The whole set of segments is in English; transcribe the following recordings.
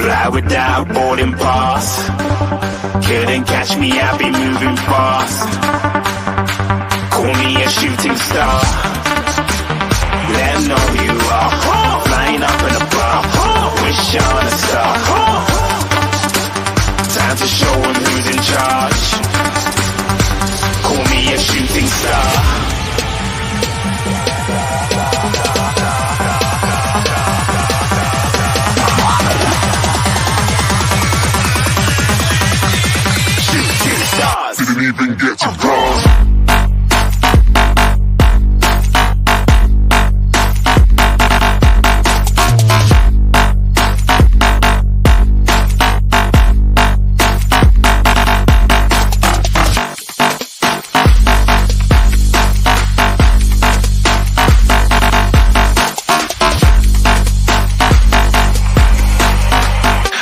Fly without boarding pass. Couldn't catch me, I be moving fast. Call me a shooting star. Let 'em know who you are. Flying up in a bar. Wish on a star. Time to show 'em who's in charge. Call me a shooting star. Didn't even get to cross.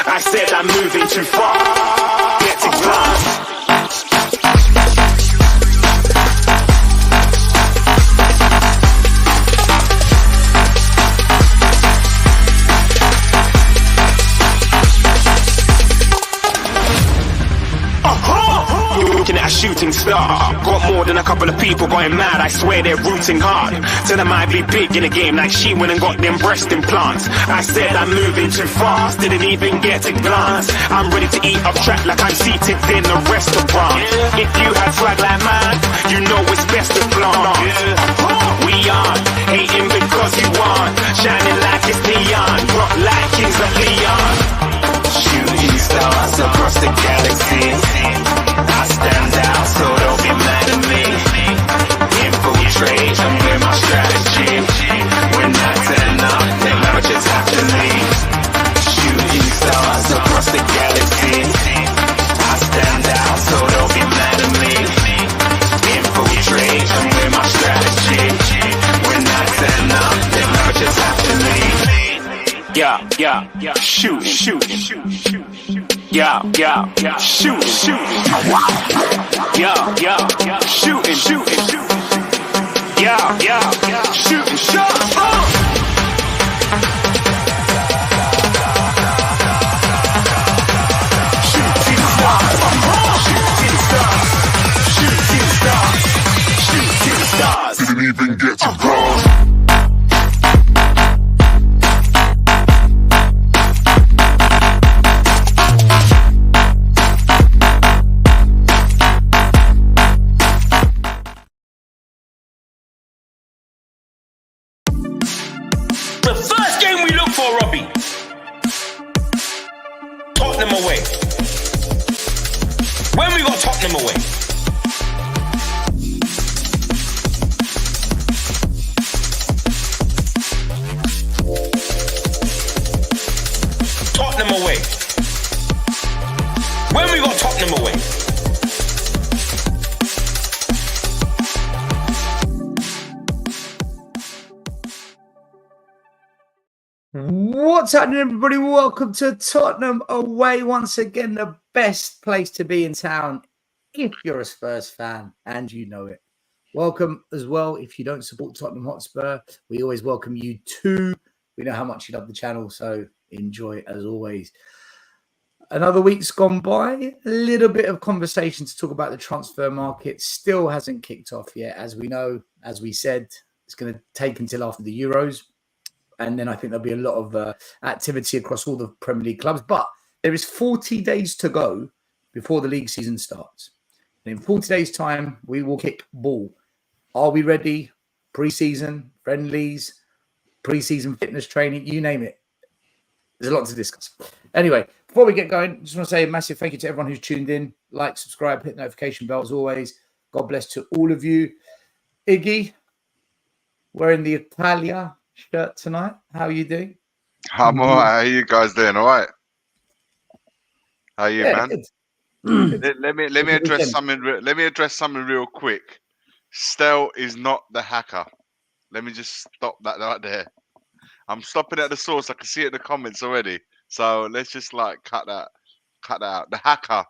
I said I'm moving too far. Get to glass. Looking at a shooting star. Got more than a couple of people going mad. I swear they're rooting hard. Tell them I'd be big in the game like she went and got them breast implants. I said I'm moving too fast. Didn't even get a glance. I'm ready to eat up track like I'm seated in a restaurant. If you had swag like mine, you know it's best to flaunt. We aren't hating because you want. Shining like it's neon. Rock like kings of Leon. Shooting stars across the galaxy. I stand out, so don't be mad at me. Infiltrate, I'm with my strategy. When I turn up, then I just have to leave. Shooting stars across the galaxy. I stand out, so don't be mad at me. Infiltrate, I'm with my strategy. When I turn up, then I just have to leave. Yeah, shooting. Yeah, shooting. Yeah, shooting. Yeah, shooting shots. Shooting stars. Didn't even get to cross. The first game we look for, Robbie. Tottenham away. When we got Tottenham away? Tottenham away. When we got Tottenham away? What's happening, everybody? Welcome to Tottenham away. Once again, the best place to be in town if you're a Spurs fan and you know it. Welcome as well if you don't support Tottenham Hotspur. We always welcome you too. We know how much you love the channel, so enjoy as always. Another week's gone by. A little bit of conversation to talk about the transfer market. Still hasn't kicked off yet. As we know, as we said, it's going to take until after the Euros. And then I think there'll be a lot of activity across all the Premier League clubs. But there is 40 days to go before the league season starts. And in 40 days' time, we will kick ball. Are we ready? Preseason, friendlies, preseason fitness training, you name it. There's a lot to discuss. Anyway, before we get going, I just want to say a massive thank you to everyone who's tuned in. Like, subscribe, hit the notification bell as always. God bless to all of you. Iggy, wearing the Italia shirt tonight. How are you doing? I'm all right. How are you guys doing? All right. How are you, man? Good. Let me address something. Let me address something real quick. Stel is not the hacker. Let me just stop that right there. I'm stopping at the source. I can see it in the comments already. So let's just cut that out. The hacker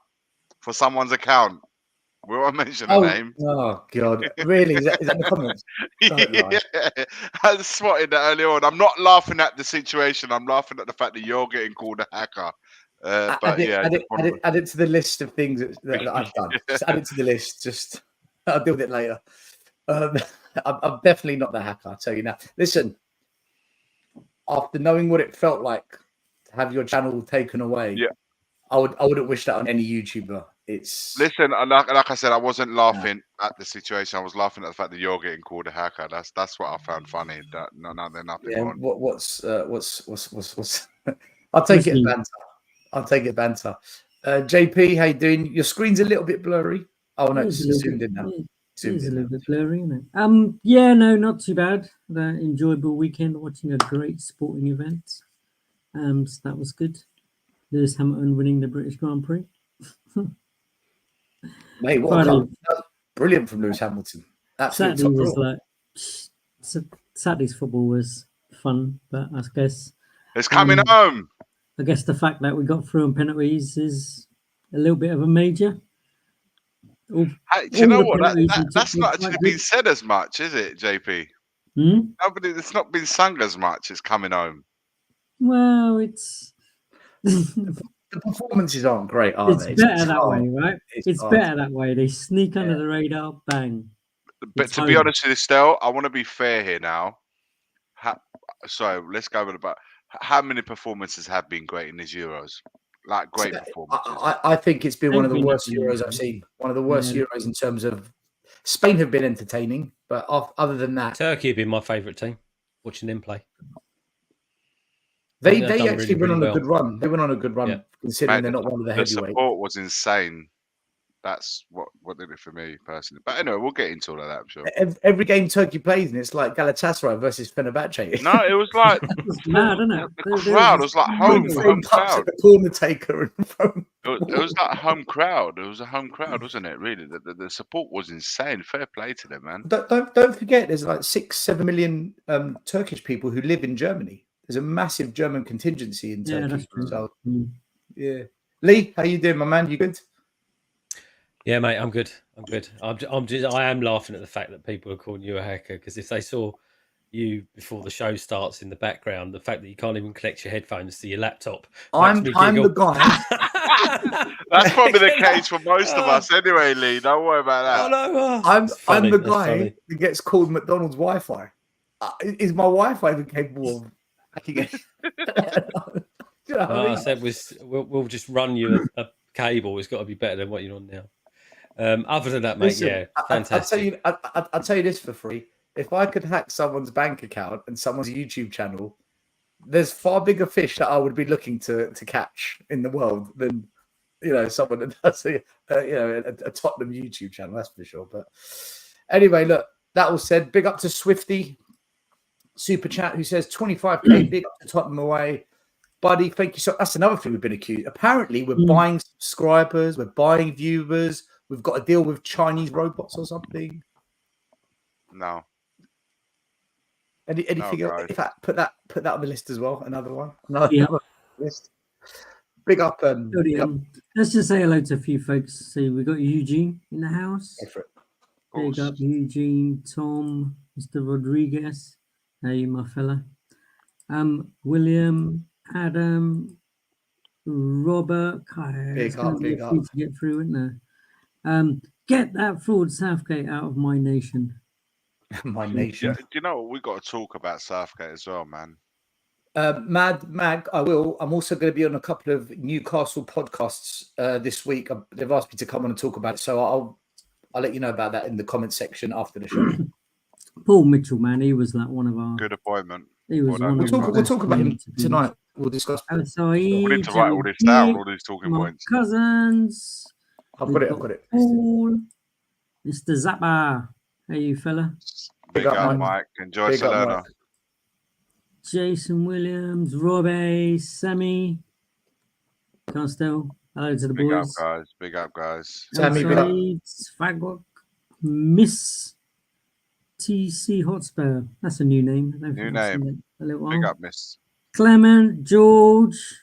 for someone's account Will I mention a name? Oh God! Really? Is that in the comments? Don't lie. Yeah, I spotted that earlier on. I'm not laughing at the situation. I'm laughing at the fact that you're getting called a hacker. But add it to the list of things that I've done. Just add it to the list. Just I'll deal with it later. I'm definitely not the hacker. I'll tell you now. Listen, after knowing what it felt like to have your channel taken away, yeah, I wouldn't wish that on any YouTuber. Listen, like I said, I wasn't laughing at the situation. I was laughing at the fact that you're getting called a hacker. That's what I found funny. That nothing more. What's I'll take it banter. I'll take it banter. JP, how you doing? Your screen's a little bit blurry. Oh no, it's zoomed in now. It's a little bit blurry, isn't it? Yeah, no, not too bad. Enjoyable weekend watching a great sporting event. So that was good. Lewis Hamilton winning the British Grand Prix. Mate, what a brilliant from Lewis Hamilton. Saturday was Saturday's football was fun, but I guess it's coming home. I guess the fact that we got through on penalties is a little bit of a major. Do you know what? That's not actually been said as much, is it, JP? It's not been sung as much. It's coming home. Well, it's the performances aren't great, are they? It's better that way, right? It's better that way. They sneak under the radar, bang. But to be honest with you, Stel, I want to be fair here now. So let's go with about how many performances have been great in these Euros? Like great performances. I think it's been one of the worst Euros I've seen. One of the worst Euros in terms of Spain have been entertaining, but other than that, Turkey have been my favourite team. Watching them play. They actually went on a good run. They went on a good run, considering they're not one of the heavyweights. The support was insane. That's what did it for me personally. But anyway, we'll get into all of that, I'm sure. Every game Turkey plays, and it's like Galatasaray versus Fenerbahce. No, it was like it was mad, isn't it? The crowd was like home crowd. The corner taker. It was like home crowd. It was a home crowd, wasn't it? Really, the support was insane. Fair play to them, man. Don't forget, there's like 7 million Turkish people who live in Germany. There's a massive German contingency in Turkey. That's true. So, yeah. Lee, how you doing, my man? You good? Yeah, mate, I'm good. I am laughing at the fact that people are calling you a hacker, because if they saw you before the show starts in the background, the fact that you can't even connect your headphones to your laptop. I'm the guy. That's probably the case for most of us anyway, Lee. Don't worry about that. I'm the guy that gets called McDonald's Wi-Fi. Is my Wi-Fi even capable of hacking it? You know I said we'll just run you a cable. It's got to be better than what you're on now. Other than that, mate, fantastic. I'll tell you this for free. If I could hack someone's bank account and someone's YouTube channel, there's far bigger fish that I would be looking to catch in the world than someone that does a Tottenham YouTube channel. That's for sure. But anyway, look, that all said, big up to Swifty Super Chat who says 25k. Big up to Tottenham away. Buddy, thank you so. That's another thing we've been accused. Apparently, we're buying subscribers, we're buying viewers. We've got to deal with Chinese robots or something. No. Anything else? In fact, put that on the list as well. Another one. Another list. Big up. Let's just say hello to a few folks. See, we got Eugene in the house. Go for it. Big up Eugene, Tom, Mr. Rodriguez. Hey, my fella. William, Adam, Robert. Big up. To get through, isn't there? Get that fraud Southgate out of my nation. My nation. Yeah, do you know what? We've got to talk about Southgate as well, man. Mad Mag, I will. I'm also going to be on a couple of Newcastle podcasts this week. They've asked me to come on and talk about it, so I'll let you know about that in the comment section after the show. Paul Mitchell, man, he was like one of our good appointment. He was we'll talk about him tonight. We'll discuss. We need to write all this down, all these talking points. Cousins. I've got it. Paul, Mr. Zappa. Hey, you fella. Big up, Mike. Enjoy Salerno. Jason Williams, Robbie, Sammy. Castel. Hello to the boys. Big up, guys. Sammy, big up. Fagok, Miss TC Hotspur. That's a new name. New name. A little while. Big up, Miss. Clement, George.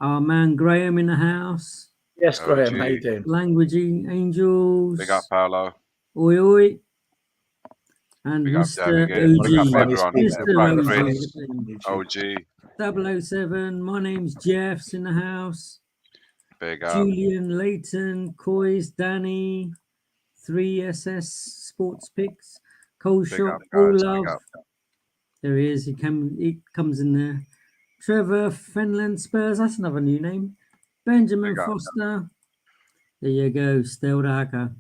Our man Graham in the house. Yes, Graham, OG. how you doing? Languaging Angels. Big up, Paolo. Oi, oi. And Big up, Mr. Dan again. Big up, OG. everyone. Mr. Right, OG. Chris, OG. 007. My name's Jeff's in the house. Big up. Julian, Leighton, Coys, Danny, 3SS Sports Picks, Cold Big Shot, up, All guys. Love. Big up. There he is. He comes in there. Trevor, Fenland Spurs. That's another new name. Benjamin Big up. Foster. There you go. Still the hacker.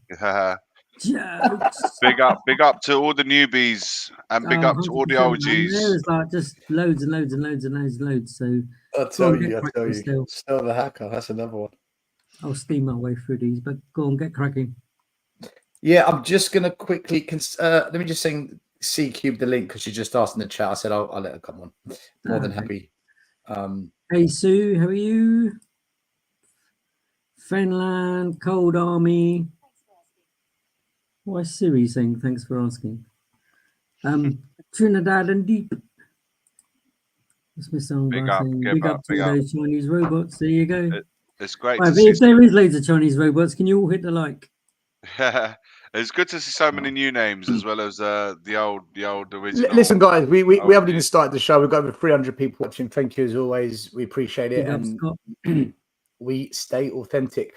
Jokes. Big up to all the newbies and big up to all the 100%, man. OGs. There's like just loads and loads and loads and loads and loads. So I'll tell on, you. Still. Still the hacker. That's another one. I'll steam my way through these, but go on, get cracking. Yeah, I'm just going to quickly... let me just sing C-Cube the link because she just asked in the chat. I said I'll let her come on. More than happy. Hey, Sue, how are you? Finland, Cold Army. Why is Siri saying thanks for asking? Trinidad and Deep. That's my song. Big up, big up to those Chinese robots. There you go. It's great Right, to see. if there is loads of Chinese robots, can you all hit the like? It's good to see so many new names as well as the old original. Listen, guys, we haven't even started the show. We've got over 300 people watching. Thank you as always. We appreciate it. Big up, And Scott. we stay authentic.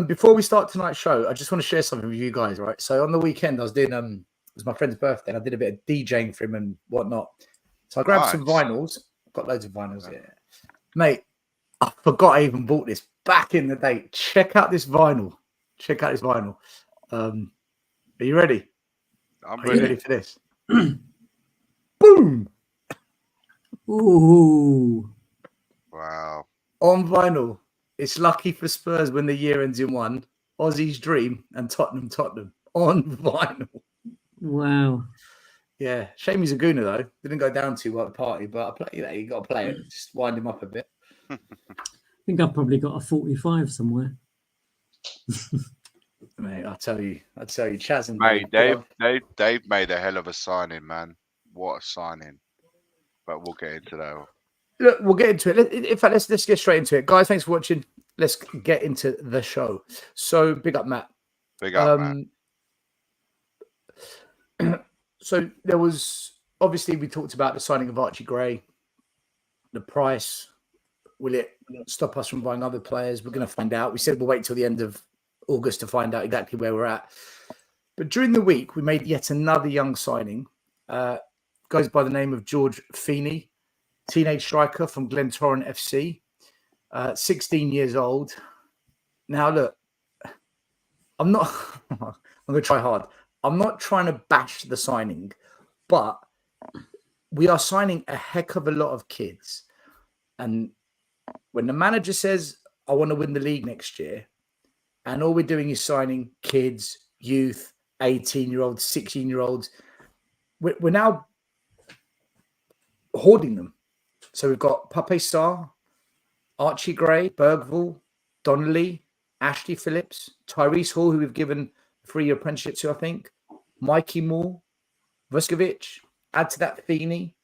Before we start tonight's show, I just want to share something with you guys, right? So on the weekend, I was doing it was my friend's birthday, and I did a bit of DJing for him and whatnot. So I grabbed some vinyls. I've got loads of vinyls here. Mate, I forgot I even bought this back in the day. Check out this vinyl. Are you ready? I'm Are you ready ready. for this? Boom! Ooh. Wow. On vinyl. It's lucky for Spurs when the year ends in one. Aussie's dream and Tottenham. On vinyl. Wow. Yeah. Shame he's a gooner, though. Didn't go down too well at the party, but you got to play it. Just wind him up a bit. I think I've probably got a 45 somewhere. Mate, I'll tell you, Chaz and Mate, they've made a hell of a signing, man. What a signing. But we'll get into that. Look, we'll get into it. In fact, let's get straight into it. Guys, thanks for watching. Let's get into the show. So, big up, Matt. Big up, Matt. So, there was, obviously, we talked about the signing of Archie Gray. The price, will it stop us from buying other players? We're going to find out. We said we'll wait till the end of August to find out exactly where we're at. But during the week, we made yet another young signing. Goes by the name of George Feeney, teenage striker from Glentoran FC, 16 years old. Now, look, I'm going to try hard. I'm not trying to bash the signing, but we are signing a heck of a lot of kids. And when the manager says, I want to win the league next year, and all we're doing is signing kids, youth, 18-year-olds, 16-year-olds, we're now hoarding them. So we've got Pape Sarr, Archie Gray, Bergvall, Donnelly, Ashley Phillips, Tyrese Hall, who we've given a 3-year apprenticeship to, I think, Mikey Moore, Vuskovic, add to that Feeney.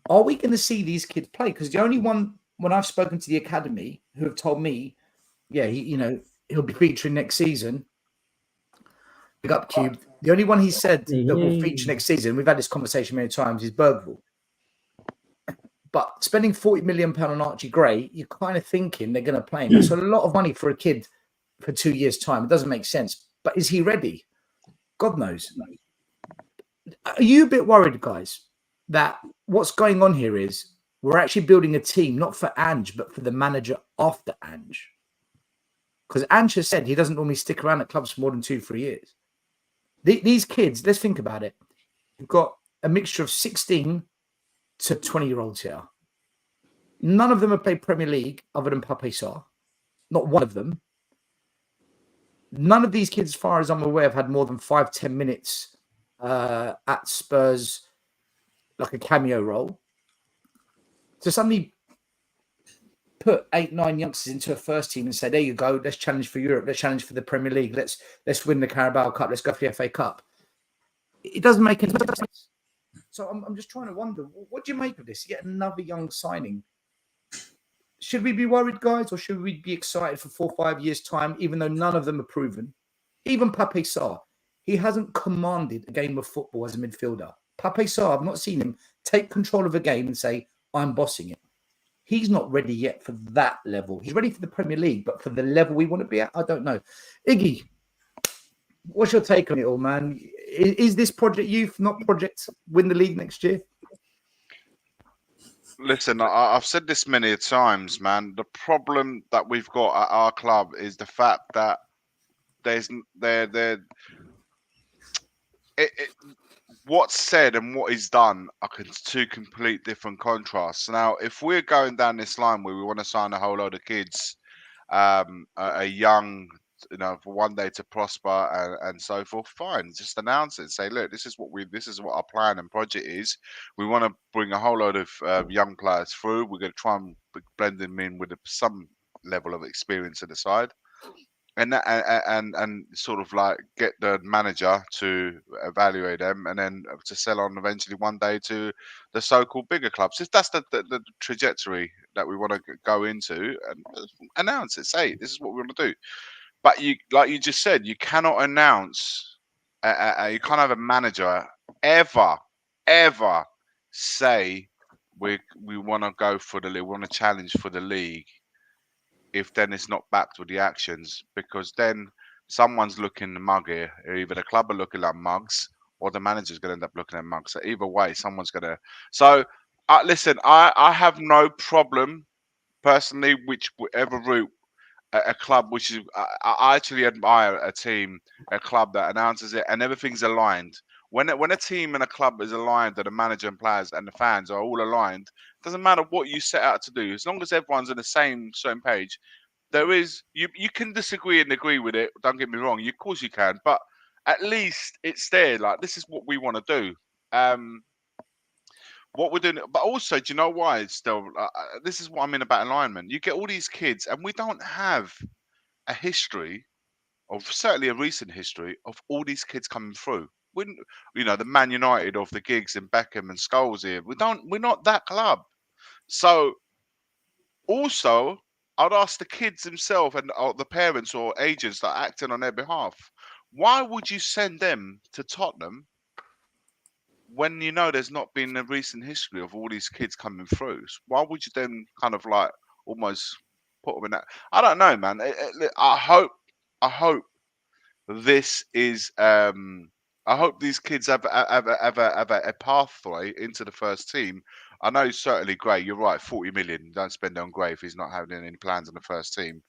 Are we going to see these kids play? Because the only one, when I've spoken to the academy, who have told me, yeah, he'll be featuring next season. Big up, Cube. The only one he said that will feature next season, we've had this conversation many times, is Bergvall. But spending £40 million on Archie Gray, you're kind of thinking they're going to play him. It's a lot of money for a kid for 2 years' time. It doesn't make sense. But is he ready? God knows. Are you a bit worried, guys, that what's going on here is we're actually building a team, not for Ange, but for the manager after Ange? Because Ange has said he doesn't normally stick around at clubs for more than 2-3 years. These kids, let's think about it. You've got a mixture of 16 to 20-year-olds here. None of them have played Premier League other than Pape Sarr. Not one of them. None of these kids, as far as I'm aware, have had more than 5-10 minutes at Spurs, like a cameo role. So suddenly put 8-9 youngsters into a first team and say, there you go, let's challenge for Europe, let's challenge for the Premier League, let's win the Carabao Cup, let's go for the FA Cup. It doesn't make any sense. So I'm just trying to wonder, what do you make of this? Yet another young signing. Should we be worried, guys, or should we be excited for 4 or 5 years' time, even though none of them are proven? Even Pape Sarr, he hasn't commanded a game of football as a midfielder. Pape Sarr, I've not seen him take control of a game and say, I'm bossing it. He's not ready yet for that level. He's ready for the Premier League, but for the level we want to be at, I don't know. Iggy, what's your take on it all, man? Is this Project Youth, not Project Win the League next year? Listen, I've said this many times, man. The problem that we've got at our club is the fact that what's said and what is done are two complete different contrasts. Now, if we're going down this line where we want to sign a whole load of kids, a young, for one day to prosper and so forth, fine. Just announce it. Say, look, this is what our plan and project is. We want to bring a whole load of young players through. We're going to try and blend them in with some level of experience at the side. And sort of like get the manager to evaluate them and then to sell on eventually one day to the so-called bigger clubs. If that's the trajectory that we want to go into, and announce it, say this is what we want to do. But you, like you just said, you cannot announce. You can't have a manager ever say we want to go for the league, we want to challenge for the league, if then it's not backed with the actions, because then someone's looking muggy. Either the club are looking like mugs, or the manager's going to end up looking at mugs. So either way, someone's going to. So listen, I have no problem personally, whichever route a club, which is I actually admire a team, a club that announces it and everything's aligned. When a team and a club is aligned, that the manager and players and the fans are all aligned, doesn't matter what you set out to do, as long as everyone's on the same page. There is you can disagree and agree with it. Don't get me wrong. Of course you can, but at least it's there. Like, this is what we want to do. What we're doing, but also, do you know why it's still? This is what I mean about alignment. You get all these kids, and we don't have a history, of certainly a recent history, of all these kids coming through. The Man United of the Giggs and Beckham and Scholes here. We're not that club. So also, I'd ask the kids themselves and the parents or agents that are acting on their behalf, why would you send them to Tottenham when you know there's not been a recent history of all these kids coming through? Why would you then kind of like almost put them in that? I don't know, man. I hope this is. I hope these kids have a pathway into the first team. I know certainly Gray, you're right, 40 million. Don't spend it on Gray if he's not having any plans on the first team.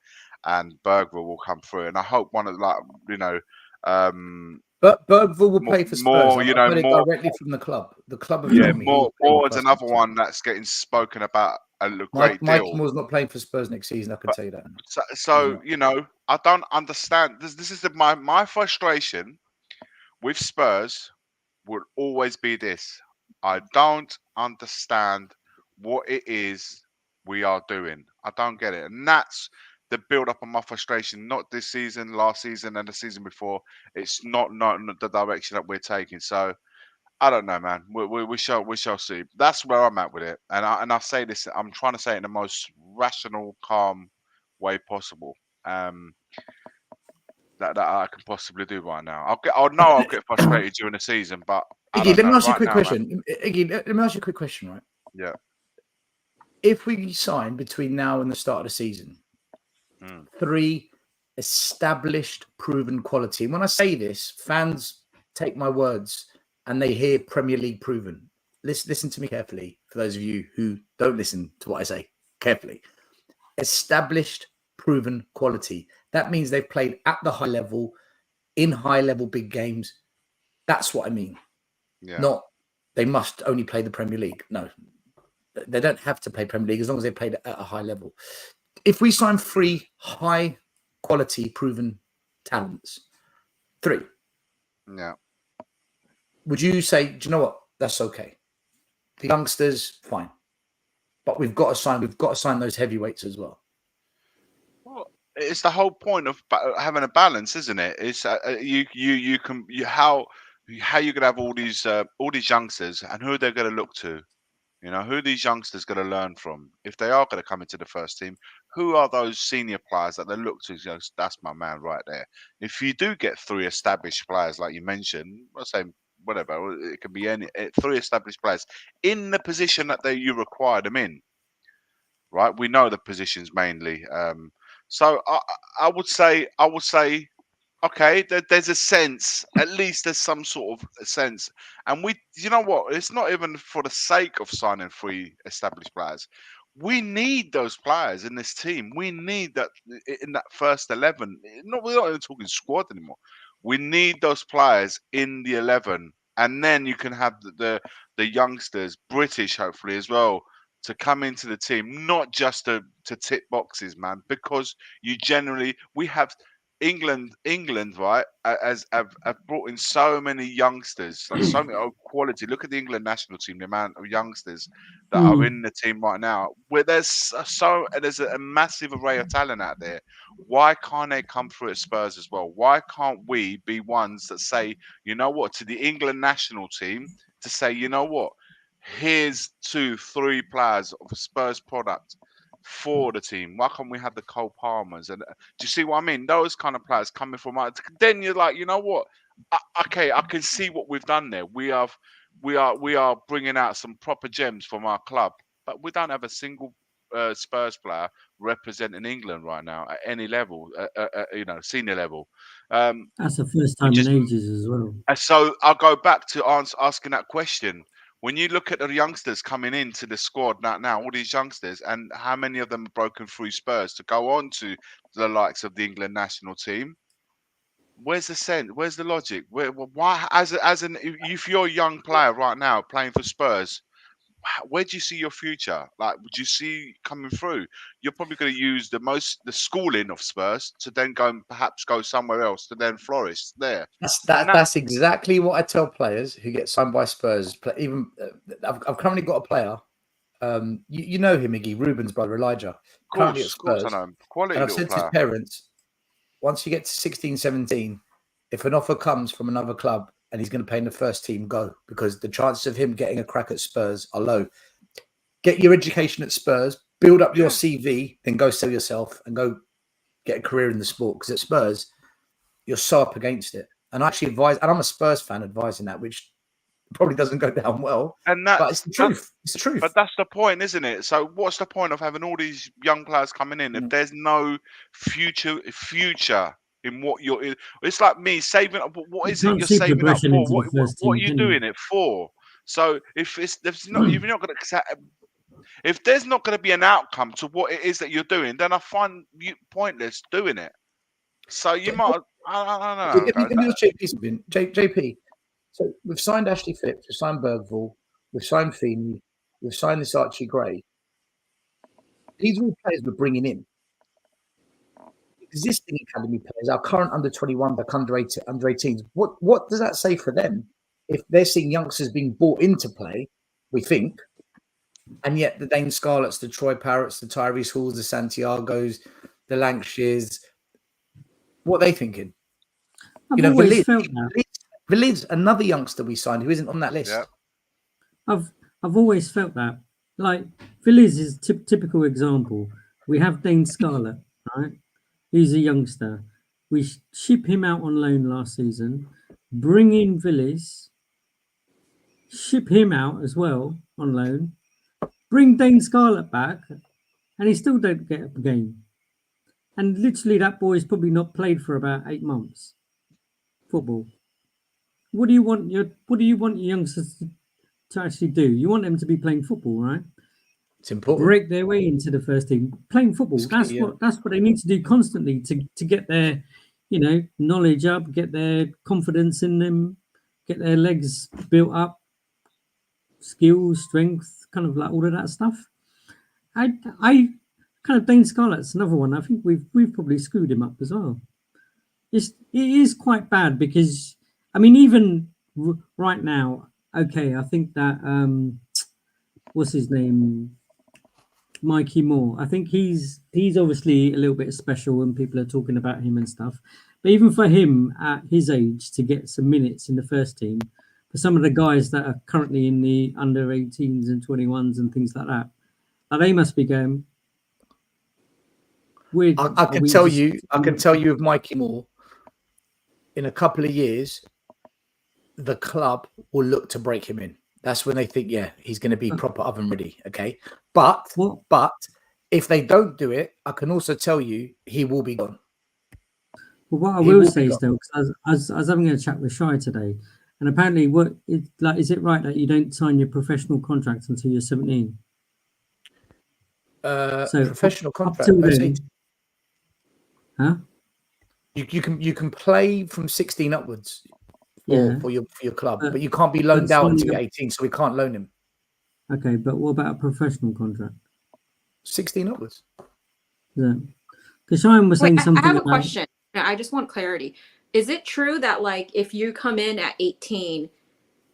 And Bergville will come through. And I hope one of but Bergville will pay for Spurs. More, more directly from the club. The club. More is another one that's getting spoken about a great deal. Michael Moore's not playing for Spurs next season. I can tell you that. So I don't understand. This is my frustration with Spurs will always be this. I don't understand what it is we are doing. I don't get it. And that's the build up of my frustration, not this season, last season, and the season before. It's not the direction that we're taking. So I don't know, man. We shall see. That's where I'm at with it. And I say this, I'm trying to say it in the most rational, calm way possible. That I can possibly do right now. I'll get frustrated during the season, but Iggy, let me ask you a quick question. Iggy, let me ask you a quick question, right? Yeah. If we sign between now and the start of the season, 3 established, proven quality. And when I say this, fans take my words and they hear Premier League proven. Listen to me carefully, for those of you who don't listen to what I say carefully. Established, proven quality. That means they've played at the high level, in high-level big games. That's what I mean. Yeah. Not they must only play the Premier League. No, they don't have to play Premier League as long as they played at a high level. If we sign 3 high-quality, proven talents, 3. Yeah. Would you say, do you know what? That's okay. The youngsters, fine. But we've got to sign those heavyweights as well. Well, it's the whole point of having a balance, isn't it? It's how you're gonna have all these youngsters and who they're gonna look to. You know, who are these youngsters going to learn from? If they are going to come into the first team, who are those senior players that they look to? You know, that's my man right there. If you do get 3 established players, like you mentioned, I'll say whatever, it can be any 3 established players in the position that you require them in. Right, we know the positions mainly. So I would say, okay, there's a sense, at least there's some sort of a sense. And you know what? It's not even for the sake of signing 3 established players. We need those players in this team. We need that in that first 11. We're not even talking squad anymore. We need those players in the 11. And then you can have the youngsters, British hopefully as well, to come into the team, not just to tick boxes, man, because we have England, right, have brought in so many youngsters, like so many quality. Look at the England national team, the amount of youngsters that are in the team right now. Where there's a massive array of talent out there. Why can't they come through at Spurs as well? Why can't we be ones that say, you know what, to the England national team, to say, you know what, here's 2, 3 players of a Spurs product for the team. Why can't we have the Cole Palmers? And do you see what I mean? Those kind of players coming from then you're like, you know what? Okay, I can see what we've done there. We are bringing out some proper gems from our club, but we don't have a single Spurs player representing England right now at any level, you know, senior level. That's the first time in ages as well. So I'll go back to asking that question. When you look at the youngsters coming into the squad now, all these youngsters, and how many of them have broken through Spurs to go on to the likes of the England national team? Where's the sense? Where's the logic? Why, if you're a young player right now playing for Spurs, where do you see your future? Like, would you see coming through? You're probably going to use the schooling of Spurs to then perhaps go somewhere else to then flourish there. That's exactly what I tell players who get signed by Spurs. Even I've currently got a player. You know him, Iggy, Ruben's brother, Elijah. Currently at Spurs. Of course I know him. Quality and I've little said player. to his parents, once you get to 16, 17, if an offer comes from another club and he's going to play in the first team, go, because the chances of him getting a crack at Spurs are low. Get your education at Spurs, build up your CV, then go sell yourself and go get a career in the sport. Because at Spurs, you're so up against it. And I actually advise, and I'm a Spurs fan advising that, which probably doesn't go down well. But it's the truth. It's the truth. But that's the point, isn't it? So what's the point of having all these young players coming in if there's no future in what you're in? It's like me saving up. What is it you're saving up for? What are you doing it for? So if there's not going to be an outcome to what it is that you're doing, then I find you pointless doing it. So you might. I don't know. Let me just something. JP. So we've signed Ashley Phillips, we've signed Bergvall, we've signed Feeney, we've signed this Archie Gray. These are all players we're bringing in. Existing academy players, our current under-21, back under-18s. What does that say for them if they're seeing youngsters being brought into play, we think, and yet the Dane Scarlets, the Troy Parrots, the Tyrese Halls, the Santiagos, the Lancashires, what are they thinking? I've always felt that. Veliz, another youngster we signed who isn't on that list. Yeah. I've always felt that. Like, Veliz is a typical example. We have Dane Scarlett, right? He's a youngster. We ship him out on loan last season, bring in Veliz, ship him out as well on loan, bring Dane Scarlett back, and he still don't get a game. And literally that boy's probably not played for about 8 months. Football. What do you want your youngsters to actually do? You want them to be playing football, right? It's important. Break their way into the first team, playing football. That's what they need to do constantly to get their, knowledge up, get their confidence in them, get their legs built up, skills, strength, kind of like all of that stuff. I kind of Dane Scarlett's another one. I think we've probably screwed him up as well. It is quite bad because, I mean, even right now, okay, I think that what's his name, Mikey Moore. I think he's obviously a little bit special when people are talking about him and stuff. But even for him at his age to get some minutes in the first team, for some of the guys that are currently in the under 18s and 21s and things like that, they must be going. I can tell you with Mikey Moore, in a couple of years, the club will look to break him in. That's when they think, yeah, he's going to be proper oven ready. Okay. But if they don't do it, I can also tell you he will be gone. Well, what I will say is, though, because I was having a chat with Shai today, and apparently, is it right that you don't sign your professional contract until you're 17? So professional contract. Up till then, huh? You can play from 16 upwards for your club, but you can't be loaned out until you're 18, so we can't loan him. Okay, but what about a professional contract? 16 upwards. Yeah. Because Shine was saying something. I have a question. I just want clarity. Is it true that, like, if you come in at 18,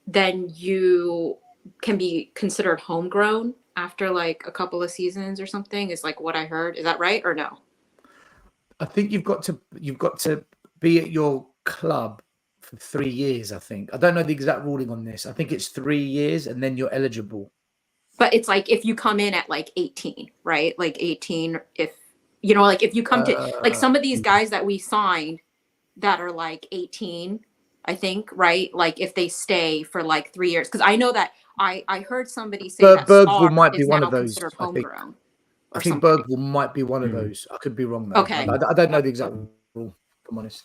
then you can be considered homegrown after like a couple of seasons or something? Is like what I heard. Is that right or no? I think you've got to be at your club for 3 years. I think. I don't know the exact ruling on this. I think it's 3 years and then you're eligible. But it's like if you come in at like 18, right? Like 18, if you know, like if you come to like some of these guys that we signed that are like 18, I think, right? Like if they stay for like 3 years, because I know that I heard somebody say that Bergvall might be one of those. I think Bergvall might be one of those. I could be wrong though. Okay. I don't know the exact rule, if I'm honest.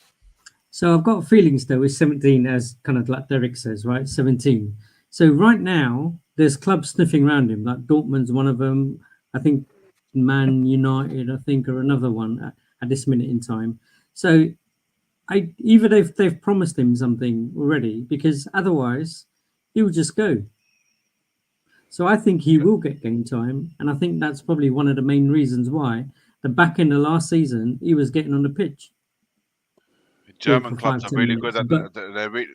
So I've got feelings though with 17, as kind of like Derek says, right? 17. So right now there's clubs sniffing around him. Like Dortmund's one of them. I think Man United, I think, are another one at this minute in time. So either they've promised him something already, because otherwise he will just go. So I think he will get game time, and I think that's probably one of the main reasons why the back end of last season he was getting on the pitch. German clubs are really good at the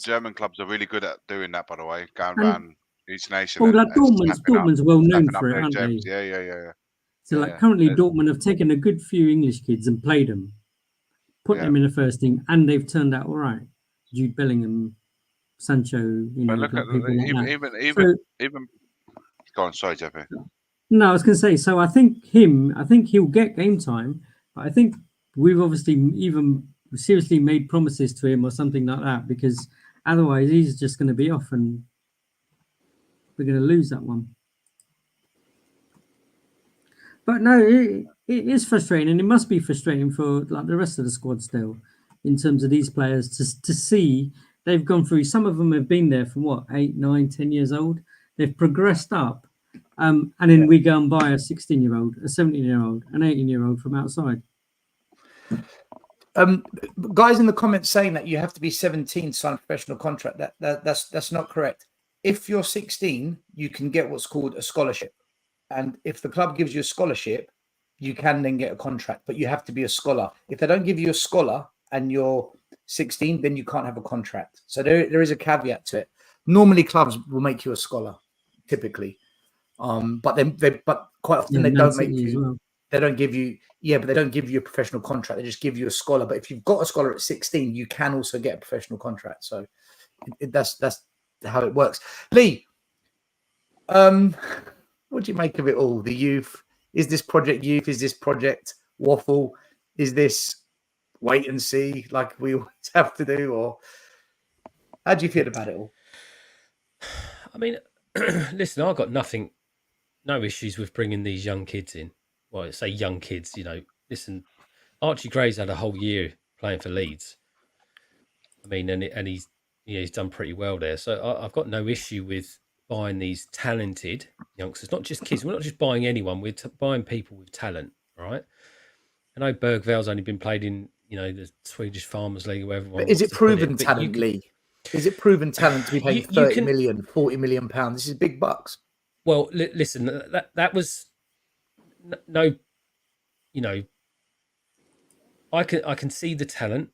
German clubs are really good at doing that, by the way, going around each nation. Well, like Dortmund's well known for it, aren't they? Yeah. So like currently Dortmund have taken a good few English kids and played them, put them in the first team, and they've turned out all right. Jude Bellingham, Sancho, you know, but look at even. Go on, sorry, Jeffy. No, I was going to say. So I think he'll get game time, but I think we've obviously even seriously made promises to him or something like that, because otherwise he's just going to be off and we're going to lose that one. But no, it is frustrating, and it must be frustrating for like the rest of the squad still, in terms of these players to see they've gone through. Some of them have been there from what 8, 9, 10 years old. They've progressed up, and then we go and buy a 16-year-old, a 17-year-old, an 18-year-old from outside. Guys in the comments saying that you have to be 17 to sign a professional contract. That's not correct. If you're 16, you can get what's called a scholarship. And if the club gives you a scholarship, you can then get a contract, but you have to be a scholar. If they don't give you a scholar and you're 16, then you can't have a contract. So there is a caveat to it. Normally clubs will make you a scholar, typically. But quite often they don't make you, well. They don't give you, but they don't give you a professional contract. They just give you a scholar. But if you've got a scholar at 16, you can also get a professional contract. So that's how it works. Lee, what do you make of it all? The youth? Is this project youth? Is this project waffle? Is this wait and see like we always have to do? Or how do you feel about it all? I mean, listen, I've got no issues with bringing these young kids in. Well, I say young kids, you know. Listen, Archie Gray's had a whole year playing for Leeds. I mean, and he's done pretty well there. So I've got no issue with buying these talented youngsters, not just kids. We're not just buying anyone. We're buying people with talent, right? I know Bergvall's only been played in, you know, the Swedish Farmers League or whatever. But is it proven talent, Lee? Is it proven talent to be paying 30 million, 40 million pounds? This is big bucks. Well, listen, that was no, you know, I can see the talent.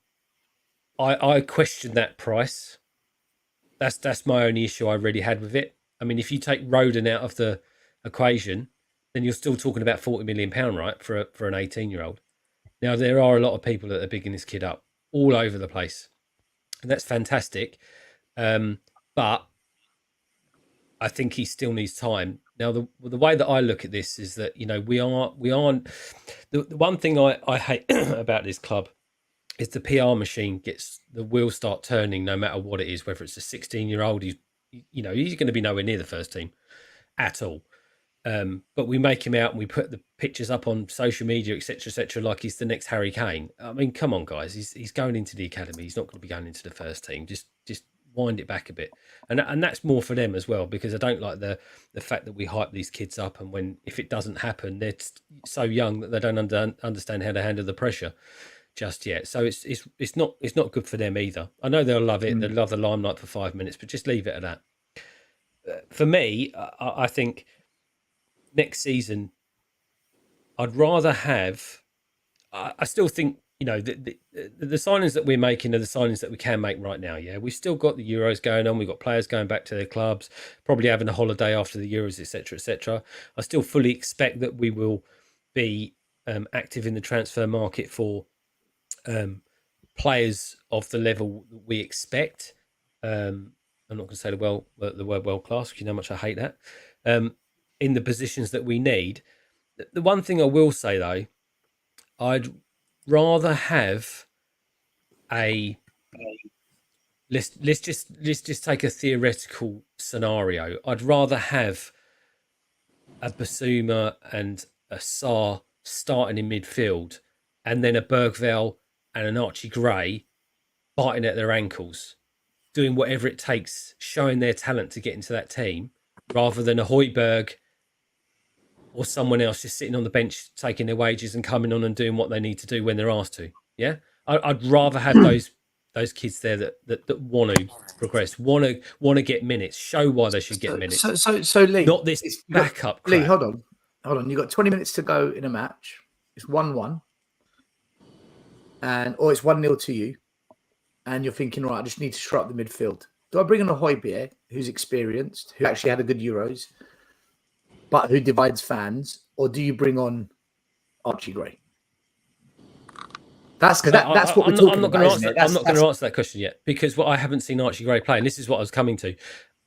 I question that price. That's my only issue I really had with it. I mean, if you take Rodon out of the equation, then you're still talking about £40 million, right, for an 18-year-old. Now, there are a lot of people that are bigging this kid up all over the place, and that's fantastic. but I think he still needs time. Now, the way that I look at this is that, you know, we aren't. The one thing I hate about this club is the PR machine the wheels start turning no matter what it is, whether it's a 16-year-old, he's going to be nowhere near the first team at all. But we make him out and we put the pictures up on social media, etc., like he's the next Harry Kane. I mean, come on, guys, he's going into the academy. He's not going to be going into the first team. Just wind it back a bit, and that's more for them as well, because I don't like the fact that we hype these kids up, and if it doesn't happen, they're so young that they don't understand how to handle the pressure just yet. So it's not good for them either. I know they'll love it. They'll love the limelight for 5 minutes, but just leave it at that. For me, I think next season, I'd rather have. I still think, you know, the signings that we're making are the signings that we can make right now. Yeah, we've still got the Euros going on. We've got players going back to their clubs, probably having a holiday after the Euros, etc., etc. I still fully expect that we will be active in the transfer market for players of the level that we expect. I'm not going to say the word world class, because you know how much I hate that. In the positions that we need. The one thing I will say though, I'd rather have let's just take a theoretical scenario. I'd rather have a Basuma and a Sarr starting in midfield, and then a Bergvall and an Archie Gray biting at their ankles, doing whatever it takes, showing their talent to get into that team, rather than a Højbjerg or someone else just sitting on the bench taking their wages and coming on and doing what they need to do when they're asked to. Yeah, I'd rather have those kids there that want to progress, want to get minutes, show why they should get minutes. So Lee, not this backup crap. Lee, hold on. You've got 20 minutes to go in a match. It's 1-1, or it's 1-0 to you, and you're thinking, right, I just need to shore up the midfield. Do I bring in a Højbjerg who's experienced, who actually had a good Euros, but who divides fans, or do you bring on Archie Gray? That's what we're talking about. I'm not going to answer that question yet, because I haven't seen Archie Gray play, and this is what I was coming to.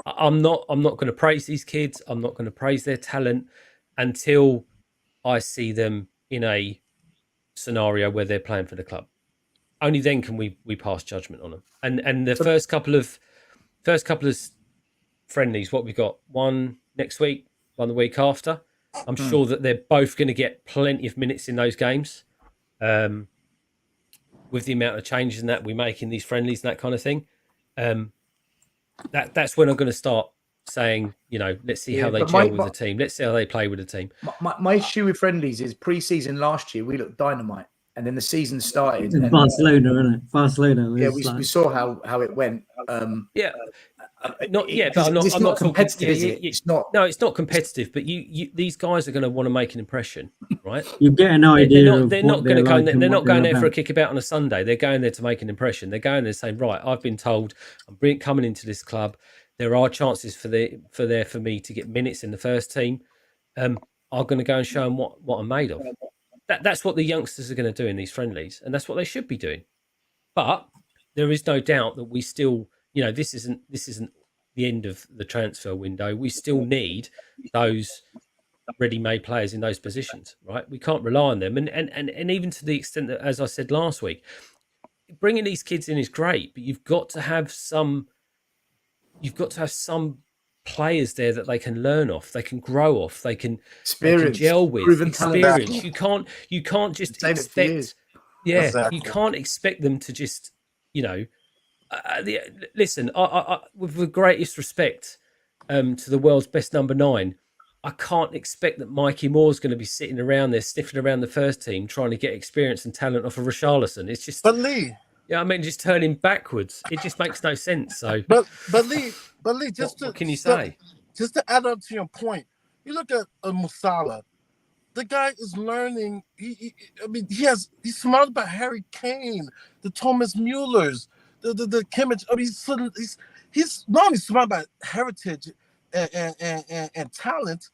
I'm not going to praise these kids. I'm not going to praise their talent until I see them in a scenario where they're playing for the club. Only then can we pass judgment on them. And the first couple of friendlies, what we've got, one next week, one the week after, I'm sure that they're both going to get plenty of minutes in those games, with the amount of changes and that we make in these friendlies and that kind of thing. That's when I'm going to start saying, you know, let's see how they gel with the team. Let's see how they play with the team. My issue with friendlies is pre-season last year we looked dynamite, and then the season started. In Barcelona, isn't it? Barcelona. Yeah, we saw how it went. But I'm not competitive. It's not. No, it's not competitive. But you these guys are going to want to make an impression, right? You get an idea. They're not going to go. They're not going there for a kickabout on a Sunday. They're going there to make an impression. They're going there saying, right, I've been told I'm coming into this club. There are chances for me to get minutes in the first team. I'm going to go and show them what I'm made of. That's what the youngsters are going to do in these friendlies, and that's what they should be doing. But there is no doubt that we still, you know, this isn't the end of the transfer window. We still need those ready-made players in those positions, right? We can't rely on them, and even to the extent that, as I said last week, bringing these kids in is great, but you've got to have some players there that they can learn off, they can grow off, they can gel with. Experience. You can't just expect. Yeah, exactly. You can't expect them to just, you know. Listen, I with the greatest respect to the world's best number 9, I can't expect that Mikey Moore's going to be sitting around there sniffing around the first team trying to get experience and talent off of Richarlison. It's just. But Lee. Yeah, I mean, just turning backwards. It just makes no sense. So, but Lee, what can you say? Just to add up to your point, you look at Musala. The guy is learning. He's surrounded by Harry Kane, the Thomas Muellers, the Kimmich. I mean, he's not only surrounded by heritage and talent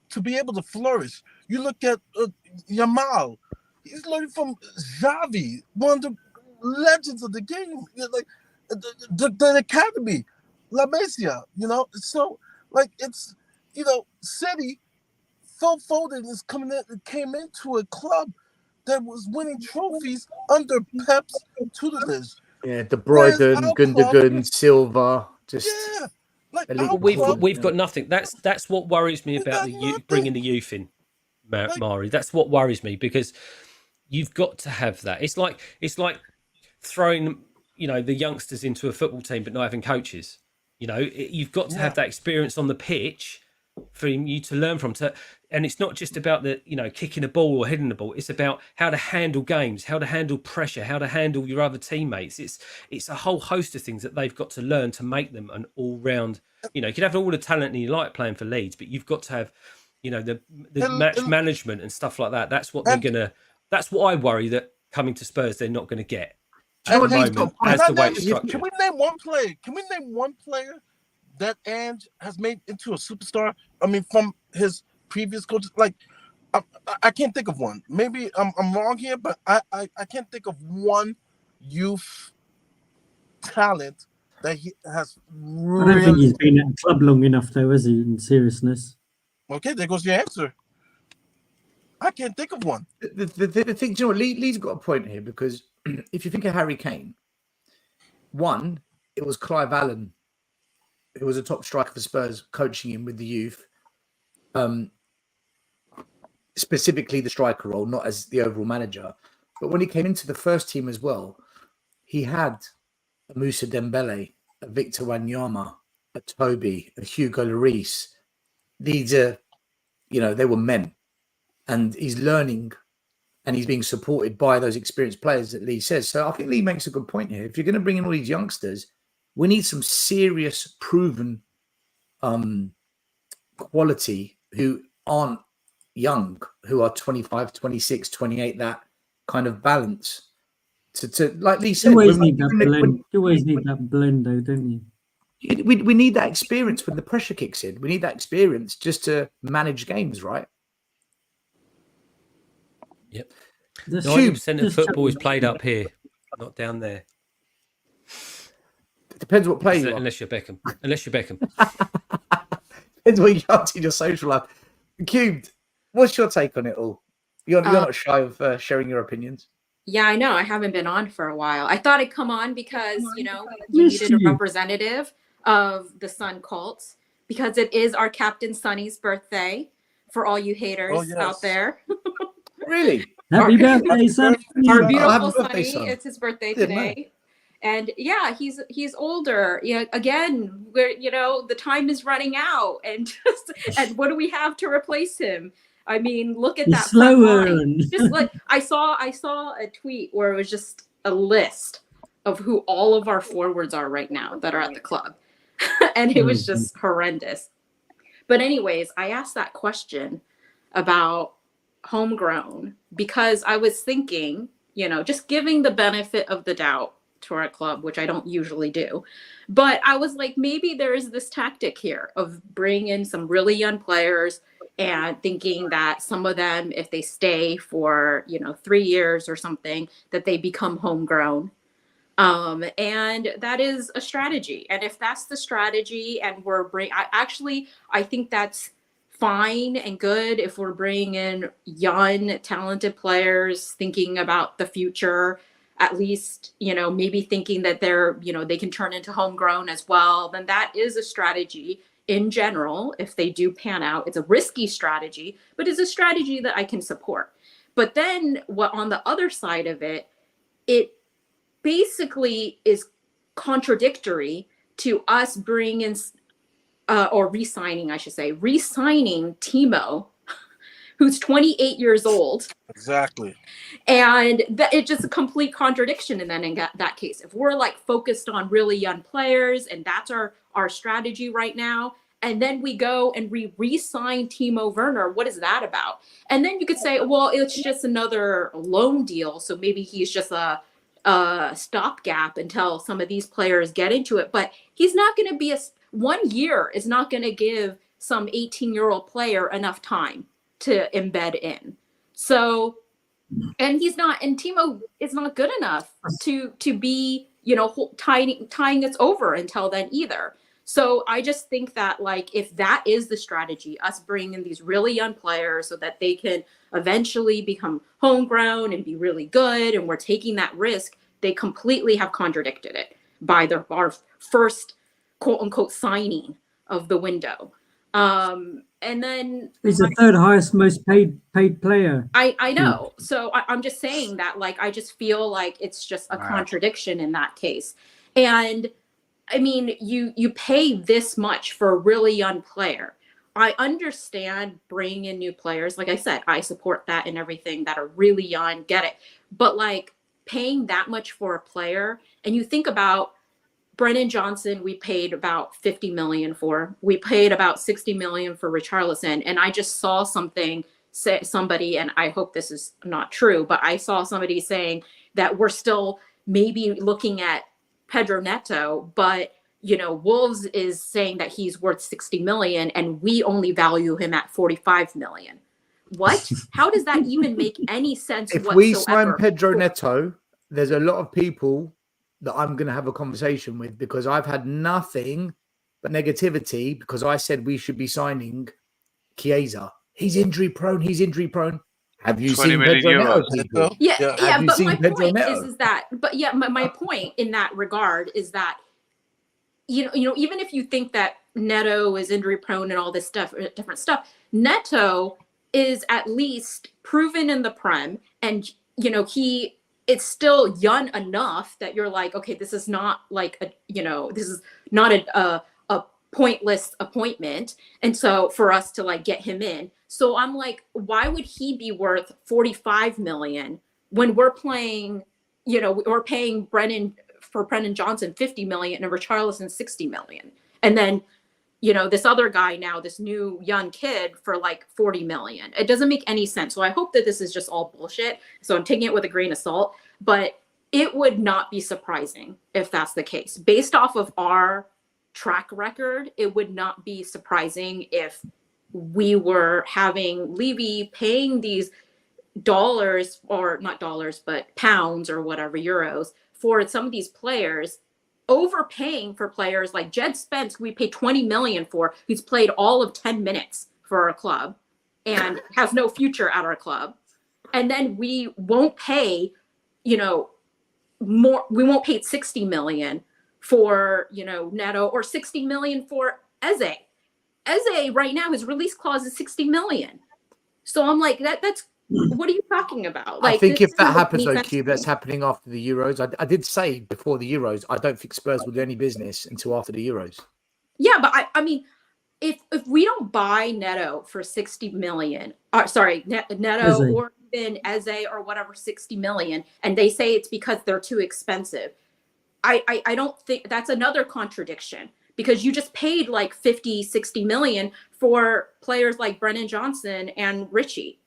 to be able to flourish. You look at Yamal. He's learning from Xavi, one of the legends of the game. Like the academy. La Masia, you know. So like it's, you know, City, Phil Foden came into a club that was winning trophies under Pep's tutelage. Yeah, De Whereas Bruyne, our club, Gundogan, Silva, just yeah, like elite our We've club, performance. we've got nothing. That's what worries me we about got the bringing nothing. the youth in, Like, Mari. That's what worries me, because you've got to have that. It's like throwing, you know, the youngsters into a football team but not having coaches. You know, you've got to have that experience on the pitch for you to learn from. And it's not just about the, you know, kicking a ball or heading the ball. It's about how to handle games, how to handle pressure, how to handle your other teammates. It's a whole host of things that they've got to learn to make them an all-round. You know, you can have all the talent you like playing for Leeds, but you've got to have, you know, the match management and stuff like that. That's what that's what I worry that coming to Spurs they're not going to get at the moment as the way it's structured. Can we name one player? Can we name one player that Ange has made into a superstar? I mean, from his previous coaches, like I can't think of one. Maybe I'm wrong here, but I can't think of one youth talent that he has. I don't think he's been at a club long enough, though, has he? In seriousness. Okay, there goes your answer. I can't think of one. The thing, you know, Lee's got a point here, because if you think of Harry Kane, one, it was Clive Allen, who was a top striker for Spurs, coaching him with the youth, specifically the striker role, not as the overall manager. But when he came into the first team as well, he had a Moussa Dembele, a Victor Wanyama, a Toby, a Hugo Lloris. These are, you know, they were men. And he's learning and he's being supported by those experienced players that Lee says. So I think Lee makes a good point here. If you're going to bring in all these youngsters, we need some serious, proven quality who aren't young, who are 25, 26, 28, that kind of balance. To like Lee said, you always need that blend. You always need that blend, though, don't you? We need that experience when the pressure kicks in. We need that experience just to manage games, right? Yep. 90% of football is played up here, not down there. It depends what player you are. Unless you're Beckham. Unless you're Beckham. Depends what you're up to in your social life. Cubed, what's your take on it all? You're not shy of sharing your opinions. Yeah, I know. I haven't been on for a while. I thought I'd come on because, you know, you needed a representative of the Sun cults, because it is our Captain Sonny's birthday for all you haters out there. Really? Happy birthday, Son. Our beautiful Sonny. It's his birthday today. And yeah, he's older. Yeah, again, the time is running out, and what do we have to replace him? I mean, look at that. Slower. Just like I saw a tweet where it was just a list of who all of our forwards are right now that are at the club. And it was just horrendous. But anyways, I asked that question about homegrown because I was thinking, just giving the benefit of the doubt to our club, which I don't usually do. But I was like, maybe there is this tactic here of bringing in some really young players and thinking that some of them, if they stay for, 3 years or something, that they become homegrown. And that is a strategy. And if that's the strategy and I think that's fine and good if we're bringing in young, talented players, thinking about the future, at least, maybe thinking that they're, they can turn into homegrown as well, then that is a strategy in general. If they do pan out, it's a risky strategy, but it's a strategy that I can support. But then what on the other side of it, it basically is contradictory to us bringing or re-signing Timo, who's 28 years old. Exactly. And it's just a complete contradiction. And then in that case, if we're like focused on really young players and that's our strategy right now, and then we go and re-sign Timo Werner, what is that about? And then you could say, well, it's just another loan deal. So maybe he's just a stopgap until some of these players get into it. But he's not going to be 1 year is not going to give some 18-year-old player enough time to embed in. So, and Timo is not good enough to be, tying us over until then either. So I just think that, like, if that is the strategy, us bringing in these really young players so that they can eventually become homegrown and be really good, and we're taking that risk, they completely have contradicted it by our first quote unquote signing of the window. And then He's the third highest most paid player. I know. So I'm just saying that, like, I just feel like it's just a Wow. contradiction in that case. And I mean, you pay this much for a really young player. I understand bringing in new players. Like I said, I support that and everything, that are really young, get it. But like, paying that much for a player, and you think about Brennan Johnson, we paid about 50 million for. We paid about 60 million for Richarlison. And I just saw somebody, and I hope this is not true, but I saw somebody saying that we're still maybe looking at Pedro Neto, but you know, Wolves is saying that he's worth 60 million and we only value him at 45 million. What? How does that even make any sense If whatsoever? we sign Pedro Neto, there's a lot of people that I'm going to have a conversation with, because I've had nothing but negativity because I said we should be signing Chiesa. He's injury prone. Have you 20 seen million Pedro Neto, euros. people? Yeah, Yeah. yeah, Have you but seen my Pedro point Neto? is that, but yeah, my point in that regard is that, you know, even if you think that Neto is injury prone and all this stuff, different stuff, Neto is at least proven in the Prem, and you know, it's still young enough that you're like, okay, this is not like this is not a pointless appointment, and so for us to like get him in. So I'm like, why would he be worth 45 million when we're playing, you know, we're paying Brennan Johnson 50 million and Richarlison 60 million. And then, you know, this other guy now, this new young kid for like 40 million. It doesn't make any sense. So I hope that this is just all bullshit. So I'm taking it with a grain of salt, but it would not be surprising if that's the case. Based off of our track record, it would not be surprising if we were having Levy paying these dollars, or not dollars, but pounds or whatever, euros, for some of these players, overpaying for players like Jed Spence, who we paid 20 million for, who's played all of 10 minutes for our club and has no future at our club. And then we won't pay, you know, more, we won't pay 60 million for, you know, Neto, or 60 million for Eze. Eze right now, his release clause is 60 million. So I'm like, that's what are you talking about? Like, I think if that doesn't make happens, any though, sense to Cube, me. that's happening after the Euros. I did say before the Euros, I don't think Spurs will do any business until after the Euros. Yeah, but I mean, if we don't buy Neto for 60 million, Neto Eze. or even Eze or whatever, 60 million, and they say it's because they're too expensive, I don't think that's another contradiction, because you just paid like 50, 60 million for players like Brennan Johnson and Richie.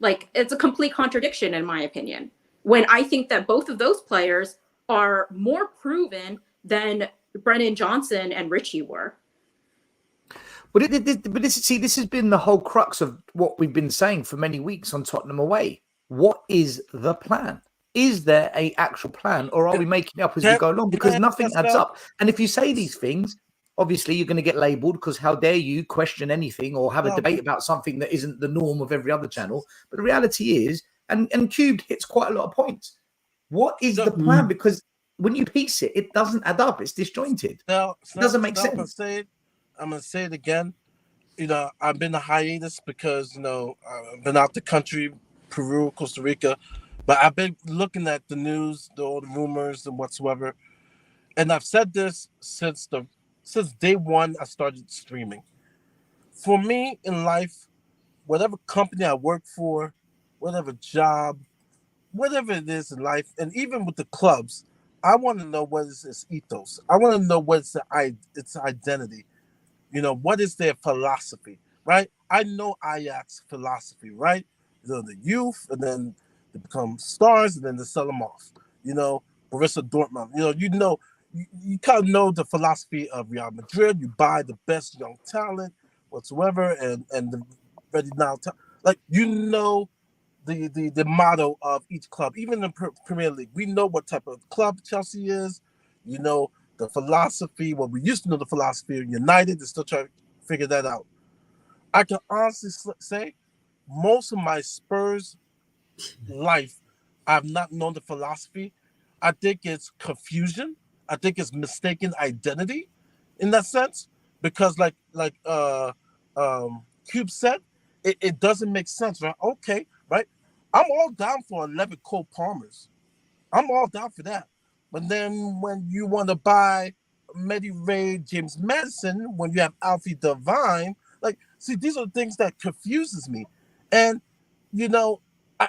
Like, it's a complete contradiction, in my opinion, when I think that both of those players are more proven than Brennan Johnson and Richie were. But this has been the whole crux of what we've been saying for many weeks on Tottenham Away. What is the plan? Is there an actual plan, or are we making it up as we go along? Because nothing adds up. And if you say these things, obviously you're going to get labelled, because how dare you question anything or have a debate about something that isn't the norm of every other channel. But the reality is, and Cubed hits quite a lot of points. What is the plan? Because when you piece it, it doesn't add up. It's disjointed. It doesn't make sense. I'm going to say it again. You know, I've been a hiatus because, you know, I've been out the country, Peru, Costa Rica. But I've been looking at the news, all the rumors and whatsoever. And I've said this since day one I started streaming. For me in life, whatever company I work for, whatever job, whatever it is in life, and even with the clubs, I want to know what is its ethos. I want to know what's its identity. You know, what is their philosophy, right? I know Ajax philosophy, right? You know, the youth, and then they become stars, and then they sell them off. You know, Borussia Dortmund. You kind of know the philosophy of Real Madrid. You buy the best young talent whatsoever, and the ready now. Like, you know, the motto of each club, even in the Premier League. We know what type of club Chelsea is. You know the philosophy, what we used to know the philosophy of United, is still trying to figure that out. I can honestly say most of my Spurs life, I've not known the philosophy. I think it's confusion. I think it's mistaken identity in that sense. Because like Cube said, it doesn't make sense, right? Okay, right? I'm all down for 11 Cole Palmers. I'm all down for that. But then when you want to buy Medi Ray, James Madison, when you have Alfie Devine, like, see, these are the things that confuses me. And, you know,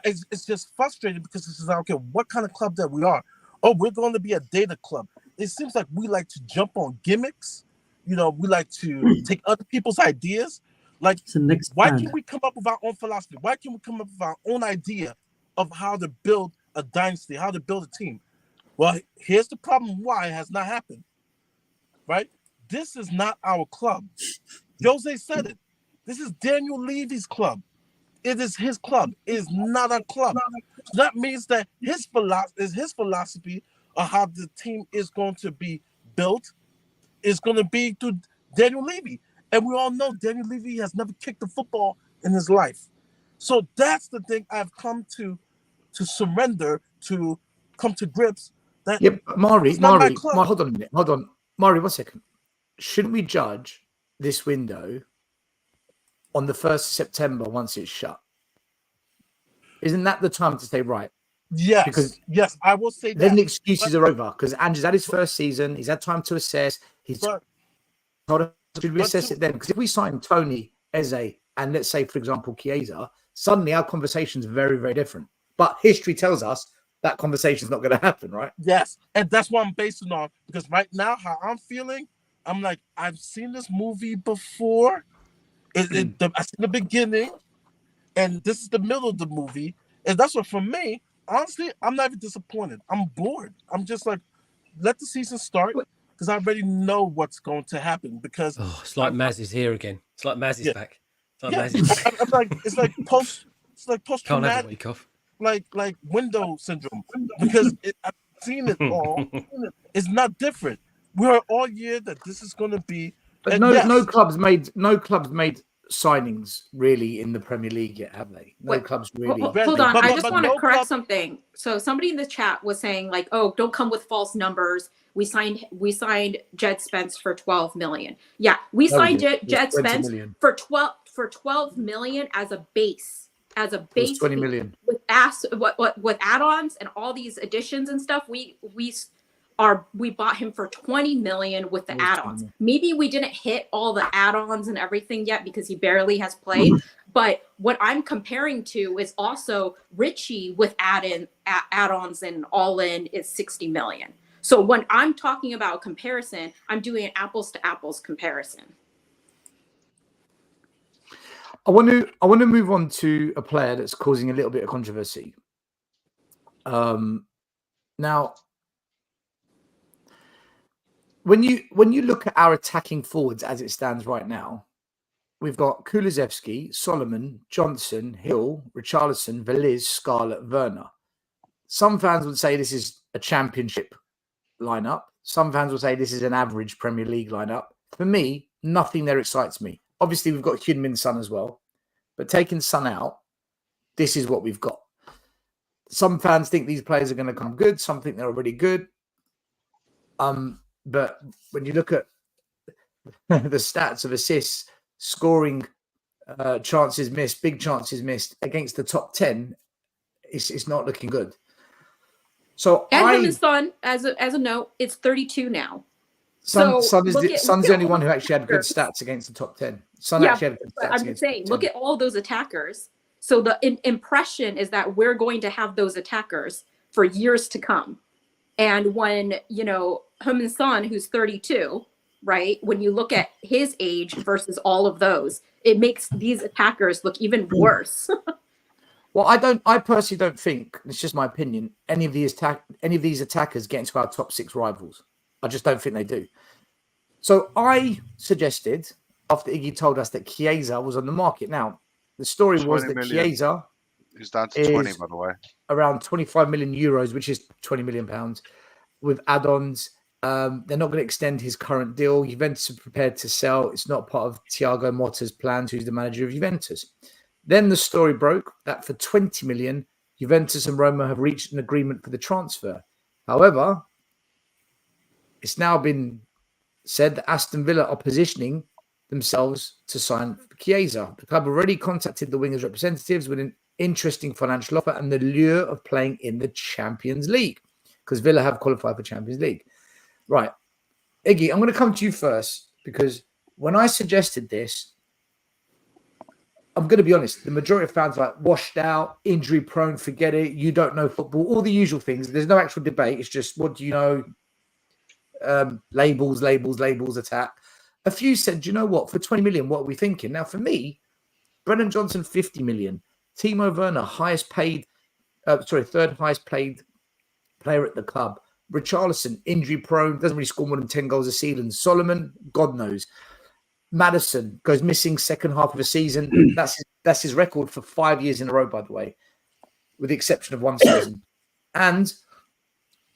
it's just frustrating because it's just like, okay, what kind of club that we are? Oh, we're going to be a data club. It seems like we like to jump on gimmicks. You know, we like to take other people's ideas. Like, why can't we come up with our own philosophy? Why can't we come up with our own idea of how to build a dynasty, how to build a team? Well, here's the problem why it has not happened, right? This is not our club. Jose said it. This is Daniel Levy's club. It is his club. It is not our club. So that means that his philosophy of how the team is going to be built is going to be through Daniel Levy. And we all know Daniel Levy has never kicked a football in his life. So that's the thing I've come to surrender, to come to grips. That Maury, hold on a minute. Hold on. Maury, 1 second. Shouldn't we judge this window on the 1st of September once it's shut? Isn't that the time to say, right? Yes. Because I will say that. Then the excuses are over because Andrew's had his first season. He's had time to assess. Should we assess it then? Because if we sign Tony, Eze, and let's say, for example, Chiesa, suddenly our conversation's very, very different. But history tells us that conversation's not going to happen, right? Yes, and that's what I'm basing on. Because right now, how I'm feeling, I'm like, I've seen this movie before. I seen the beginning, and this is the middle of the movie. And that's what, for me, honestly, I'm not even disappointed. I'm bored. I'm just like, let the season start. Because I already know what's going to happen. Because it's like Maz is here again. It's like Maz is back. It's like Maz is back. I'm like, it's like post Can't traumatic. have a week off. Like window syndrome, because I've seen it all. It's not different. We heard all year that this is going to be. But no clubs made signings really in the Premier League yet, have they? No clubs really. Hold on, I just want to correct something. So somebody in the chat was saying like, "Oh, don't come with false numbers. We signed Jed Spence for 12 million. Yeah, we signed Jed Spence for 12 million as a base." As a base 20 million with add-ons and all these additions and stuff, we bought him for 20 million with the add-ons. Maybe we didn't hit all the add-ons and everything yet because he barely has played. But what I'm comparing to is also Richie with add-ons and all in is 60 million. So when I'm talking about comparison, I'm doing an apples to apples comparison. I want to move on to a player that's causing a little bit of controversy. Now, when you look at our attacking forwards as it stands right now, we've got Kulusevski, Solomon, Johnson, Hill, Richarlison, Veliz, Scarlett, Werner. Some fans would say this is a championship lineup. Some fans would say this is an average Premier League lineup. For me, nothing there excites me. Obviously, we've got Heung-min Son as well. But taking Son out, this is what we've got. Some fans think these players are going to come good. Some think they're already good. But when you look at the stats of assists, scoring, chances missed, big chances missed against the top 10, it's not looking good. So Heung-min Son, as a note, it's 32 now. Son's the only one who actually had good stats against the top 10. Son actually had good stats. I'm just saying, look at all those attackers. So the impression is that we're going to have those attackers for years to come. And when, Heung-min Son, who's 32, right? When you look at his age versus all of those, it makes these attackers look even worse. Well, I personally don't think, it's just my opinion, any of these attackers get into our top 6 rivals. I just don't think they do. So I suggested, after Iggy told us that Chiesa was on the market. Now, the story was that Chiesa is down to 20, by the way. Around 25 million euros, which is 20 million pounds, with add-ons They're not going to extend his current deal. Juventus are prepared to sell. It's not part of Thiago Motta's plans, who's the manager of Juventus. Then the story broke that for 20 million, Juventus and Roma have reached an agreement for the transfer. However, it's now been said that Aston Villa are positioning themselves to sign Chiesa. The club already contacted the Wingers representatives with an interesting financial offer and the lure of playing in the Champions League, because Villa have qualified for Champions League. Right. Iggy, I'm going to come to you first, because when I suggested this, I'm going to be honest, the majority of fans are like washed out, injury prone, forget it, you don't know football, all the usual things. There's no actual debate. It's just, what do you know? Labels, attack. A few said, you know what, for 20 million, what are we thinking? Now, for me, Brennan Johnson, 50 million. Timo Werner, third highest paid player at the club. Richarlison, injury prone, doesn't really score more than 10 goals a season. Solomon, God knows. Maddison goes missing second half of a season. That's his record for 5 years in a row, by the way, with the exception of one season. And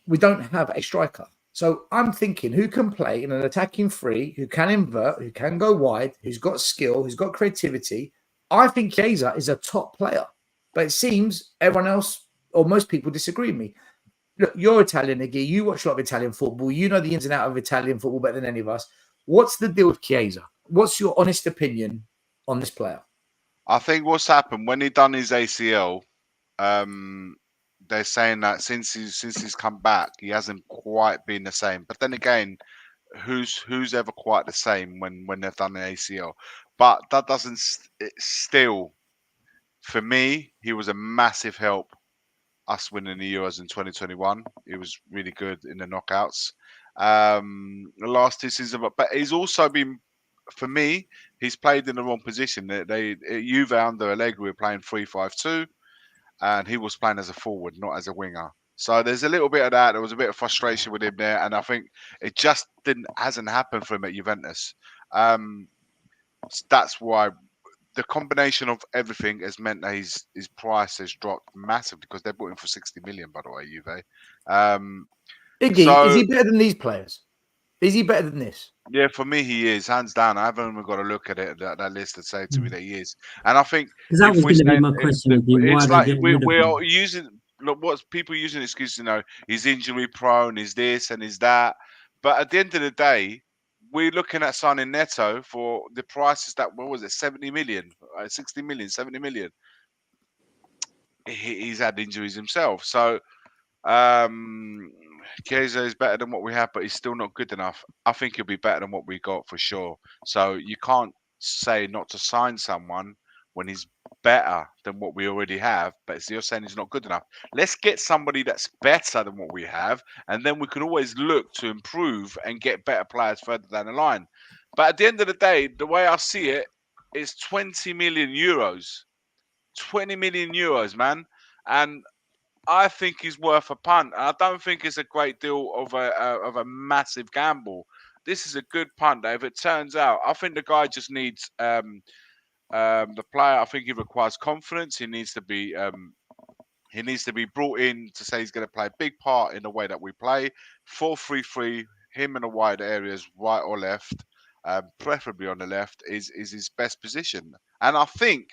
we don't have a striker. So I'm thinking, who can play in an attacking three, who can invert, who can go wide, who's got skill, who's got creativity. I think Chiesa is a top player. But it seems everyone else, or most people, disagree with me. Look, you're Italian, Iggy. You watch a lot of Italian football. You know the ins and outs of Italian football better than any of us. What's the deal with Chiesa? What's your honest opinion on this player? I think what's happened when he done his ACL, they're saying that since he's come back, he hasn't quite been the same. But then again, who's ever quite the same when they've done an ACL? But that doesn't still, for me, he was a massive help us winning the Euros in 2021. He was really good in the knockouts. The last 2 seasons, but he's also been, for me, he's played in the wrong position. Juve under Allegri were playing 3-5-2, and he was playing as a forward, not as a winger. So there's a little bit of that. There was a bit of frustration with him there, and I think it just hasn't happened for him at Juventus. That's why the combination of everything has meant that his price has dropped massively, because they bought him for 60 million, by the way, Juve. Iggy, is he better than these players? Is he better than this? Yeah, for me, he is, hands down. I haven't even got to look at it, that list, to say to me that he is. And I think that was going to be my question. It's like we're using, look, what's people using the excuse, he's injury prone, he's this and he's that. But at the end of the day, we're looking at signing Neto for the prices that, what was it, 70 million, 60 million, 70 million. He's had injuries himself. So, Chiesa is better than what we have, but he's still not good enough. I think he'll be better than what we got for sure. So you can't say not to sign someone when he's better than what we already have, but you're saying he's not good enough. Let's get somebody that's better than what we have, and then we can always look to improve and get better players further down the line. But at the end of the day, the way I see it is 20 million euros. 20 million euros, man. And I think he's worth a punt. I don't think it's a great deal of a massive gamble. This is a good punt. If it turns out, I think the guy just needs the player. I think he requires confidence. He needs to be brought in to say he's going to play a big part in the way that we play. 4-3-3. Him in the wide areas, right or left, preferably on the left, is his best position. And I think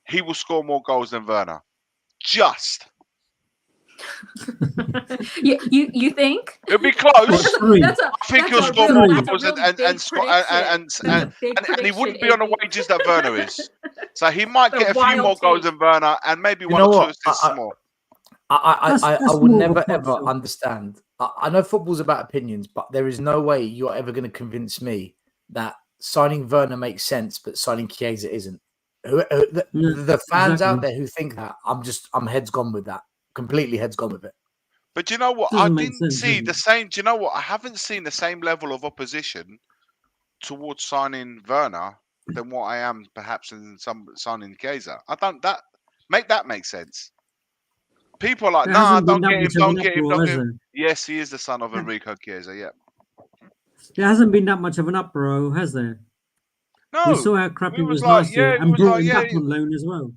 he will score more goals than Werner. Just. you think? It'll be close. I think he'll score more goals and he wouldn't be on the wages that Werner is. So he might get a few more goals than Werner and maybe one or two assists more. I would never ever understand. I know football's about opinions, but there is no way you're ever going to convince me that signing Werner makes sense, but signing Chiesa isn't. The fans out there who think that, I'm heads gone with that. Completely heads gone with it. But you know what? I didn't see the same. Do you know what? I haven't seen the same level of opposition towards signing Werner than what I am perhaps in some signing Chiesa. I don't that make sense. People are like, nah, don't get him. Yes, he is the son of Enrico Chiesa. Yeah. There hasn't been that much of an uproar, has there? No, we saw how crap it was last year, and brought him back on loan as well.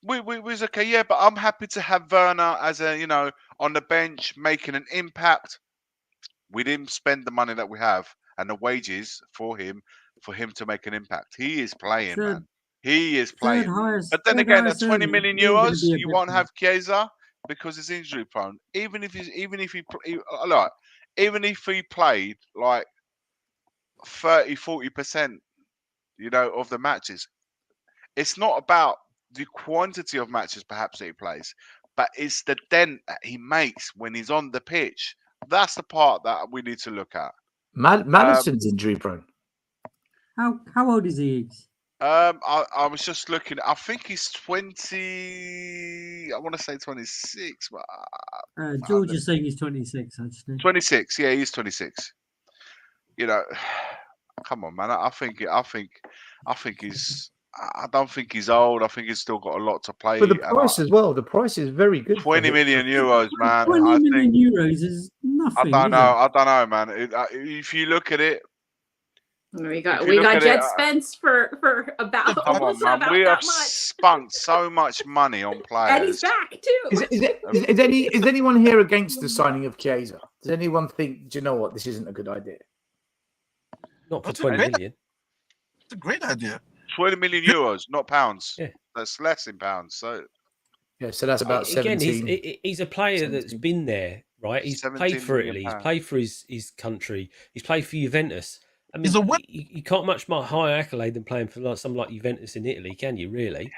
We was okay, yeah, but I'm happy to have Werner as a, on the bench making an impact. We didn't spend the money that we have and the wages for him to make an impact. He is playing, Third, man. He is third playing. highest. But then Third again, at highest 20 earner, million he ain't gonna euros, be a you bit won't player. have Chiesa because it's injury prone. Even if he played like 30-40%, of the matches, it's not about the quantity of matches perhaps that he plays, but it's the dent that he makes when he's on the pitch. That's the part that we need to look at. Madison's injury prone. How old is he? I was just looking. I think he's 20. I want to say 26, but George is saying he's 26. Actually, 26. Yeah, he's 26. Come on, man. I think he's. I don't think he's old. I think he's still got a lot to play. But the price as well. The price is very good. 20 million euros, man. 20 million euros is nothing. I don't know, man. If you look at it, we got Jet Spence for about come on, man. about We that have much. spunk so much money on players. And he's back too. Is anyone here against the signing of Chiesa? Does anyone think, do you know what, this isn't a good idea? Not for 20 million. It's a great idea. 20 million euros, not pounds. Yeah. That's less in pounds. So yeah, so that's about again, 17. he's a player 17. that's been there, right? He's played for Italy, he's played for his country, he's played for Juventus. I mean, you can't much more higher accolade than playing for someone like Juventus in Italy, can you? Really?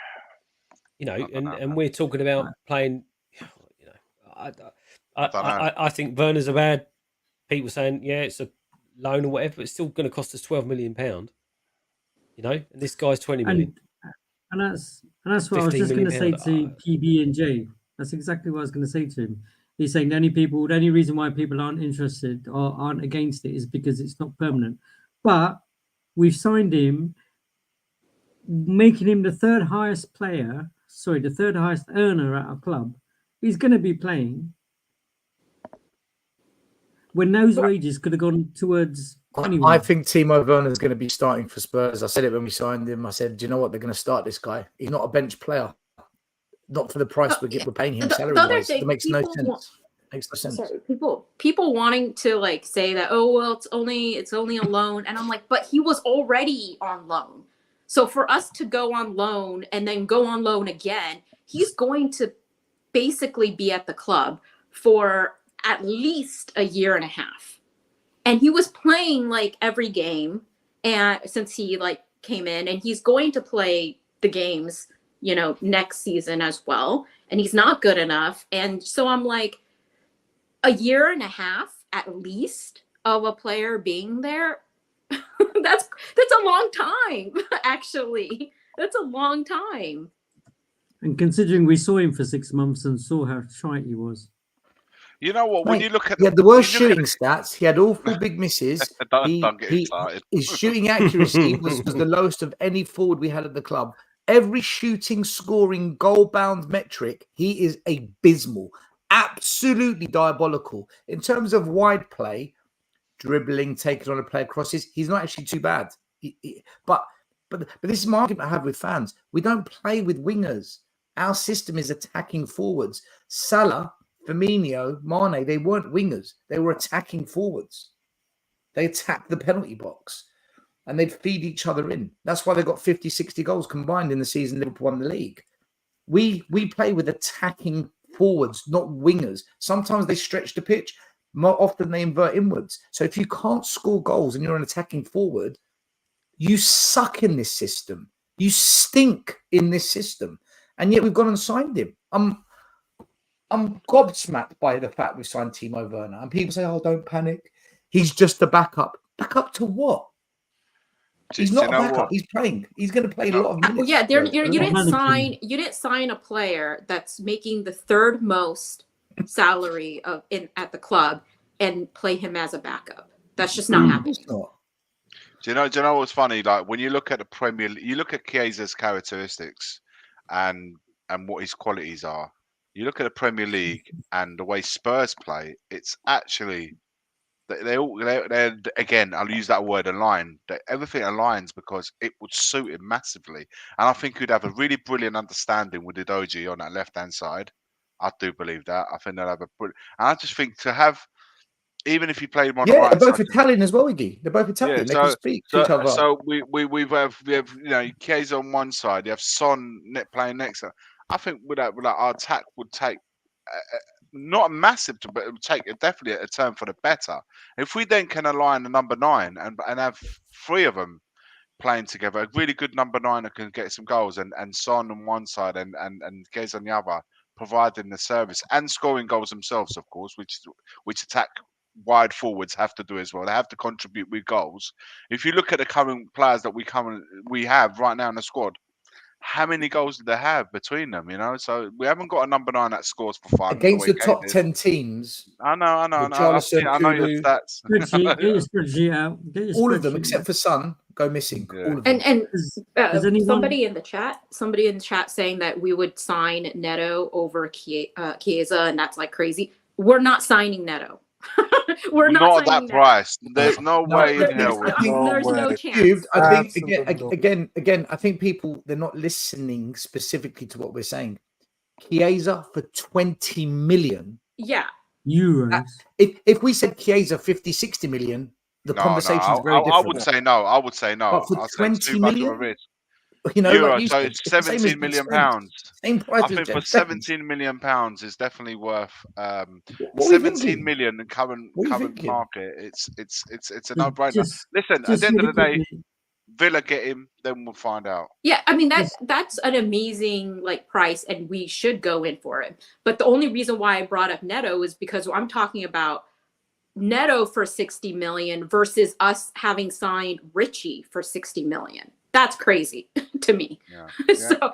And we're talking about playing. I think Werner's a bad. People saying, yeah, it's a loan or whatever, but it's still going to cost us £12 million. And this guy's 20 million. And that's what I was just going to say to PB and J. That's exactly what I was going to say to him. He's saying the only reason why people aren't interested or aren't against it is because it's not permanent. But we've signed him, making him the third highest earner at our club. He's going to be playing when those wages could have gone towards anyone. I think Timo Werner is going to be starting for Spurs. I said it when we signed him. I said, do you know what? They're going to start this guy. He's not a bench player. Not for the price we're paying him salary-wise. It makes no sense. Makes no sense. Sorry, people wanting to say that, oh well, it's only a loan, and I'm like, but he was already on loan. So for us to go on loan and then go on loan again, he's going to basically be at the club for at least a year and a half. And he was playing every game, and since he came in, and he's going to play the games, next season as well. And he's not good enough, and so I'm like, a year and a half at least of a player being there. that's a long time, actually. That's a long time. And considering we saw him for 6 months and saw how shite he was. You know what? When you look at he had the worst shooting stats, he had awful big misses. Don't get excited. His shooting accuracy was the lowest of any forward we had at the club. Every shooting, scoring, goal-bound metric, he is abysmal. Absolutely diabolical. In terms of wide play, dribbling, taking on a player crosses, he's not actually too bad. But this is my argument I have with fans. We don't play with wingers. Our system is attacking forwards. Salah, Firmino, Mane, they weren't wingers. They were attacking forwards. They attacked the penalty box and they'd feed each other in. That's why they got 50, 60 goals combined in the season Liverpool won the league. We play with attacking forwards, not wingers. Sometimes they stretch the pitch. More often they invert inwards. So if you can't score goals and you're an attacking forward, you suck in this system. You stink in this system. And yet we've gone and signed him. I'm gobsmacked by the fact we signed Timo Werner. And people say, oh, don't panic. He's just a backup. Backup to what? He's not a backup. He's playing. He's going to play a lot of minutes. Yeah, you didn't sign a player that's making the third most salary at the club and play him as a backup. That's just not happening. Do you know what's funny? When you look at the Premier League, you look at Chiesa's characteristics and what his qualities are. You look at the Premier League and the way Spurs play. It's actually they're again. I'll use that word align. Everything aligns because it would suit him massively, and I think he'd have a really brilliant understanding with Udogie on that left hand side. I do believe that. I think they'll have and I just think to have even if you played him on the Yeah, right they're both side. Italian as well, Iggy. They're both Italian. They can speak to each other. So we have Chiesa on one side. You have Son playing next to. I think with that our attack would take not a massive, but it would take definitely a turn for the better. If we then can align the number 9 and have 3 of them playing together, a really good number 9 that can get some goals, and Son on one side and Chiesa on the other, providing the service and scoring goals themselves, of course, which attack wide forwards have to do as well. They have to contribute with goals. If you look at the current players that we have right now in the squad, how many goals do they have between them? So we haven't got a number 9 that scores for fun Against the Kane top is. 10 teams. I know. I know your Kulu, stats. Spreadsheet, get your spreadsheet out. Get your all of them spreadsheet except out. for Son go missing. Yeah. All of them. And Has anyone- somebody in the chat saying that we would sign Neto over Chiesa, and that's like crazy. We're not signing Neto. We're not at that signing Neto. price. There's no way in hell. There's no chance. Cubed, I think Absolutely. again, I think people, they're not listening specifically to what we're saying. Chiesa for 20 million. Yeah. Euros. If we said Chiesa 50, 60 million, the conversation's very different. I would say no. I would say no. But for I'd say 20 too much of a million? risk. Like you so said, it's it's the same as 17 million Spence. pounds. Same price I as think for Spence. 17 million pounds is definitely worth What are you 17 thinking? million in current What are you thinking? market. It's a no-brainer. Just- Listen, at just the end of the look at day, me. Villa get him, then we'll find out. Yeah, I mean that's an amazing price, and we should go in for it. But the only reason why I brought up Neto is because I'm talking about Neto for 60 million versus us having signed Richie for 60 million. That's crazy to me. Yeah. So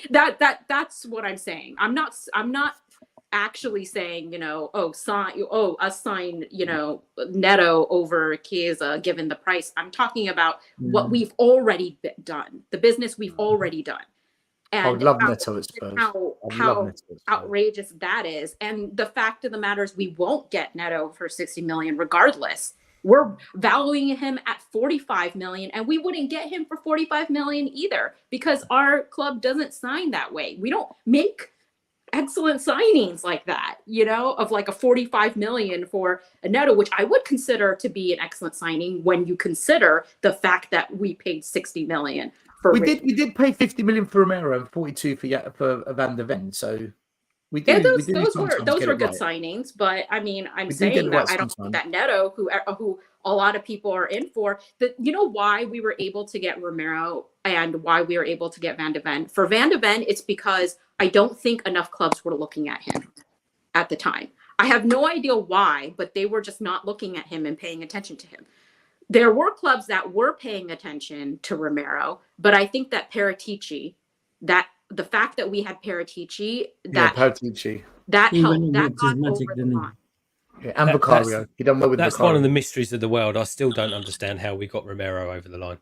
that's what I'm saying. I'm not actually saying, us sign, Neto over Chiesa given the price. I'm talking about what we've already done, the business we've already done. And I would love Neto at Spurs. How outrageous that is. And the fact of the matter is we won't get Neto for 60 million regardless. We're valuing him at 45 million, and we wouldn't get him for 45 million either because our club doesn't sign that way. We don't make excellent signings like that, of like a 45 million for a Neto, which I would consider to be an excellent signing when you consider the fact that we paid 60 million for we did pay 50 million for Romero and 42 for Van der Ven, so we yeah, did. those were good signings, but I mean, I'm saying that I don't think that Neto, who a lot of people are in for, that why we were able to get Romero and why we were able to get Van de Ven. For Van de Ven, it's because I don't think enough clubs were looking at him at the time. I have no idea why, but they were just not looking at him and paying attention to him. There were clubs that were paying attention to Romero, but I think that Paratici, that the fact that we had Paratici, that helped. That got over the line. Yeah, and Vicario. He done well with That's Vicario. one of the mysteries of the world. I still don't understand how we got Romero over the line.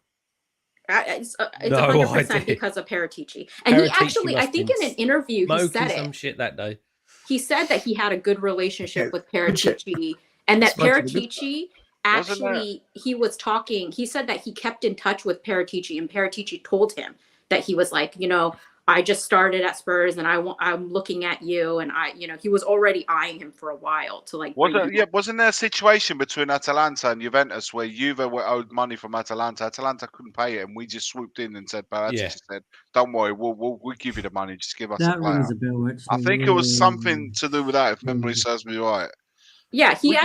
It's No 100% idea. because of Paratici. And he actually, I think in an interview, he said some it. shit that day. He said that he had a good relationship with Paratici, and that Paratici actually, he was talking, he said that he kept in touch with Paratici, and Paratici told him that he was like, I just started at Spurs and I'm looking at you, and he was already eyeing him for a while to like. Wasn't there a situation between Atalanta and Juventus where Juve were owed money from Atalanta? Atalanta couldn't pay it, and we just swooped in and said, Paratici said, "Don't worry, we'll give you the money. Just give us a player." Rings a bell, actually. I think it was something to do with that, if memory serves me right. Yeah, he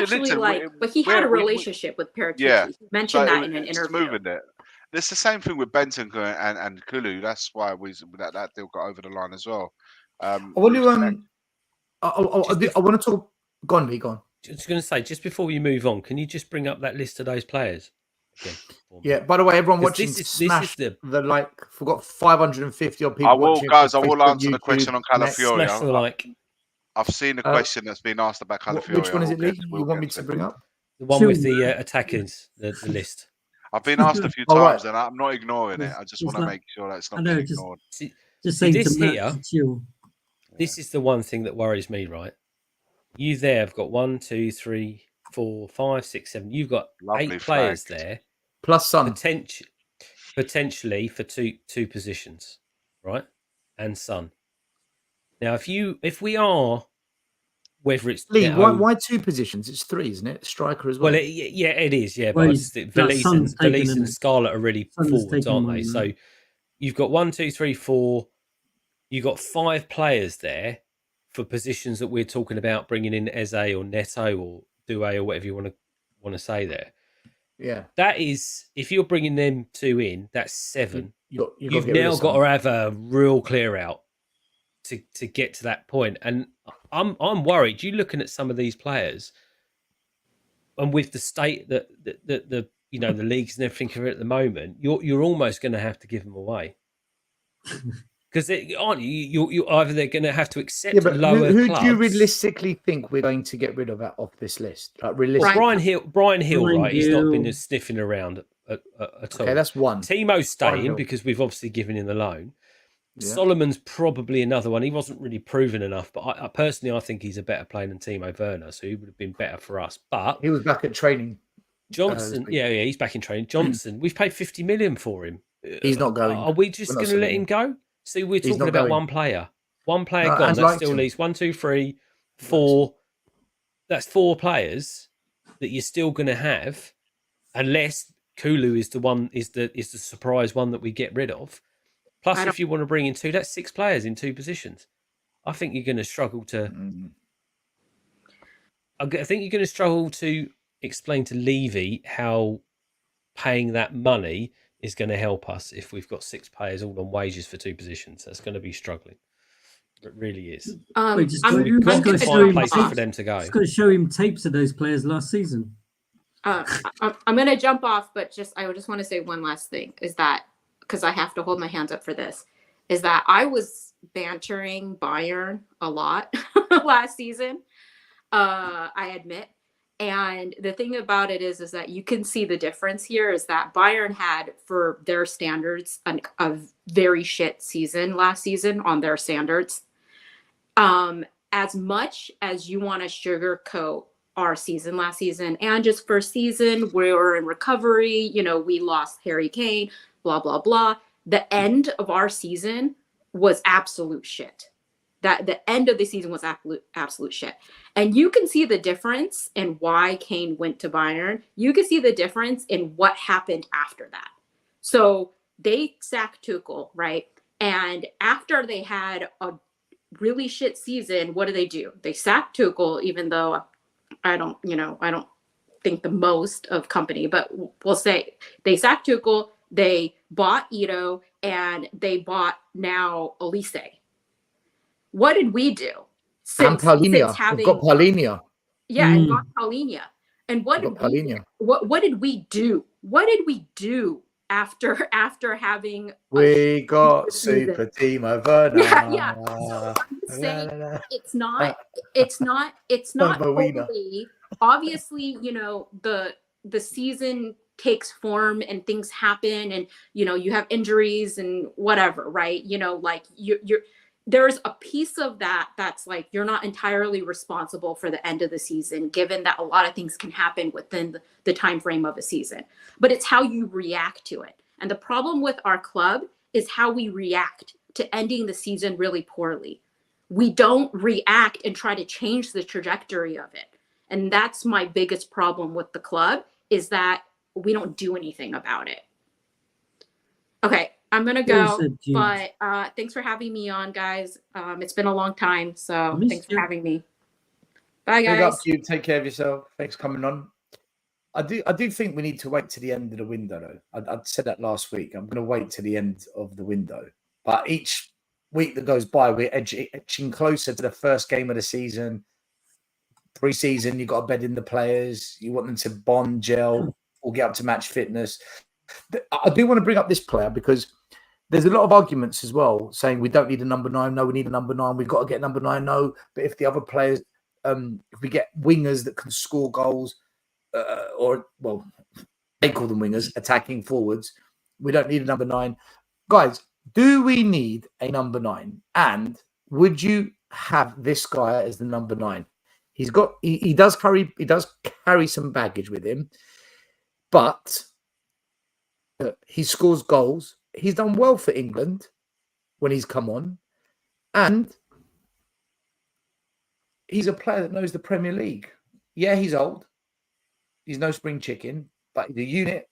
but he had a relationship with Paratici. Yeah, he mentioned that in an interview. Moving it. It's the same thing with Benton and Kulu. That's why that deal got over the line as well. I want to talk. Go on, Lee. Go on. Just going to say, just before you move on, can you just bring up that list of those players again? Yeah. By the way, everyone watching, smash forgot 550 odd people. I will answer the question on Calafiori. Smash the like. I've seen a question that's been asked about Calafiori. Which one is it, Lee? You want me to bring up? The one with the attackers, the list. I've been asked a few times, and I'm not ignoring it. I just want to make sure that it's not being ignored. Just saying this here. This is the one thing that worries me, right? You there have got 1, 2, 3, 4, 5, 6, 7. You've got 8 players there, plus some potentially for two positions, right? And Son. Now, if we are whether it's Lee, Neto, why 2 positions? It's 3, isn't it? Striker as well. well, yeah, it is. Yeah, Well, but he's- Valise Son's taken and him. Scarlett are really Son's forwards, taken aren't one they? now. So you've got 1, 2, 3, 4. You've got 5 players there for positions that we're talking about bringing in Eze or Neto or Doué or whatever you want to say there. Yeah. That is, if you're bringing them 2 in, that's 7. You've now got to have a real clear out to get to that point. And I'm worried. You looking at some of these players, and with the state that the the leagues and everything are at the moment, you're almost going to have to give them away. Because aren't you? You either they're going to have to accept lower who clubs. do you realistically think we're going to get rid of off this list? Like Well, Brian Hill, right? He's not been Hill. sniffing around at all. Okay, that's one. Timo's Brian staying Hill. because we've obviously given him the loan. Yeah. Solomon's probably another one. He wasn't really proven enough, but I personally think he's a better player than Timo Werner, so he would have been better for us. But he was back at training. Johnson, yeah, he's back in training. Johnson, we've paid 50 million for him. He's not going. Are we just going to let him go? See, we're talking about one player. One player gone. That still leaves 1, 2, 3, 4. That's 4 players that you're still going to have, unless Kulu is the one is the surprise one that we get rid of. Plus, if you want to bring in 2, that's 6 players in 2 positions. I think you're going to struggle to. I think you're going to struggle to explain to Levy how paying that money is going to help us if we've got 6 players all on wages for 2 positions. That's going to be struggling. It really is. We've got to find a place for them to go. Just got to show him tapes of those players last season. I'm going to jump off, but I just want to say one last thing is that, because I have to hold my hands up for this, is that I was bantering Bayern a lot last season. I admit. And the thing about it is that you can see the difference here is that Bayern had, for their standards, a very shit season last season on their standards. As much as you want to sugarcoat our season last season and just first season, we were in recovery, we lost Harry Kane, blah, blah, blah. The end of our season was absolute shit. That the end of the season was absolute shit. And you can see the difference in why Kane went to Bayern. You can see the difference in what happened after that. So they sacked Tuchel, right? And after they had a really shit season, what do? They sacked Tuchel, even though I don't think the most of company, but we'll say they sacked Tuchel, they bought Ito, and they bought now Elise. What did we do? And Paulinho. We've got Paulinho. Yeah, and got Paulinho. And what did we do? What did we do after having? We got Super Timo Werner. Yeah. So I'm saying it's not totally. Obviously, the season takes form and things happen, and you have injuries and whatever, right? Like you're there's a piece of that's like you're not entirely responsible for the end of the season, given that a lot of things can happen within the time frame of a season. But it's how you react to it. And the problem with our club is how we react to ending the season really poorly. We don't react and try to change the trajectory of it. And that's my biggest problem with the club, is that we don't do anything about it. Okay, I'm going to go, but thanks for having me on, guys. It's been a long time, so thanks for having me. Bye, guys. Big up to you. Take care of yourself. Thanks for coming on. I do think we need to wait to the end of the window, though. I said that last week. I'm going to wait to the end of the window. But each week that goes by, we're edging closer to the first game of the season. Preseason, you've got to bed in the players. You want them to bond, gel, or get up to match fitness. I do want to bring up this player because there's a lot of arguments as well saying we don't need a number 9. No, we need a number 9. We've got to get number 9. No, but if the other players, if we get wingers that can score goals, or they call them wingers, attacking forwards, we don't need a number 9. Guys, do we need a number 9? And would you have this guy as the number 9? He does carry some baggage with him, but he scores goals. He's done well for England when he's come on, and he's a player that knows the Premier League. Yeah, he's old. He's no spring chicken, but he's a unit.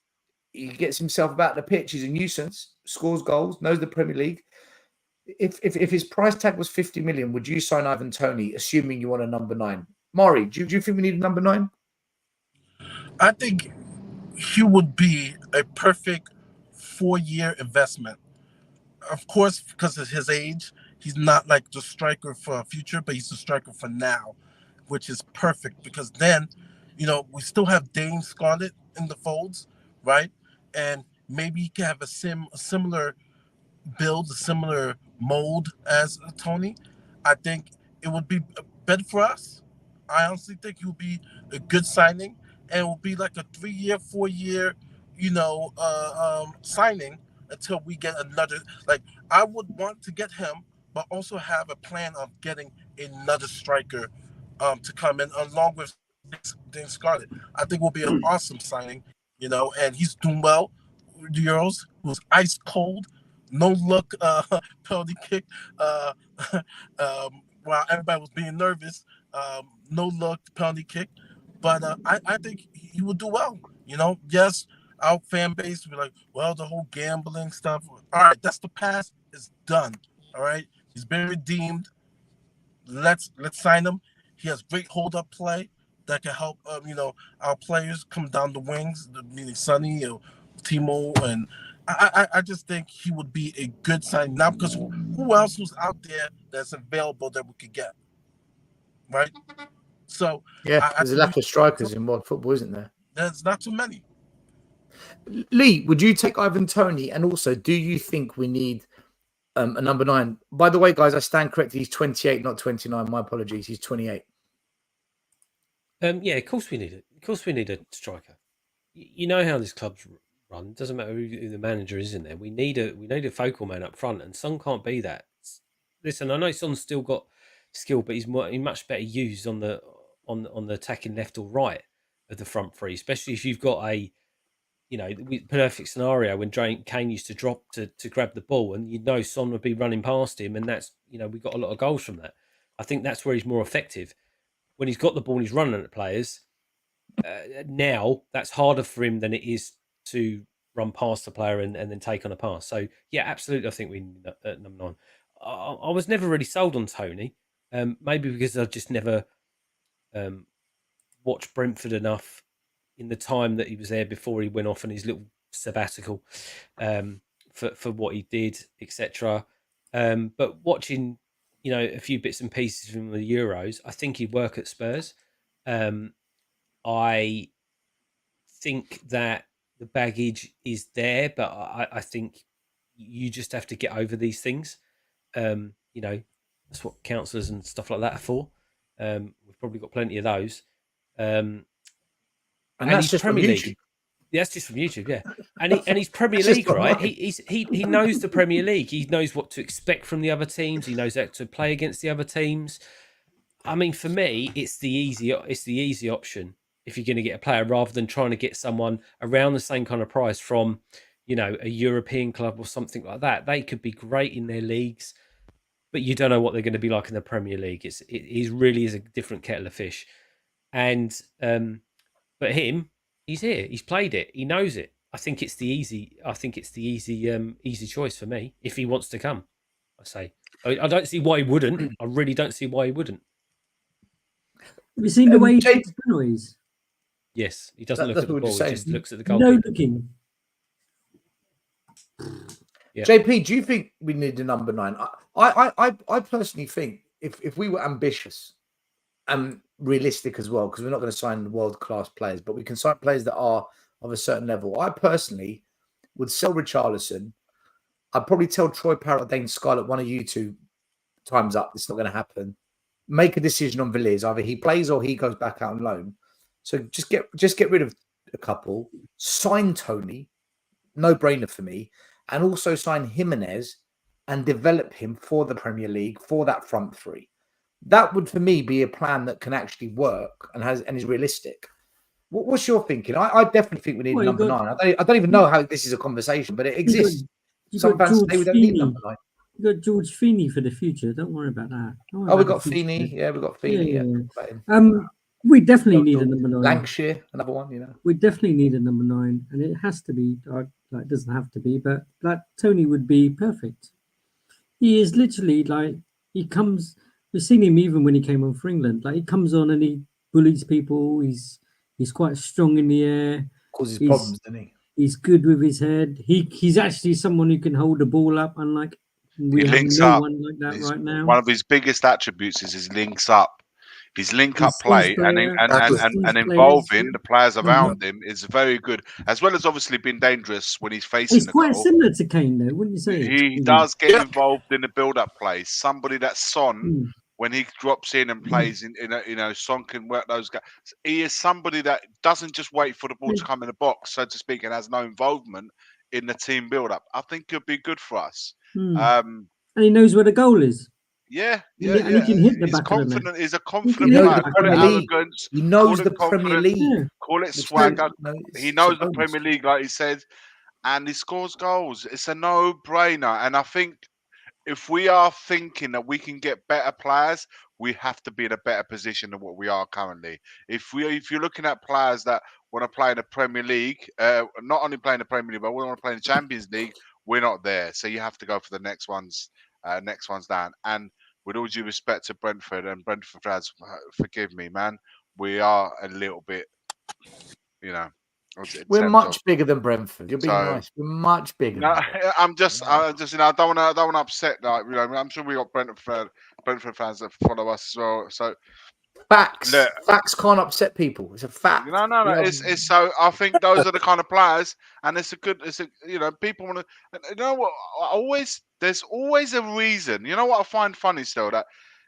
He gets himself about the pitch. He's a nuisance, scores goals, knows the Premier League. If his price tag was 50 million, would you sign Ivan Toney, assuming you want a number 9? Maury, do you think we need a number 9? I think he would be a perfect 4-year investment. Of course, because of his age, he's not like the striker for a future, but he's the striker for now, which is perfect because then, we still have Dane Scarlett in the folds, right? And maybe he can have a similar build, a similar mold as Tony. I think it would be better for us. I honestly think it would be a good signing, and it will be like a 3-year, 4-year, signing until we get another. Like, I would want to get him, but also have a plan of getting another striker to come in along with Dane Scarlett. I think will be an awesome signing, and he's doing well. The Euros was ice cold, no look penalty kick. While everybody was being nervous, no look penalty kick. But I think he would do well. Yes, our fan base will be like, well, the whole gambling stuff. All right, that's the past. It's done. All right, he's been redeemed. Let's sign him. He has great hold-up play that can help, our players come down the wings, meaning Sonny or Timo. And I just think he would be a good sign now because who else was out there that's available that we could get, right? So yeah, there's a lack of strikers in world football, isn't there? There's not too many. Lee, would you take Ivan Toney? And also, do you think we need a number 9? By the way, guys, I stand corrected. He's 28, not 29. My apologies. He's 28. Yeah, of course we need it. Of course we need a striker. You know how this club's run. It doesn't matter who the manager is in there. We need a focal man up front, and Son can't be that. Listen, I know Son's still got skill, but he's much better used on the attacking left or right of the front three, especially if you've got a perfect scenario when Kane used to drop to grab the ball, and Son would be running past him, and that's we got a lot of goals from that. I think that's where he's more effective when he's got the ball and he's running at players. Now that's harder for him than it is to run past the player and then take on a pass. So yeah, absolutely, I think we need number 9. I was never really sold on Toney, maybe because I just never watched Brentford enough in the time that he was there before he went off on his little sabbatical for what he did, etc. But watching, a few bits and pieces from the Euros, I think he'd work at Spurs. I think that the baggage is there, but I think you just have to get over these things. That's what counsellors and stuff like that are for. We've probably got plenty of those. And that's just Premier League. Yeah, that's just from YouTube, yeah. And he's Premier League, right? He knows the Premier League. He knows what to expect from the other teams. He knows how to play against the other teams. I mean, for me, it's the easy option if you're going to get a player, rather than trying to get someone around the same kind of price from, a European club or something like that. They could be great in their leagues, but you don't know what they're going to be like in the Premier League. It really is a different kettle of fish. And but him, he's here. He's played it. He knows it. I think it's the easy choice for me if he wants to come. I say I don't see why he wouldn't. I really don't see why he wouldn't. Have you seen the way he takes penalties? Yes, he doesn't look at the ball. He just looks at the goalkeeper. No looking. Yeah. JP, do you think we need a number 9? I personally think if we were ambitious and realistic as well, because we're not going to sign world-class players, but we can sign players that are of a certain level. I personally would sell Richarlison. I'd probably tell Troy Parrott, Dane Scarlett, one of you two, time's up. It's not going to happen. Make a decision on Villiers. Either he plays or he goes back out on loan. So just get rid of a couple. Sign Toney, no brainer for me, and also sign Jimenez and develop him for the Premier League, for that front three. That would, for me, be a plan that can actually work and is realistic. What's your thinking? I definitely think we need number 9. I don't even know how this is a conversation, but it exists. Some fans say we don't need number 9. You got George Feeney for the future. Don't worry about that. Don't worry Oh, we about got the future. Feeney. Yeah, we got Feeney. Yeah, Yeah. we definitely need a number 9. Lancashire, another one, you know. We definitely need a number 9, and it has to be. Like, it doesn't have to be, but like Tony would be perfect. He is literally like he comes. We've seen him even when he came on for England. Like he comes on and he bullies people. He's quite strong in the air. Causes problems, doesn't he? He's good with his head. He's actually someone who can hold the ball up, unlike we He have links no up. one like that right now. One of his biggest attributes is his links up. His link-up play and involving the players around him is very good, as well as obviously being dangerous when he's facing He's the quite goal. similar to Kane, though, wouldn't you say? He does get involved in the build-up plays. Somebody that's Son, when he drops in and plays Son can work those guys. He is somebody that doesn't just wait for the ball to come in the box, so to speak, and has no involvement in the team build-up. I think he'll be good for us. And he knows where the goal is. Yeah. And he can hit the he's back of the net. confident. He's a confident player. Call it arrogance. He knows the Premier League. Call it swagger. He knows the Premier League, like he said, and he scores goals. It's a no-brainer. And I think if we are thinking that we can get better players, we have to be in a better position than what we are currently. If you're looking at players that want to play in the Premier League, not only play in the Premier League, but we want to play in the Champions League, we're not there. So you have to go for the next ones down. And with all due respect to Brentford and Brentford fans, forgive me, man, we are a little bit, we're much bigger than Brentford. You're being nice. We're much bigger. No, I'm just, I don't want to upset. Like, I'm sure we got Brentford fans that follow us as well. So facts can't upset people. It's a fact. No. It's so. I think those are the kind of players, and people want to. You know what? There's always a reason. You know what I find funny still, that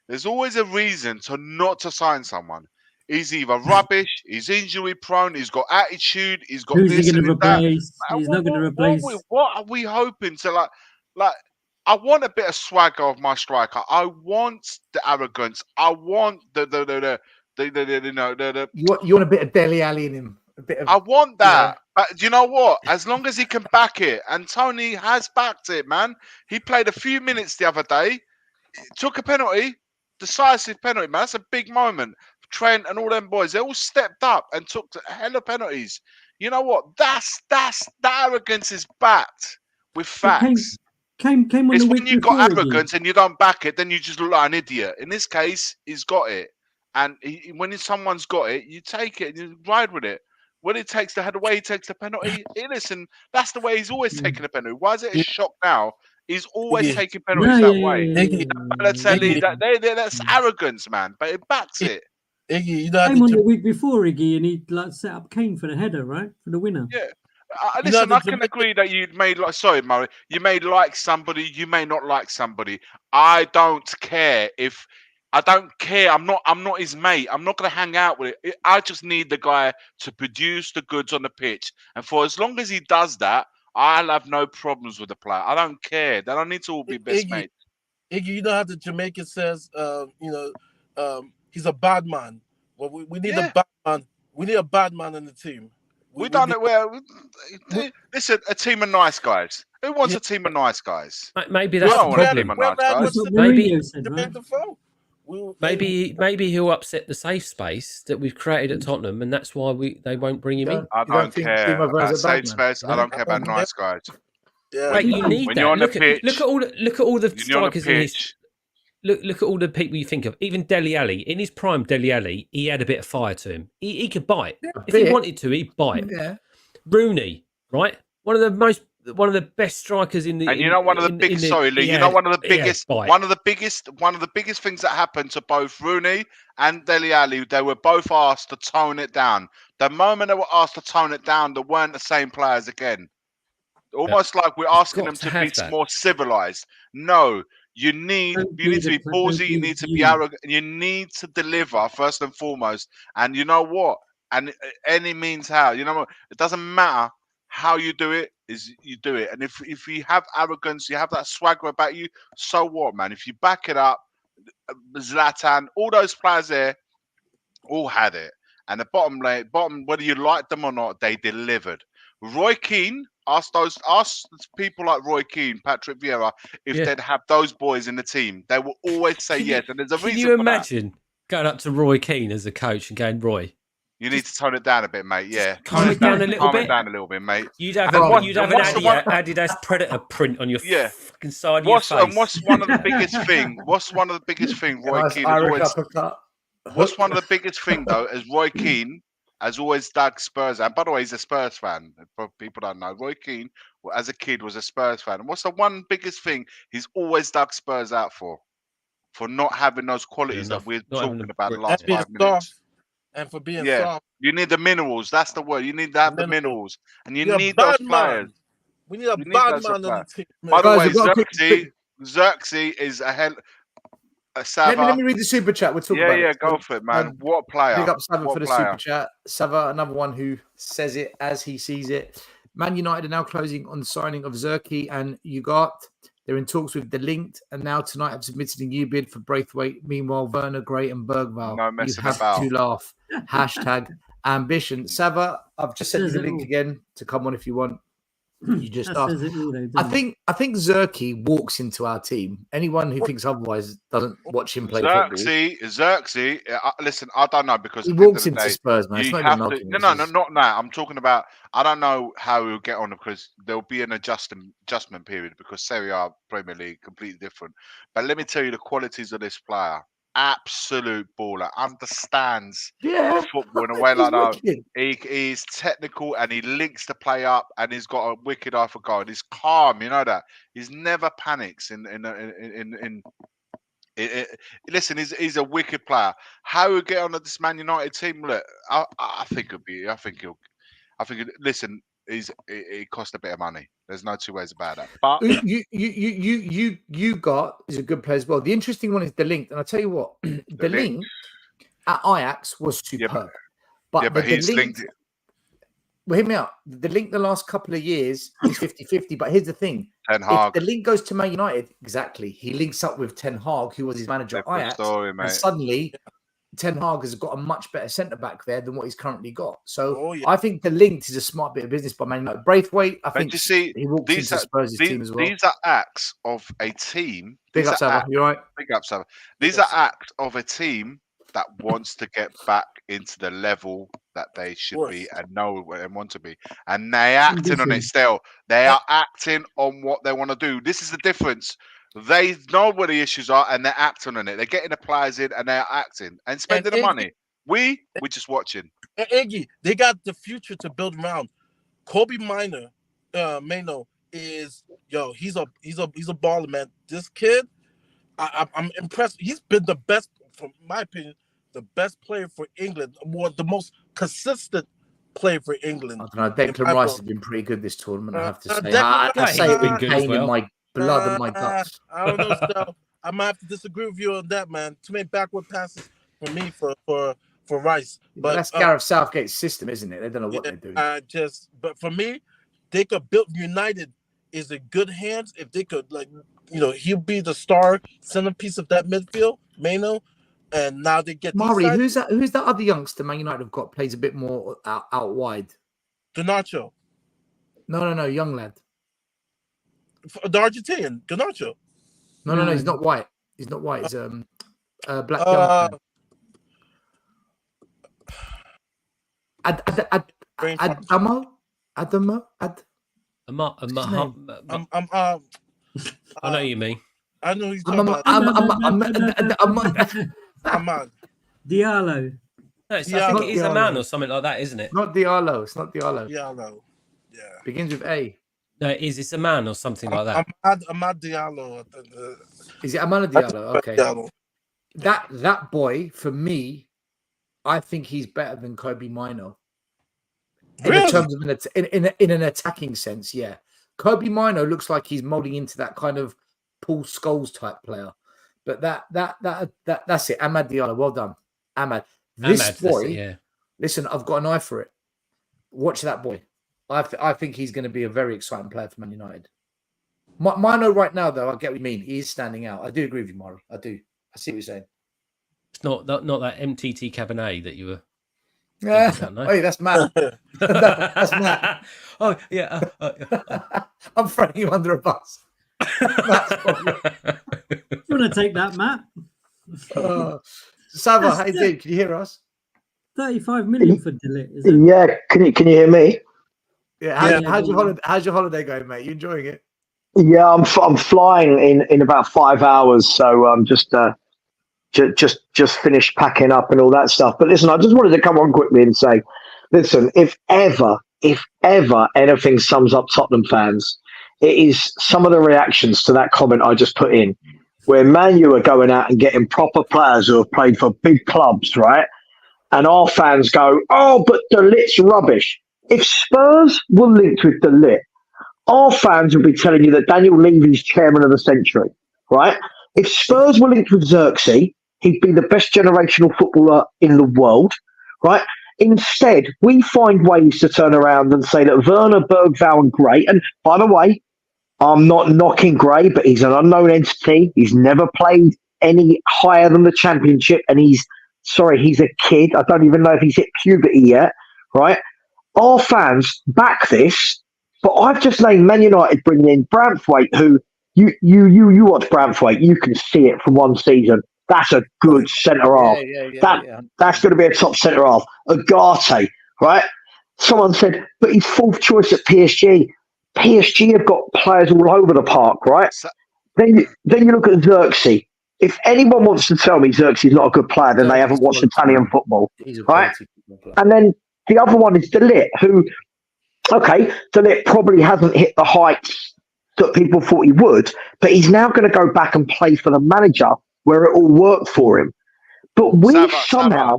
there's always a reason not to sign someone. He's either rubbish, he's injury prone, he's got attitude, he's got Who's this he going to and replace? that. He's not going to replace. What are we hoping to like? I want a bit of swagger of my striker. I want the arrogance. I want the You want a bit of Dele Alli in him. I want that. But you know what? As long as he can back it, and Tony has backed it, man. He played a few minutes the other day, took a penalty, decisive penalty, man. That's a big moment. Trent and all them boys, they all stepped up and took a hell of penalties. You know what? That arrogance is backed with facts. Came on it's the when week you've got before arrogance and you don't back it, then you just look like an idiot. In this case, he's got it. And when someone's got it, you take it and you ride with it. When he takes the way he takes the penalty, listen, that's the way he's always taking a penalty. Why is it a shock now? He's always taking penalties that way. That's arrogance, man. But it backs it. Iggy, came on the week before, Iggy, and he set up Kane for the header, right? For the winner. Yeah. Listen, I can agree that you made Murray. You may like somebody, you may not like somebody. I don't care if. I don't care. I'm not his mate. I'm not going to hang out with it. I just need the guy to produce the goods on the pitch. And for as long as he does that, I'll have no problems with the player. I don't care. They don't need to all be best mates. Iggy, you know how the Jamaican says, he's a bad man. Well, we need a bad man. We need a bad man in the team. Listen, a team of nice guys. Who wants a team of nice guys? Maybe that's the problem. Maybe he'll upset the safe space that we've created at Tottenham, and that's why they won't bring him in. I don't care about safe space. I don't care about nice guys. Yeah. Mate, you need that. Look at all the strikers in his. Look at all the people you think of. Even Dele Alli, in his prime, Dele Alli, he had a bit of fire to him. He could bite if he wanted to. He'd bite. Yeah. Rooney, right? One of the best strikers in the. And one of the biggest. Sorry, Lee. One of the biggest. One of the biggest things that happened to both Rooney and Dele Alli, they were both asked to tone it down. The moment they were asked to tone it down, they weren't the same players again. Almost like we're asking them to be more civilized. No. You need to be ballsy, you need to be arrogant, and you need to deliver first and foremost. And you know what? And any means how. You know what? It doesn't matter how you do it, is you do it. And if you have arrogance, you have that swagger about you, so what, man? If you back it up, Zlatan, all those players there, all had it. And the bottom, whether you like them or not, they delivered. Roy Keane us people like Roy Keane, Patrick Vieira, if Yeah. they'd have those boys in the team, they will always say yes. And there's a Can reason you for that. imagine going up to Roy Keane as a coach and going, Roy, You need to tone it down a bit, mate. Yeah, calm it down a little calm bit. it down a little bit, mate. You'd have And an Adidas Predator print on your fucking side of your face. And what's one of the biggest thing? What's one of the biggest thing Roy Nice Keane has Irish always. uppercut. What's one of the biggest thing though is Roy Keane has always dug Spurs. And by the way, he's a Spurs fan. For people don't know, Roy Keane, as a kid, was a Spurs fan. And what's the one biggest thing he's always dug Spurs out for? For not having those qualities that we're talking about the last 5 minutes. And for being Yeah, soft. you need the minerals. That's the word. You need to have the minerals, and you You're need a those bad players. man. We need a You need bad those man on the players. team. By the Guys, way, we've got a quick- Xerxes is a hell. Sava. Let me read the super chat. We'll talk about it. Go for it, man. What player? Big up Sava What for the player? super chat. Sava, another one who says it as he sees it. Man United are now closing on the signing of Zerki and Ugart. They're in talks with Delinked, and now tonight have submitted a new bid for Braithwaite. Meanwhile, Werner, Gray, and Bergvall. No You messing have about. to laugh. Hashtag ambition. Sava, I've just sent you the Says it link all. again to come on if you want. You just That asked. says it all, though, I doesn't it? think Zerki walks into our team. Anyone who thinks otherwise doesn't watch him play football. Xerxes. Listen, I don't know because He at the end walks of the into day, Spurs, man. It's you not even have an to. argument. No, not now. I'm talking about. I don't know how he'll get on because there'll be an adjustment period because Serie A, Premier League, completely different. But let me tell you the qualities of this player. Absolute baller, understands football in a way like that. He's technical and he links the play up and he's got a wicked eye for goal. And he's calm, you know that. He's never panics listen, he's a wicked player. How he'll get on this Man United team? Look, I think it'll be. Listen, it cost a bit of money. There's no two ways about that. But you got is a good player as well. The interesting one is the link, and I'll tell you what, the link at Ajax was superb. But he's linked. Well, hear me out. The link the last couple of years is 50-50. But here's the thing: Ten Hag. if the link goes to Man United, exactly, he links up with Ten Hag, who was his manager at Ajax, and suddenly Ten Hag has got a much better centre back there than what he's currently got. So I think the link is a smart bit of business by Man United. Braithwaite, I think he walks into Spurs' team as well. These are acts of a team. Big up, Sava. You're right. Big up, Sava. These are acts of a team that wants to get back into the level that they should be and know and want to be. And they're acting on it still. They are acting on what they want to do. This is the difference. They know what the issues are and they're acting on it. They're getting the players in and they're acting and spending the money. We're just watching. And Iggy, they got the future to build around. Kobe Mano is he's a baller, man. This kid, I'm impressed. He's been the best, from my opinion, the best player for England, the most consistent player for England. I don't know. Declan Rice has been pretty good this tournament. I have to say. I say it with good pain as well. in my blood and my guts. I don't know, Stel. I might have to disagree with you on that, man. Too many backward passes for me for Rice. But that's Gareth Southgate's system, isn't it? They don't know what they're doing. But for me, they could build United is in good hands if they could, he'll be the star centerpiece of that midfield, Mano. And now they get Murray. Who's that other youngster Man United have got plays a bit more out wide? Garnacho. No, young lad. The Argentinian, Garnacho. No, he's not white. He's not white. He's black young man. Adamo. I know you mean. I know he's talking about. Ahmad. Diallo. No, I think it is a man or something like that, isn't it? Not Diallo. It's not Diallo. Diallo. Yeah. Begins with A. No, it's a man or something like that. Ahmad Diallo. Is it Amanda Diallo? Okay. Diallo. That boy, for me, I think he's better than Kobe Mino. Really? In terms of in an attacking sense, yeah. Kobe Mino looks like he's molding into that kind of Paul Scholes type player. But that's it. Ahmad Diallo, well done. Ahmad. This boy, listen, I've got an eye for it. Watch that boy. I think he's going to be a very exciting player for Man United. Mino right now, though, I get what you mean. He is standing out. I do agree with you, Murray. I do. I see what you're saying. It's not that MTT Cabernet that you were. Yeah. Sound nice. Hey, that's Matt. That's Matt. Oh yeah. I'm throwing you under a bus. Matt's Do you want to take that, Matt? Sava, how you doing? Can you hear us? 35 million for Delit, is it? Yeah, can you hear me? Yeah. How's your holiday going, mate? You enjoying it? Yeah, I'm flying in about 5 hours, so I'm just finished packing up and all that stuff. But listen, I just wanted to come on quickly and say, listen, if ever anything sums up Tottenham fans, it is some of the reactions to that comment I just put in, where Man U are going out and getting proper players who have played for big clubs, right? And our fans go, oh, but De Ligt's rubbish. If Spurs were linked with De Ligt, our fans would be telling you that Daniel Levy's chairman of the century, right? If Spurs were linked with Xerxes, he'd be the best generational footballer in the world, right? Instead, we find ways to turn around and say that Werner, Bergvall and Gray, and by the way, I'm not knocking Gray, but he's an unknown entity. He's never played any higher than the Championship, and he's a kid. I don't even know if he's hit puberty yet, right? Our fans back this, but I've just named Man United bringing in Branthwaite, who you watch Branthwaite, you can see it from one season. That's a good centre half. That's going to be a top centre half. Agate, right? Someone said, but he's fourth choice at PSG. PSG have got players all over the park, right? Then you look at Xerxes. If anyone wants to tell me Xerxes is not a good player, then they haven't watched Italian football, right? And then the other one is De Ligt, who, okay, De Ligt probably hasn't hit the heights that people thought he would, but he's now going to go back and play for the manager where it all worked for him. But we somehow...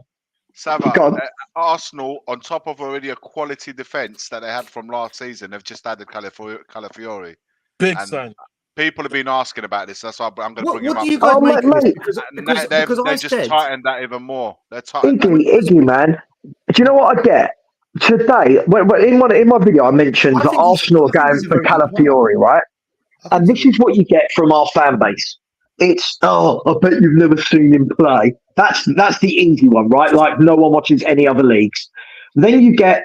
Arsenal, on top of already a quality defence that they had from last season, have just added Calafiori. Big sign. People have been asking about this. That's why I'm going to bring him up. What do you guys make of this? Because they've just tightened that even more. Iggy, man. Do you know what I get? Today, in my video, I mentioned that Arsenal are going for Calafiori, right? And this is what you get from our fan base. It's, I bet you've never seen him play. That's the easy one, right? Like no one watches any other leagues. Then you get,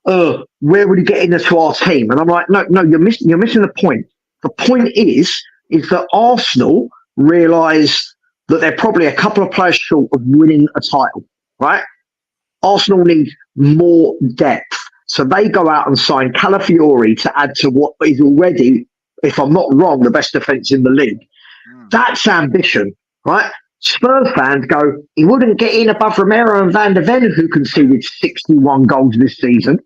where would he get into our team? And I'm like, no, you're missing the point. The point is that Arsenal realise that they're probably a couple of players short of winning a title, right? Arsenal need more depth. So they go out and sign Calafiori to add to what is already, if I'm not wrong, the best defence in the league. That's ambition, right? Spurs fans go, he wouldn't get in above Romero and Van de Ven, who conceded 61 goals this season.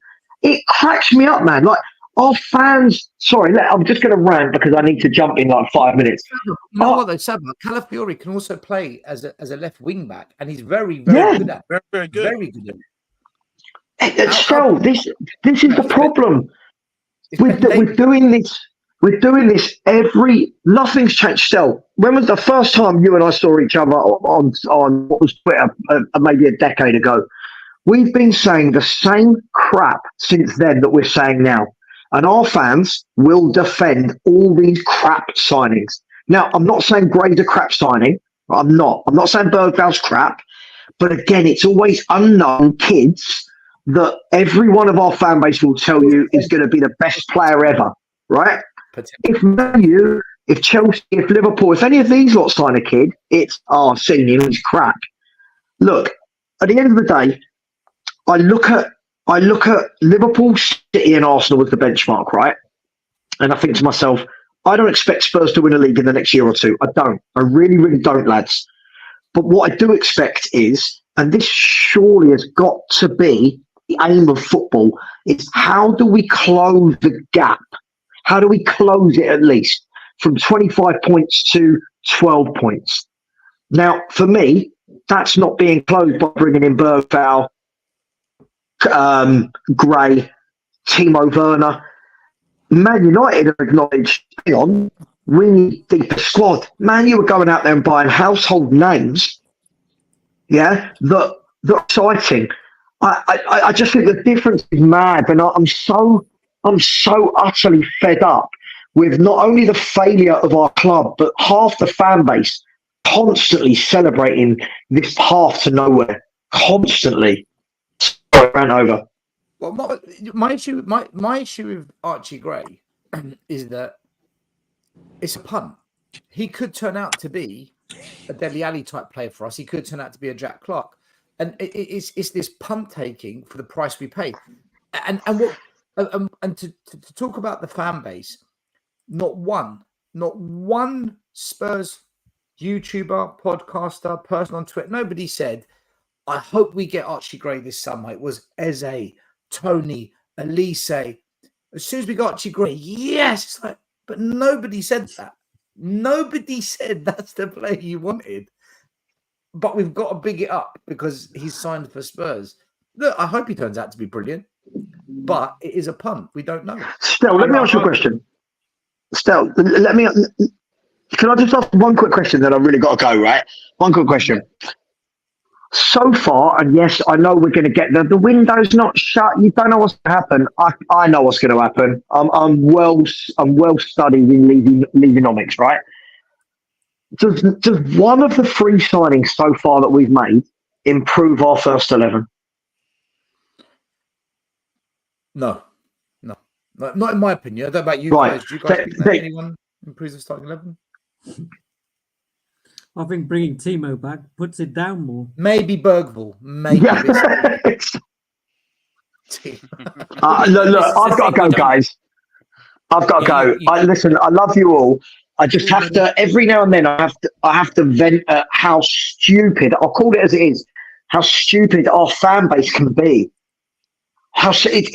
It cracks me up, man. Like, our fans, I'm just going to rant because I need to jump in like 5 minutes. You know what though, Sab, Calafiori can also play as a left wing back, and he's very good at it. Very good. Very good at it. So this is the problem. We're doing this. We're doing this nothing's changed. Still, when was the first time you and I saw each other on what was Twitter maybe a decade ago? We've been saying the same crap since then that we're saying now. And our fans will defend all these crap signings. Now, I'm not saying Gray's a crap signing. I'm not saying Bergvall's crap. But again, it's always unknown kids that every one of our fan base will tell you is going to be the best player ever, right? If Man U, if Chelsea, if Liverpool, if any of these lot sign a kid, it's, I've seen him, he's crap. Look, at the end of the day, I look at Liverpool, City and Arsenal as the benchmark, right? And I think to myself, I don't expect Spurs to win a league in the next year or two. I don't. I really, really don't, lads. But what I do expect is, and this surely has got to be the aim of football, is how do we close the gap? How do we close it at least from 25 points to 12 points? Now, for me, that's not being closed by bringing in Bergvall, Gray, Timo Werner. Man United have acknowledged, hang on, we need deeper squad. Man, you were going out there and buying household names, that are exciting. I just think the difference is mad, and I'm so utterly fed up with not only the failure of our club, but half the fan base constantly celebrating this path to nowhere. Constantly. Ran over. Well, my issue with Archie Gray is that it's a punt. He could turn out to be a Dele Alli type player for us. He could turn out to be a Jack Clark, and it's this punt taking for the price we pay. And to talk about the fan base, not one Spurs YouTuber, podcaster, person on Twitter, nobody said, I hope we get Archie Gray this summer. It was Eze, Tony, Elise. As soon as we got Archie Gray, yes. It's like, but nobody said that. Nobody said that's the player you wanted. But we've got to big it up because he's signed for Spurs. Look, I hope he turns out to be brilliant. But it is a punt. We don't know. Stel, let me ask you a question. Stel, can I just ask one quick question that I've really got to go, right? One quick question. Yeah. So far, and yes, I know we're going to get the window's not shut. You don't know what's going to happen. I know what's going to happen. I'm well studied in Leavenomics, right? Does one of the 3 signings so far that we've made improve our first 11? No, not in my opinion. I don't know about you guys. Do you guys think that anyone improves the starting 11? I think bringing Timo back puts it down more. Maybe Bergvall. Maybe. Yeah. Look, I've got to go, guys. I've got to go. Listen, I love you all. I just have to, every now and then, I have to vent at how stupid, I'll call it as it is, how stupid our fan base can be. I think,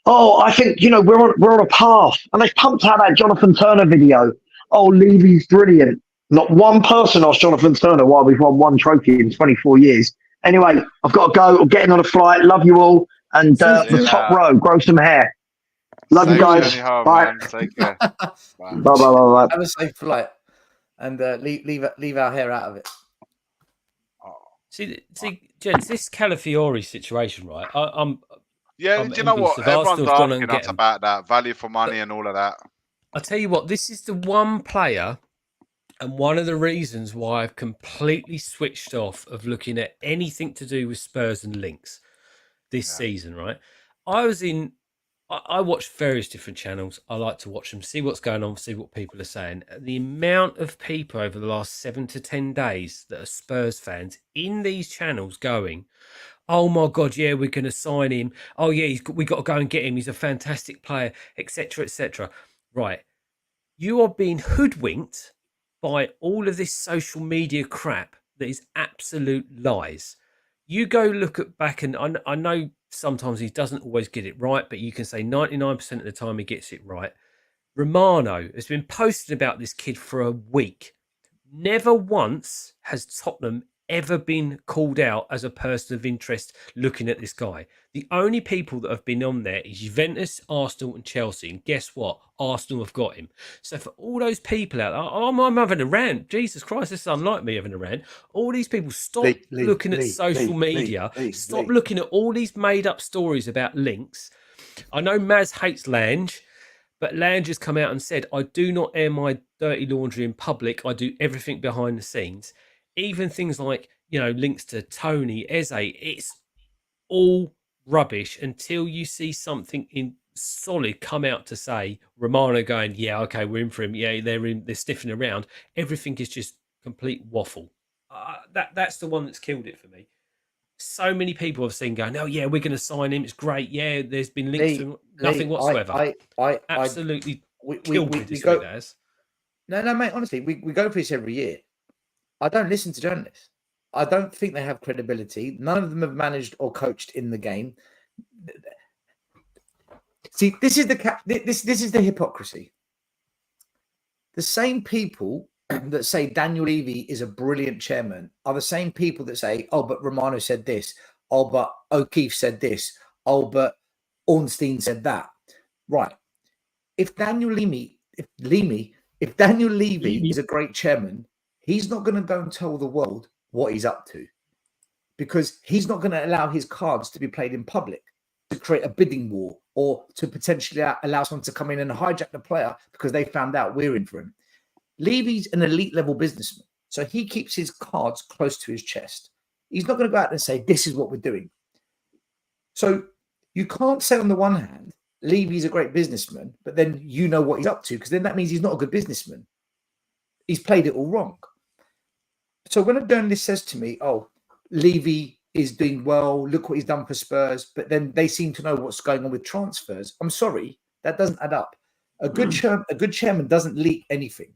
we're on a path. And they pumped out that Jonathan Turner video. Oh, Levy's brilliant. Not one person asked Jonathan Turner why we've won 1 trophy in 24 years. Anyway, I've got to go. I'm getting on a flight. Love you all. And the top row, grow some hair. Love you guys. Bye. Take care. Bye. Bye. Have a safe flight. And leave our hair out of it. See, gents, this Calafiori situation, right? I'm do you know what? Everyone's asking us about that value for money and all of that. I'll tell you what, this is the one player and one of the reasons why I've completely switched off of looking at anything to do with Spurs and links this season, right? I watch various different channels. I like to watch them, see what's going on, see what people are saying. The amount of people over the last 7 to 10 days that are Spurs fans in these channels going, oh my God, yeah, we're going to sign him. Oh yeah, we got to go and get him. He's a fantastic player, etc., etc. Right. You are being hoodwinked by all of this social media crap that is absolute lies. You go look back, and I know sometimes he doesn't always get it right, but you can say 99% of the time he gets it right. Romano has been posting about this kid for a week. Never once has Tottenham ever been called out as a person of interest looking at this guy. The only people that have been on there is Juventus, Arsenal and Chelsea. And guess what? Arsenal have got him. So for all those people out there, I'm having a rant. Jesus Christ, this is unlike me having a rant. All these people, stop looking at social media. Stop looking at all these made up stories about links. I know Maz hates Lange, but Lange has come out and said, I do not air my dirty laundry in public. I do everything behind the scenes. Even things like, links to Tony, Eze, it's all rubbish until you see something in solid come out to say Romano going, yeah, okay, we're in for him. Yeah, they're sniffing around. Everything is just complete waffle. That's the one that's killed it for me. So many people I've seen going, oh yeah, we're going to sign him. It's great. Yeah, there's been links to nothing whatsoever. I absolutely killed me this week, guys. No, mate. Honestly, we go for this every year. I don't listen to journalists. I don't think they have credibility. None of them have managed or coached in the game. See, this is the hypocrisy. The same people that say Daniel Levy is a brilliant chairman are the same people that say, oh, but Romano said this. Oh, but O'Keefe said this. Oh, but Ornstein said that. Right. If Daniel Levy is a great chairman, he's not going to go and tell the world what he's up to, because he's not going to allow his cards to be played in public to create a bidding war or to potentially allow someone to come in and hijack the player because they found out we're in for him. Levy's an elite level businessman, so he keeps his cards close to his chest. He's not going to go out and say, this is what we're doing. So you can't say on the one hand, Levy's a great businessman, but then you know what he's up to, because then that means he's not a good businessman. He's played it all wrong. So when a journalist says to me, oh, Levy is doing well, look what he's done for Spurs, but then they seem to know what's going on with transfers, I'm sorry, that doesn't add up. A good chairman doesn't leak anything.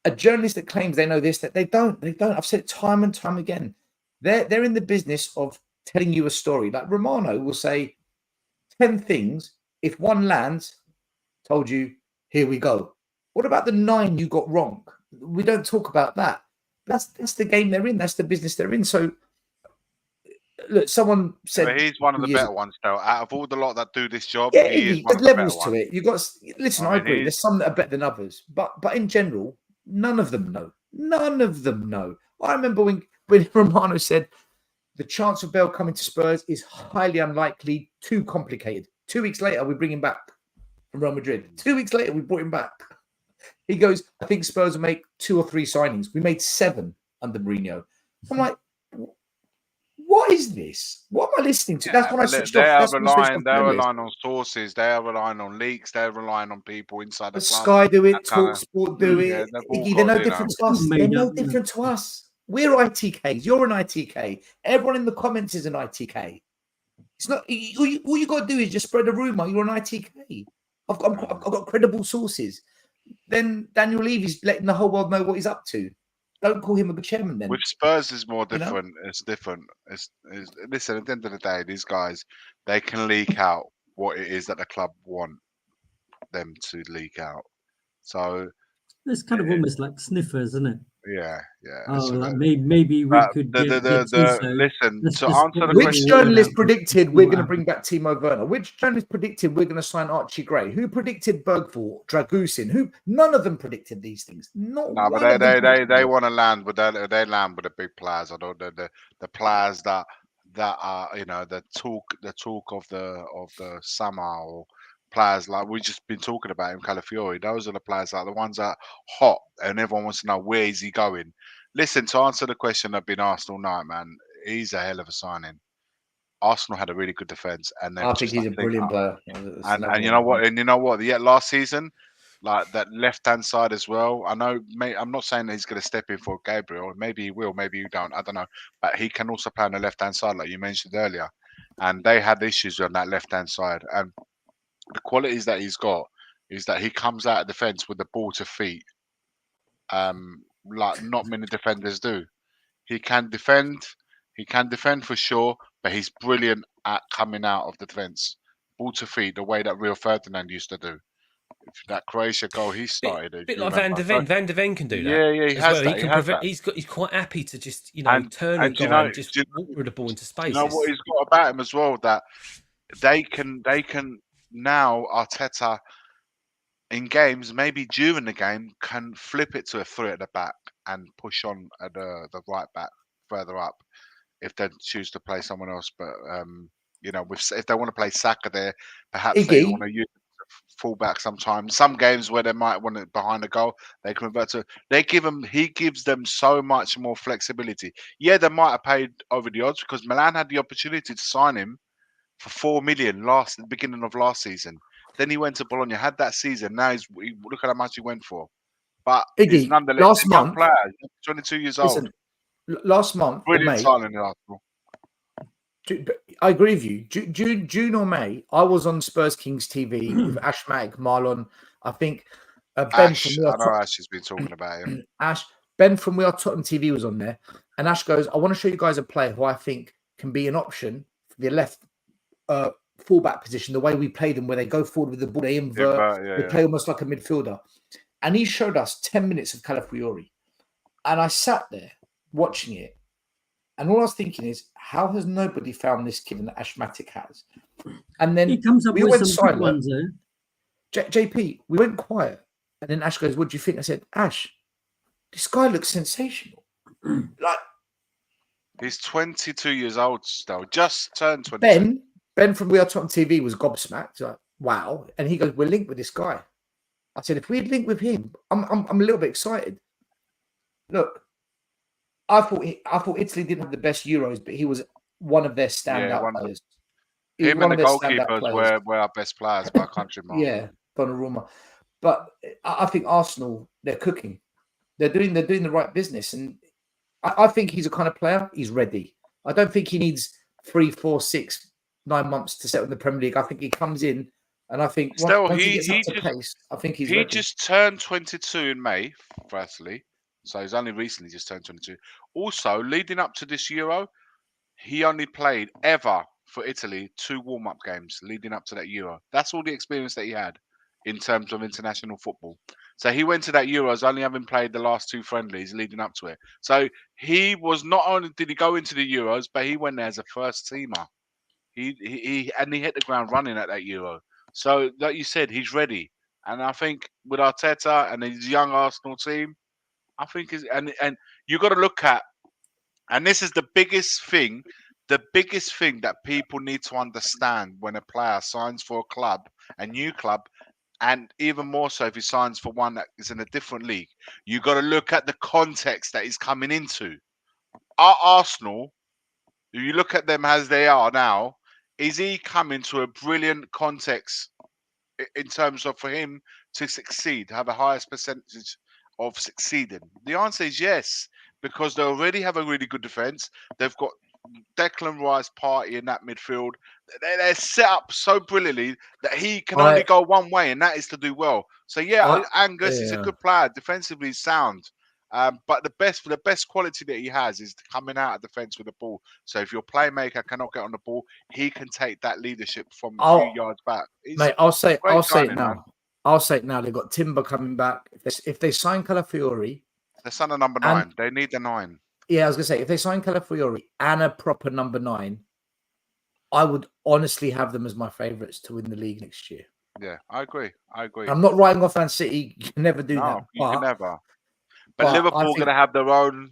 A journalist that claims they know this, that they don't. I've said it time and time again. They're in the business of telling you a story. Like Romano will say 10 things. If one lands, told you, here we go. What about the 9 you got wrong? We don't talk about that. That's the game they're in. That's the business they're in. So, look, someone said... But he's one of the better ones, though. Out of all the lot that do this job, yeah, he is one there's of the levels better to ones. it. You've got... Listen, I agree. There's some that are better than others. But in general, none of them know. None of them know. I remember when Romano said the chance of Bale coming to Spurs is highly unlikely, too complicated. 2 weeks later, we bring him back from Real Madrid. 2 weeks later, we brought him back. He goes, I think Spurs will make 2 or 3 signings. We made 7 under Mourinho. I'm like, what is this? What am I listening to? That's when I switched off. They're relying on sources. They are relying on leaks. They're relying on people inside the club. Sky do it. TalkSport do it. They're no different to us. They're no different to us. We're ITKs. You're an ITK. Everyone in the comments is an ITK. It's not. All you got to do is just spread a rumor. You're an ITK. I've got credible sources. Then Daniel Levy's letting the whole world know what he's up to. Don't call him a good chairman then. With Spurs is more different. It's different. Listen, at the end of the day, these guys, they can leak out what it is that the club want them to leak out. So it's kind of almost like sniffers, isn't it? Yeah. Oh, like maybe we could listen, to answer the which question. Journalist predicted we're going to bring back Timo Werner? Which journalist predicted we're going to sign Archie Gray? Who predicted Bergvall, Dragusin? None of them predicted these things. But they want to land with they land with the big players. I don't the players that are the talk of the summer, or players like we've just been talking about in Calafiori. Those are the players like the ones that are hot and everyone wants to know where is he going. Listen, to answer the question I've been asked all night, man, he's a hell of a signing. Arsenal had a really good defense, and I think he's a brilliant player. And you know what? And you know what? Yeah, last season, like that left-hand side as well. I know. I'm not saying that he's going to step in for Gabriel. Maybe he will. Maybe you don't. I don't know. But he can also play on the left-hand side, like you mentioned earlier. And they had issues on that left-hand side. And the qualities that he's got is that he comes out of defence with the ball to feet, like not many defenders do. He can defend for sure, but he's brilliant at coming out of the defence, ball to feet, the way that Rio Ferdinand used to do. That Croatia goal he started, a bit like Van de Ven. Van de Ven can do that. Yeah, he has that. He's quite happy to just turn and just walk with the ball into space. You know what he's got about him as well, that they can now Arteta in games, maybe during the game, can flip it to a 3 at the back and push on at the right back further up if they choose to play someone else. But if they want to play Saka there, perhaps they want to use fullback sometimes. Some games where they might want it behind the goal, they convert to. He gives them so much more flexibility. Yeah, they might have paid over the odds because Milan had the opportunity to sign him for 4 million at the beginning of last season. Then he went to Bologna, had that season. Now look at how much he went for. But he's nonetheless last a young month, player, 22 years old. Last month, brilliant signing in Arsenal. I agree with you. June or May, I was on Spurs Kings TV with Ash Mack, Marlon. I think Ben Ash, from I know Ash has been talking about him. Ben from We Are Tottenham TV was on there, and Ash goes, "I want to show you guys a player who I think can be an option for the left fullback position. The way we play them, where they go forward with the ball, they invert, they play almost like a midfielder." And he showed us 10 minutes of Calafiori, and I sat there watching it. And all I was thinking is, how has nobody found this kid that Ashmatic has? And then he comes up we with went some good silent. ones, JP, we went quiet. And then Ash goes, "What do you think?" I said, "Ash, this guy looks sensational." Like, he's 22 years old still, just turned 22. Ben from We Are Tottenham TV was gobsmacked. Like, wow. And he goes, "We're linked with this guy." I said, "If we'd linked with him, I'm a little bit excited." Look, I thought Italy didn't have the best Euros, but he was one of their Yeah, standout one of players. He was him one and of the their standout goalkeepers players. were our best players by a country mile. Yeah, Donnarumma. But I think Arsenal, they're cooking. They're doing the right business, and I think he's a kind of player. He's ready. I don't think he needs 3, 4, 6, 9 months to settle in the Premier League. I think he comes in, and I think Still, once he gets up to pace, I think he's he ready. just turned 22 in May, firstly. So he's only recently just turned 22. Also, leading up to this Euro, he only played ever for Italy 2 warm-up games leading up to that Euro. That's all the experience that he had in terms of international football. So he went to that Euros only having played the last 2 friendlies leading up to it. So he was not only did he go into the Euros, but he went there as a first teamer. He hit the ground running at that Euro. So like you said, he's ready. And I think with Arteta and his young Arsenal team, I think and you got to look at, and this is the biggest thing that people need to understand when a player signs for a club, a new club, and even more so if he signs for one that is in a different league. You got to look at the context that he's coming into. Our Arsenal, if you look at them as they are now, is he coming to a brilliant context in terms of for him to succeed, have a highest percentage of succeeding? The answer is yes, because they already have a really good defense. They've got Declan Rice, Party in that midfield. They're set up so brilliantly that he can only go one way, and that is to do well. So Angus is a good player, defensively sound. But the best quality that he has is coming out of defence with the ball. So if your playmaker cannot get on the ball, he can take that leadership from a few yards back. I'll say it now. Man. I'll say it now. They've got Timber coming back. If they sign Calafiori, the son of number 9. They need the 9. Yeah, I was gonna say if they sign Calafiori and a proper number 9, I would honestly have them as my favourites to win the league next year. Yeah, I agree. I'm not writing off Man City. You can never do that. You can never. But Liverpool are going to have their own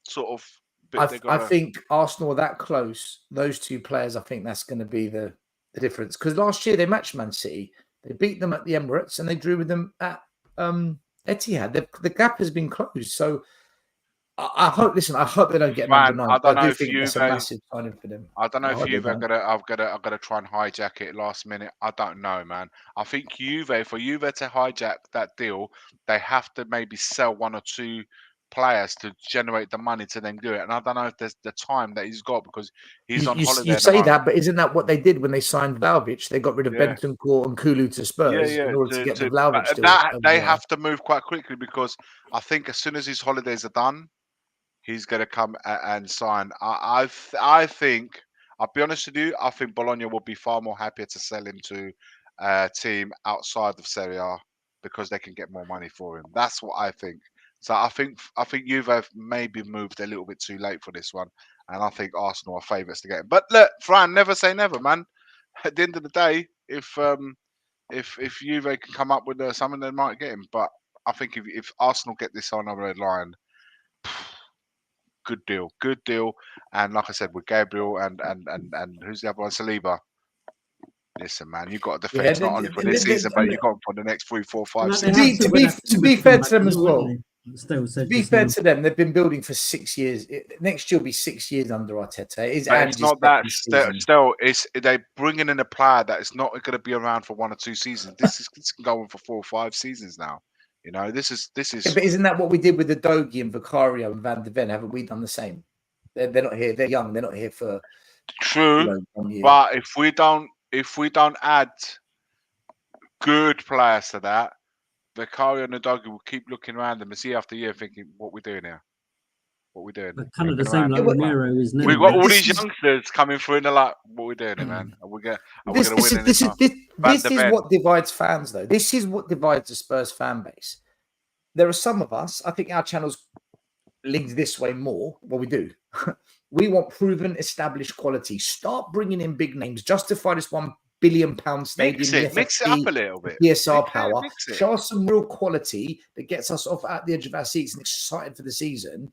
sort of bit. I think Arsenal are that close. Those 2 players, I think that's going to be the difference. Because last year they matched Man City. They beat them at the Emirates and they drew with them at Etihad. The gap has been closed. So I hope. Listen, I hope they don't get number 9. I don't know if that's a massive signing for them. I don't know if Juve are gonna try and hijack it last minute. I don't know, man. I think for Juve to hijack that deal, they have to maybe sell 1 or 2 players to generate the money to then do it. And I don't know if there's the time that he's got because he's on holiday. You say that, but isn't that what they did when they signed Vlahovic? They got rid of Bentancur and Kulu to Spurs in order to get the Vlahovic deal. They have to move quite quickly because I think as soon as his holidays are done, he's going to come and sign. I think, I'll be honest with you, I think Bologna will be far more happier to sell him to a team outside of Serie A because they can get more money for him. That's what I think. So I think Juve have maybe moved a little bit too late for this one, and I think Arsenal are favourites to get him. But look, Fran, never say never, man. At the end of the day, if Juve can come up with something, they might get him. But I think if Arsenal get this on the red line, good deal. And like I said, with Gabriel and who's the other one, Saliba. Listen, man, you got to defend not only for this season, but you got them for the next 3, 4, 5 seasons. To be fair to them as well. To be fair to them, they've been building for 6 years. Next year will be 6 years under Arteta. It's not that. Still, they're bringing in a player that is not going to be around for 1 or 2 seasons. This can go on for 4 or 5 seasons now. You know, this is. Yeah, but isn't that what we did with the Dogi and Vicario and Van de Ven? Haven't we done the same? They're not here. They're young. They're not here for. True, but if we don't add good players to that, Vicario and the Dogi will keep looking around them and year after year thinking, "What we doing here? What we doing?" But kind of the same like Romero, isn't it? We've got all these youngsters coming through, and they're like, "What we doing here, man? Are we going to win this is what divides fans, though. This is what divides the Spurs fan base. There are some of us. I think our channel's linked this way more. Well, we do. We want proven, established quality. Start bringing in big names. Justify this £1 billion stadium. Mix it up a little bit. PSR power. Show us some real quality that gets us off at the edge of our seats and excited for the season.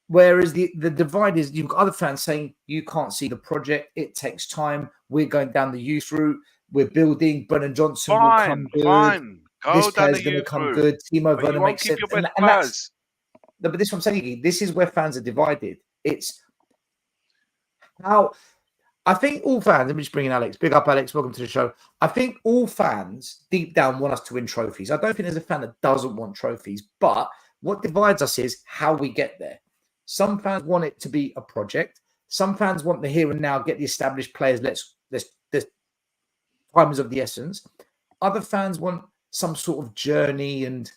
Whereas the divide is you've got other fans saying you can't see the project. It takes time. We're going down the youth route. We're building. Brennan Johnson will come good. This player's going to come good. Timo Werner makes sense. And but this is what I'm saying. This is where fans are divided. It's how. I think all fans, let me just bring in Alex. Big up, Alex. Welcome to the show. I think all fans deep down want us to win trophies. I don't think there's a fan that doesn't want trophies, but what divides us is how we get there. Some fans want it to be a project. Some fans want the here and now, get the established players. Let's time is of the essence. Other fans want some sort of journey and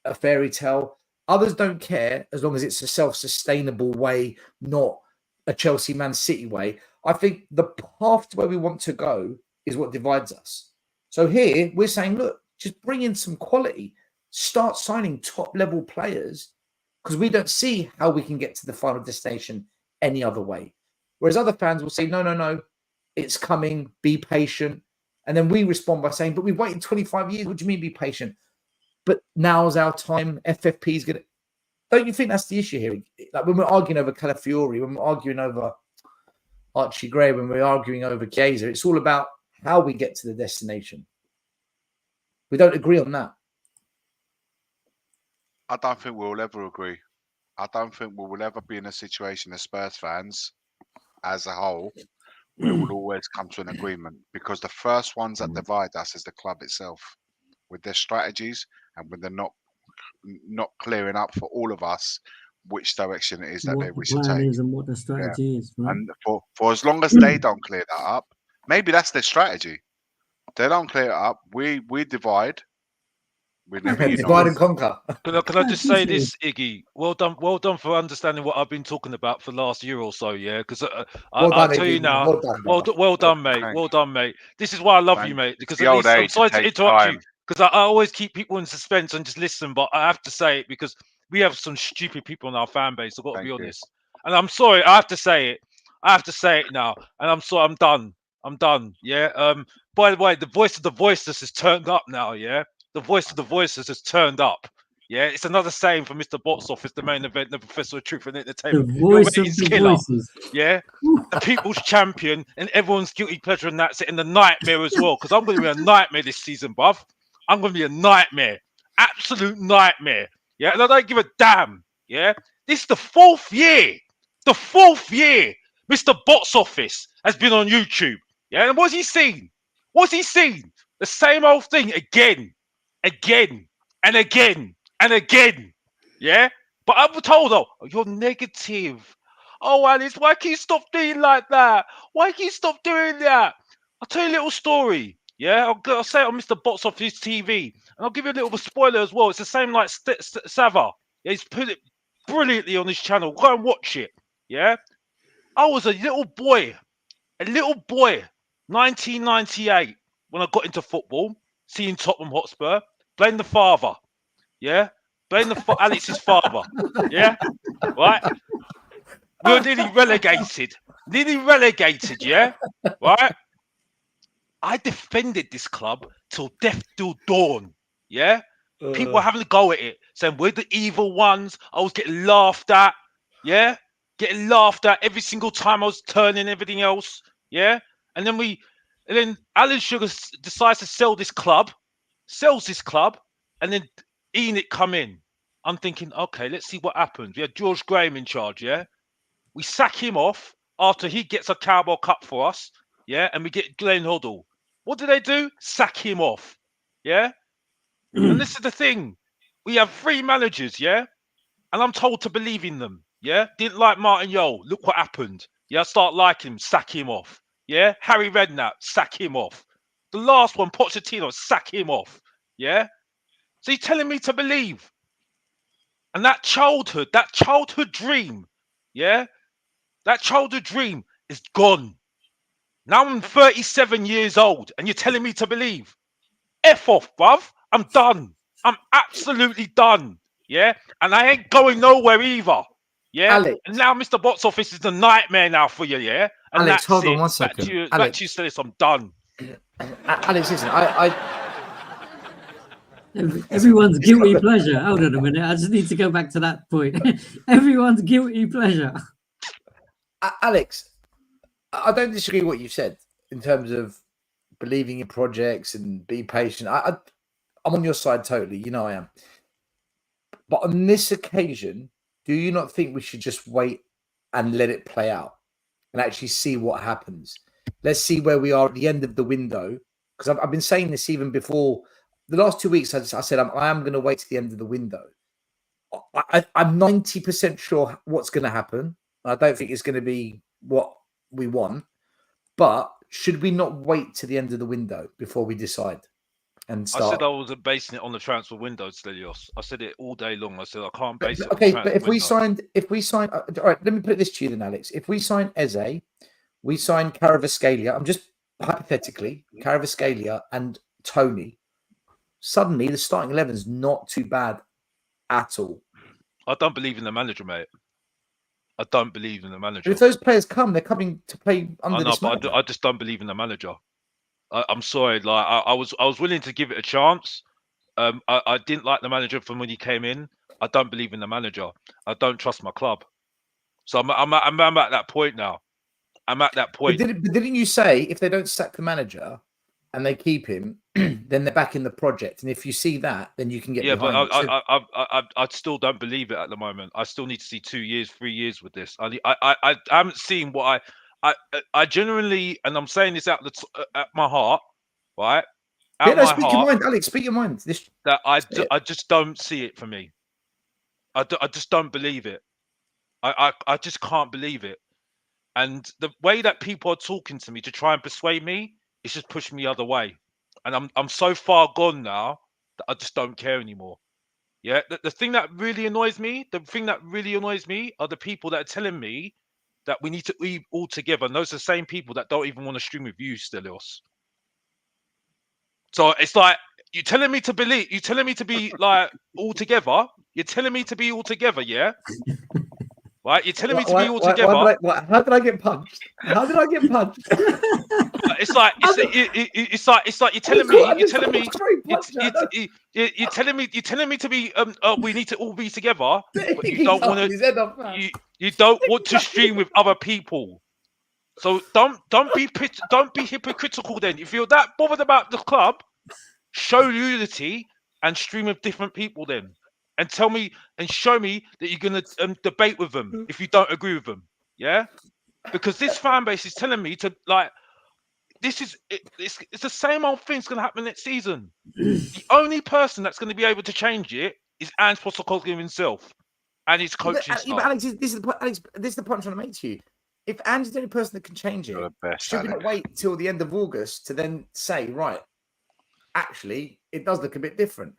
a fairy tale. Others don't care as long as it's a self-sustainable way, not a Chelsea Man City way. I think the path to where we want to go is what divides us. So here we're saying, look, just bring in some quality, start signing top level players, because we don't see how we can get to the final destination any other way. Whereas other fans will say, no, it's coming, be patient. And then we respond by saying, but we've waited 25 years. What do you mean be patient? But now's our time. FFP is going to... Don't you think that's the issue here? Like when we're arguing over Calafiori, when we're arguing over Archie Gray, when we're arguing over Chiesa, it's all about how we get to the destination. We don't agree on that. I don't think we'll ever agree. I don't think we will ever be in a situation as Spurs fans, as a whole, we will always come to an agreement, because the first ones that divide us is the club itself, with their strategies and when they're not clearing up for all of us which direction it is that they wish to take. Is and what the strategy is, right? And for as long as they don't clear that up, maybe that's their strategy. They don't clear it up. We divide. We never divide and conquer. Can I just say this, Iggy? Well done for understanding what I've been talking about for the last year or so. Yeah, because I'll tell you now. Well done, mate. Well done, mate. This is why I love you, mate. Because at least I'm sorry to interrupt you, because I always keep people in suspense and just listen, but I have to say it because we have some stupid people in our fan base. I've got to be honest. And I'm sorry. I have to say it. I have to say it now. And I'm sorry. I'm done. I'm done. Yeah. By the way, the voice of the voiceless is turned up now. Yeah. The voice of the voices has turned up. Yeah, it's another saying for Mr. Box Office, the main event, the Professor of Truth and Entertainment. The voice of the voices. Yeah, the people's champion and everyone's guilty pleasure, and that's it. And the nightmare as well, because I'm going to be a nightmare this season, bruv. I'm going to be a nightmare, absolute nightmare. Yeah, and I don't give a damn. Yeah, this is the fourth year. The fourth year Mr. Box Office has been on YouTube. Yeah, and what's he seen? What's he seen? The same old thing again. Again and again and again, yeah. But I'm told, oh, you're negative. Oh, Alice, why can you stop doing like that? Why can you stop doing that? I'll tell you a little story, yeah. I'll say it on Mr. Box Office TV, and I'll give you a little spoiler as well. It's the same like Sava. Yeah, he's put it brilliantly on his channel. Go and watch it, yeah. I was a little boy, 1998, when I got into football. Seeing Tottenham Hotspur, blame the father, yeah? Blame Alex's father, yeah? Right? We were nearly relegated, yeah? Right? I defended this club till death till dawn, yeah? People were having a go at it, saying we're the evil ones. I was getting laughed at, yeah? Getting laughed at every single time I was turning everything else, yeah? And then Alan Sugar decides to sells this club, and then Enoch come in. I'm thinking, okay, let's see what happens. We had George Graham in charge, yeah? We sack him off after he gets a Carabao Cup for us, yeah? And we get Glenn Hoddle. What do they do? Sack him off, yeah? And this is the thing. We have 3 managers, yeah? And I'm told to believe in them, yeah? Didn't like Martin Yole. Look what happened. Yeah, I start liking him, sack him off. Yeah, Harry Redknapp, sack him off. The last one, Pochettino, sack him off. Yeah, so you're telling me to believe, and that childhood dream, yeah, that childhood dream is gone. Now I'm 37 years old, and you're telling me to believe? F off, bruv. I'm done. I'm absolutely done. Yeah, and I ain't going nowhere either. Yeah, Alex. And now Mr. Box Office is a nightmare now for you. Yeah, and Alex, hold on it. one second. Back to you, Stellis. I'm done. Alex, listen, Everyone's guilty pleasure. Hold on a minute. I just need to go back to that point. Everyone's guilty pleasure. Alex, I don't disagree with what you said in terms of believing in projects and be patient. I'm on your side totally. You know I am. But on this occasion, do you not think we should just wait and let it play out? and actually see what happens. Let's see where we are at the end of the window. Because I've been saying this even before the last 2 weeks. I said I am going to wait to the end of the window. I'm 90% sure what's going to happen. I don't think it's going to be what we want. But should we not wait to the end of the window before we decide and start? I said I wasn't basing it on the transfer window, Stelios. I said it all day long. I said I can't base it. Okay, on the but if we window. sign, all right. Let me put it this to you then, Alex. If we sign Eze, we sign Caravascalia. I'm just hypothetically Caravascalia and Tony. Suddenly, the starting 11 is not too bad at all. I don't believe in the manager, mate. I don't believe in the manager. But if those players come, they're coming to play under this manager. I just don't believe in the manager. I'm sorry. Like I was willing to give it a chance. I didn't like the manager from when he came in. I don't believe in the manager. I don't trust my club. So I'm at that point now. I'm at that point. But didn't you say if they don't sack the manager and they keep him, then they're back in the project? And if you see that, then you can get behind it. I still don't believe it at the moment. I still need to see 2 years, 3 years with this. I haven't seen what I genuinely, and I'm saying this out at my heart, right? Speak your mind, Alex. Speak your mind. I just don't see it for me. I just don't believe it. I just can't believe it. And the way that people are talking to me to try and persuade me, it's just pushing me the other way. And I'm so far gone now that I just don't care anymore. Yeah, the thing that really annoys me, are the people that are telling me that we need to be all together. And those are the same people that don't even want to stream with you, Stelios. So it's like you're telling me to be like all together. You're telling me to be all together, yeah? Right? You're telling me to be all together. How did I get punched? It's like you're telling me to be we need to all be together, but you don't want to stream with other people. So don't be hypocritical then. If you're that bothered about the club, show unity and stream with different people then. And tell me and show me that you're going to debate with them if you don't agree with them. Yeah? Because this fan base is telling me to, like, it's the same old thing's going to happen next season. The only person that's going to be able to change it is Ange Postecoglou himself and his coaching staff. But Alex, this is the point I'm trying to make to you. If Ange is the only person that can change it, should we not wait till the end of August to then say, right, actually, it does look a bit different?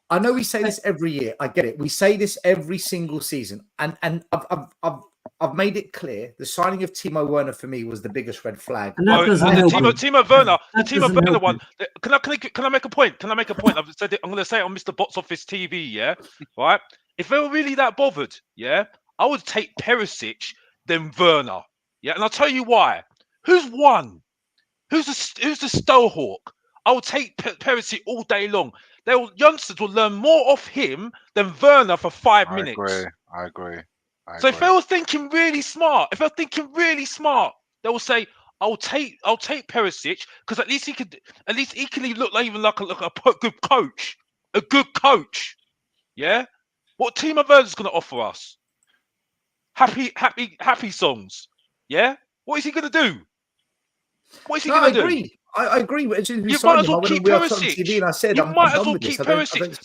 I know we say this every year. I get it. We say this every single season, and I've made it clear. The signing of Timo Werner for me was the biggest red flag. And that Timo Werner one. Can I make a point? I've said it. I'm going to say it on Mr. Box Office TV. Yeah, right. If they were really that bothered, yeah, I would take Perisic then Werner. Yeah, and I'll tell you why. Who's won? Who's the Stohawk? I will take Perisic all day long. Youngsters will learn more off him than Werner for 5 minutes. I agree. So if they were thinking really smart, they will say, "I'll take Perisic because at least he can look like even like a good coach, Yeah, what Timo Werner's going to offer us? Happy songs. Yeah, what is he going to do? What is he going to do? I agree. You might as well keep Perisic.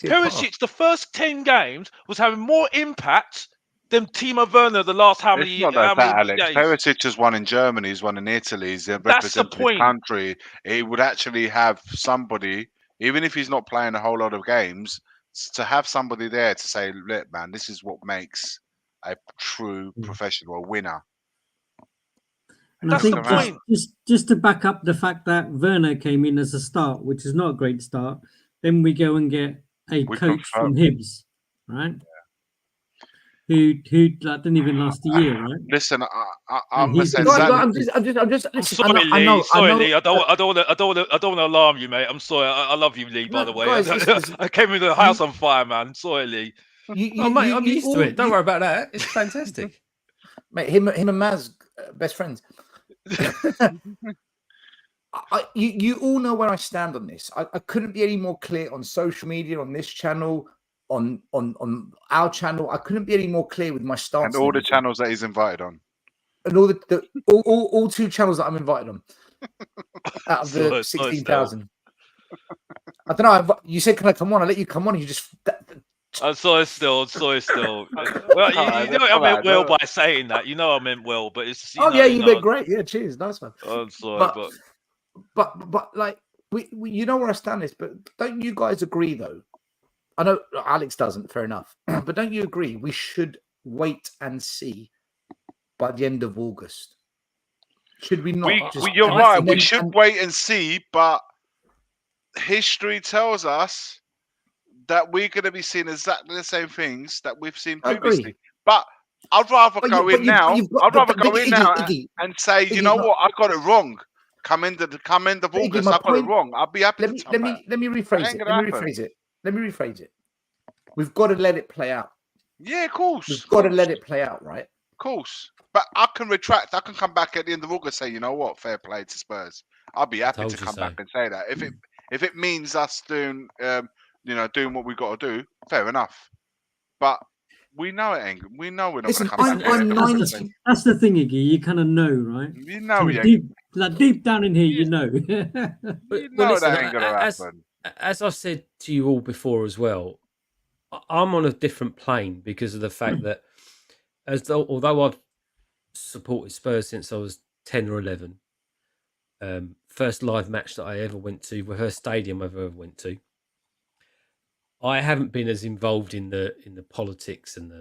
Perisic, the first 10 games, was having more impact than Timo Werner the last how many years? Alex. Perisic has won in Germany, he's won in Italy, he's represented his country. He would actually have somebody, even if he's not playing a whole lot of games, to have somebody there to say, look, man, this is what makes a true professional winner. And I think just to back up the fact that Werner came in as a start, which is not a great start, then we go and get a coach from Hibs, right? Who didn't even last a year, right? Listen, I'm just. Sorry, Lee. I don't want to alarm you, mate. I'm sorry. I love you, Lee. By the way, I came into the house on fire, man. Sorry, Lee. Mate, I'm used to it. Don't worry about that. It's fantastic, mate. Him and Maz, best friends. You all know where I stand on this. I couldn't be any more clear on social media, on this channel, on our channel. I couldn't be any more clear with my stance. And all the channels that he's invited on. and all 2 channels that I'm inviting them out of the 16,000. I don't know. You said, "Can I come on?" I let you come on. You just. I'm sorry still. Well, you know I meant well by saying that. You know I meant well, but it's You did great. Yeah, cheers, nice one. I'm sorry, but like we you know where I stand this, but don't you guys agree though? I know Alex doesn't. Fair enough, but don't you agree we should wait and see by the end of August? Should we not? You're right. We should wait and see, but history tells us that we're going to be seeing exactly the same things that we've seen previously. But I'd rather go in now. I'd rather go in now and say, you know what, I got it wrong. Come end of August, I got it wrong. I'll be happy to come back. Let me rephrase it. Let me rephrase it. We've got to let it play out. Yeah, of course. We've got to let it play out, right? Of course. But I can retract. I can come back at the end of August and say, you know what, fair play to Spurs. I'll be happy to come back and say that. If it means us doing doing what we got to do, fair enough. But we know it ain't. We know we're not going to come back. That's the thing, Iggy. You kind of know, right? You know, deep down in here, you know. You know that ain't going to happen. As I've said to you all before as well, I'm on a different plane because of the fact that although I've supported Spurs since I was 10 or 11, first live match that I ever went to, the first stadium I've ever went to, I haven't been as involved in the politics and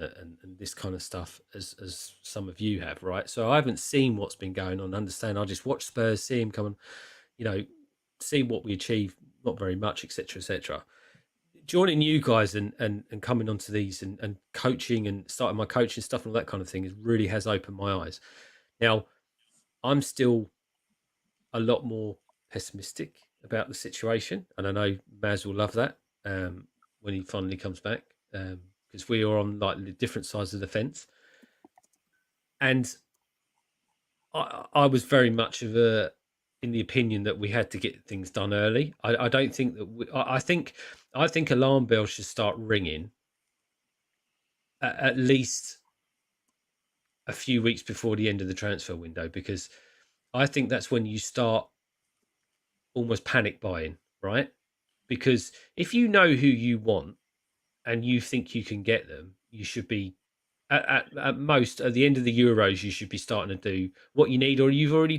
this kind of stuff as some of you have, right? So I haven't seen what's been going on. Understand? I just watch Spurs, see him come and, see what we achieve. Not very much, etc., etc. Joining you guys and coming onto these and coaching and starting my coaching stuff and all that kind of thing really has opened my eyes. Now, I'm still a lot more pessimistic about the situation, and I know Maz will love that when he finally comes back, because we are on like the different sides of the fence. And I was very much of in the opinion that we had to get things done early. I don't think that I think alarm bells should start ringing at least a few weeks before the end of the transfer window, because I think that's when you start almost panic buying, right? Because if you know who you want and you think you can get them, you should be at most at the end of the Euros, you should be starting to do what you need, or you've already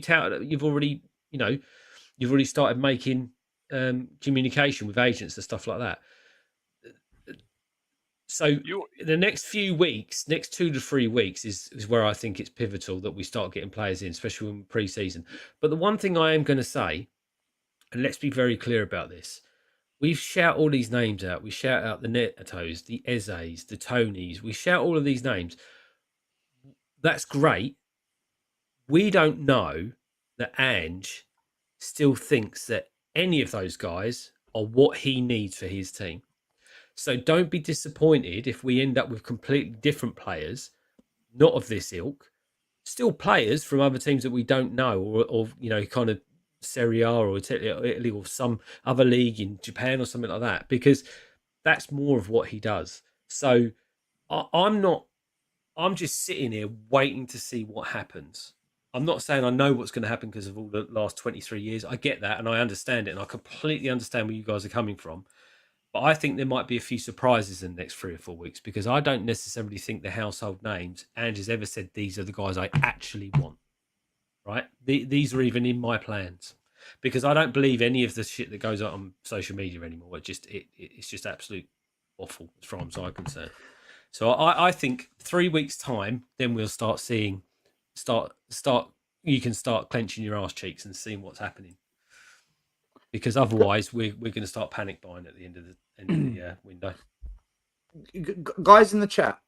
started making communication with agents and stuff like that. So the next few weeks, next 2 to 3 weeks is where I think it's pivotal that we start getting players in, especially in pre-season. But the one thing I am going to say, and let's be very clear about this, we shout all these names out. We shout out the Netos, the Ezes, the Tonys. We shout all of these names. That's great. We don't know that Ange still thinks that any of those guys are what he needs for his team. So don't be disappointed if we end up with completely different players, not of this ilk, still players from other teams that we don't know, or kind of Serie A or Italy or some other league in Japan or something like that, because that's more of what he does. So I'm just sitting here waiting to see what happens. I'm not saying I know what's going to happen because of all the last 23 years. I get that and I understand it, and I completely understand where you guys are coming from. But I think there might be a few surprises in the next 3 or 4 weeks, because I don't necessarily think the household names Ange has ever said these are the guys I actually want. Right? These are even in my plans, because I don't believe any of the shit that goes on social media anymore. It's just absolute awful as far as I'm concerned. So I think 3 weeks time, then we'll start seeing, you can start clenching your ass cheeks and seeing what's happening. Because otherwise, we're going to start panic buying at the end of the window. Guys in the chat,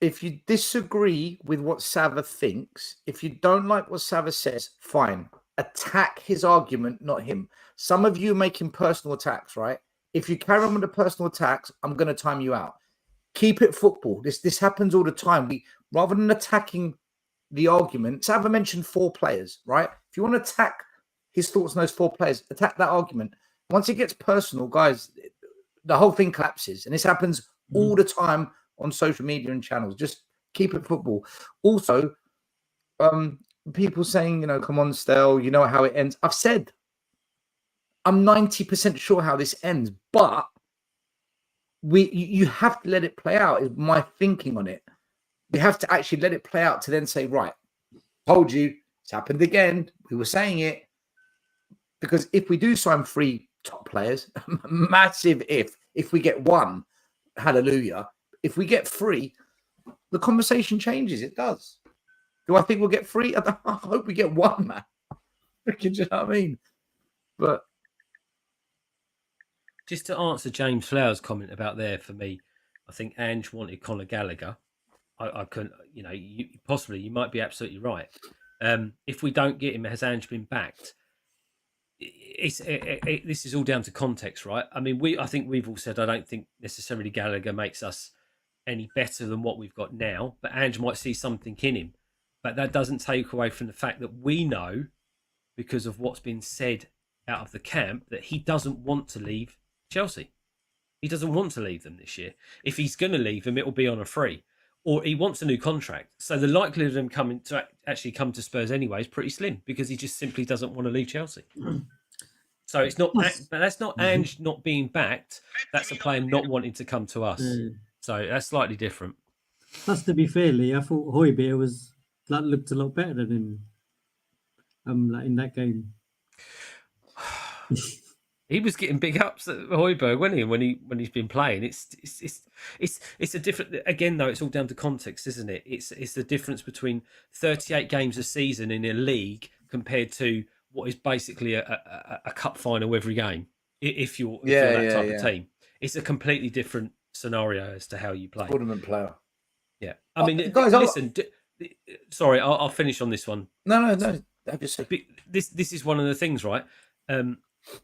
if you disagree with what Sava thinks, if you don't like what Sava says, fine. Attack his argument, not him. Some of you are making personal attacks, right? If you carry on with the personal attacks, I'm going to time you out. Keep it football. This happens all the time. Rather than attacking the argument, Sava mentioned 4 players, right? If you want to attack his thoughts on those 4 players, attack that argument. Once it gets personal, guys, the whole thing collapses. And this happens all the time on social media and channels. Just keep it football. Also, People saying, come on, Stel, you know how it ends. I've said I'm 90% sure how this ends, but you have to let it play out, is my thinking on it. We have to actually let it play out to then say, right, told you, it's happened again. We were saying it. Because if we do sign 3 top players, massive if we get 1, hallelujah. If we get 3, the conversation changes. It does. Do I think we'll get 3? I hope we get 1, man. Do you know what I mean? But just to answer James Flower's comment about there, for me, I think Ange wanted Conor Gallagher. I couldn't, you might be absolutely right. If we don't get him, has Ange been backed? This is all down to context, right? I mean, I think we've all said I don't think necessarily Gallagher makes us any better than what we've got now, but Ange might see something in him. But that doesn't take away from the fact that we know, because of what's been said out of the camp, that he doesn't want to leave Chelsea. He doesn't want to leave them this year. If he's going to leave them, it will be on a free, or he wants a new contract. So the likelihood of him coming to actually come to Spurs anyway is pretty slim, because he just simply doesn't want to leave Chelsea. So it's not, but that's not Ange not being backed. That's a player not wanting to come to us. So that's slightly different. Plus, to be fair, Lee, I thought Højbjerg looked a lot better than him. In that game. He was getting big ups at Højbjerg, wasn't he? When he's been playing, it's a different. Again, though, it's all down to context, isn't it? It's the difference between 38 games a season in a league compared to what is basically a cup final every game. If you're that type of team, it's a completely different scenario as to how you play. Tournament player. Yeah, I mean, guys, listen. Sorry, I'll finish on this one. No. This is one of the things, right?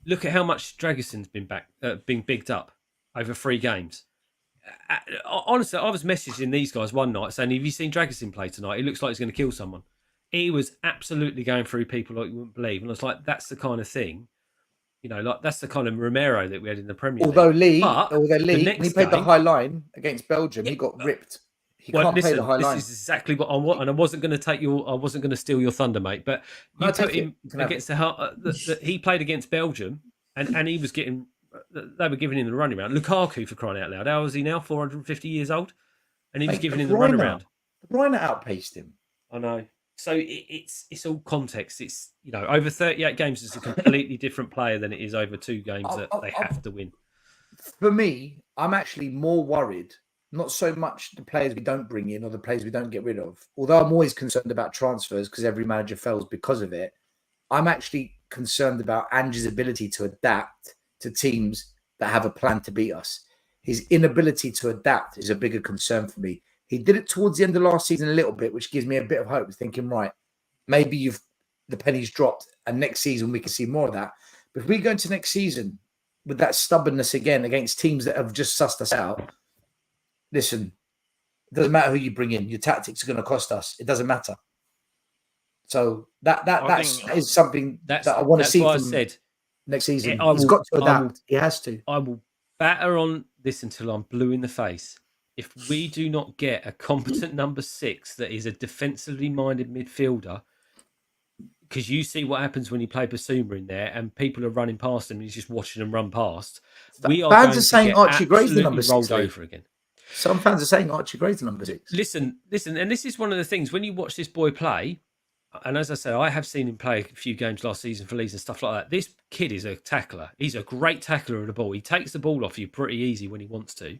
Look at how much Dragoson's been bigged up over 3 games. Honestly, I was messaging these guys one night saying, "Have you seen Dragoson play tonight? He looks like he's going to kill someone." He was absolutely going through people like you wouldn't believe, and I was like, "That's the kind of thing, that's the kind of Romero that we had in the Premier League." Although Lee, when he played the high line against Belgium, he got ripped. He can't play the high line. This is exactly what I want, and I wasn't going to steal your thunder, mate. But you put him against he played against Belgium, and he was getting. They were giving him the running around. Lukaku, for crying out loud, how is he now? 450 years old, and he was giving him the run around. De Bruyne outpaced him. I know. So it's all context. It's over 38 games is a completely different player than it is over 2 games that they have to win. For me, I'm actually more worried. Not so much the players we don't bring in or the players we don't get rid of. Although I'm always concerned about transfers because every manager fails because of it. I'm actually concerned about Ange's ability to adapt to teams that have a plan to beat us. His inability to adapt is a bigger concern for me. He did it towards the end of last season a little bit, which gives me a bit of hope, thinking, right, maybe the penny's dropped and next season we can see more of that. But if we go into next season with that stubbornness again against teams that have just sussed us out, listen, it doesn't matter who you bring in. Your tactics are going to cost us. It doesn't matter. So that is something that I want to see from next season. He's got to adapt. He has to. I will batter on this until I'm blue in the face. If we do not get a competent number 6 that is a defensively minded midfielder, because you see what happens when you play Basuma in there and people are running past him and he's just watching them run past. We are fans are saying Archie Gray's the number 6 rolled over again. Some fans are saying Archie Gray's the number 6. Listen, and this is one of the things when you watch this boy play, and as I said, I have seen him play a few games last season for Leeds and stuff like that. This kid is a tackler. He's a great tackler of the ball. He takes the ball off you pretty easy when he wants to.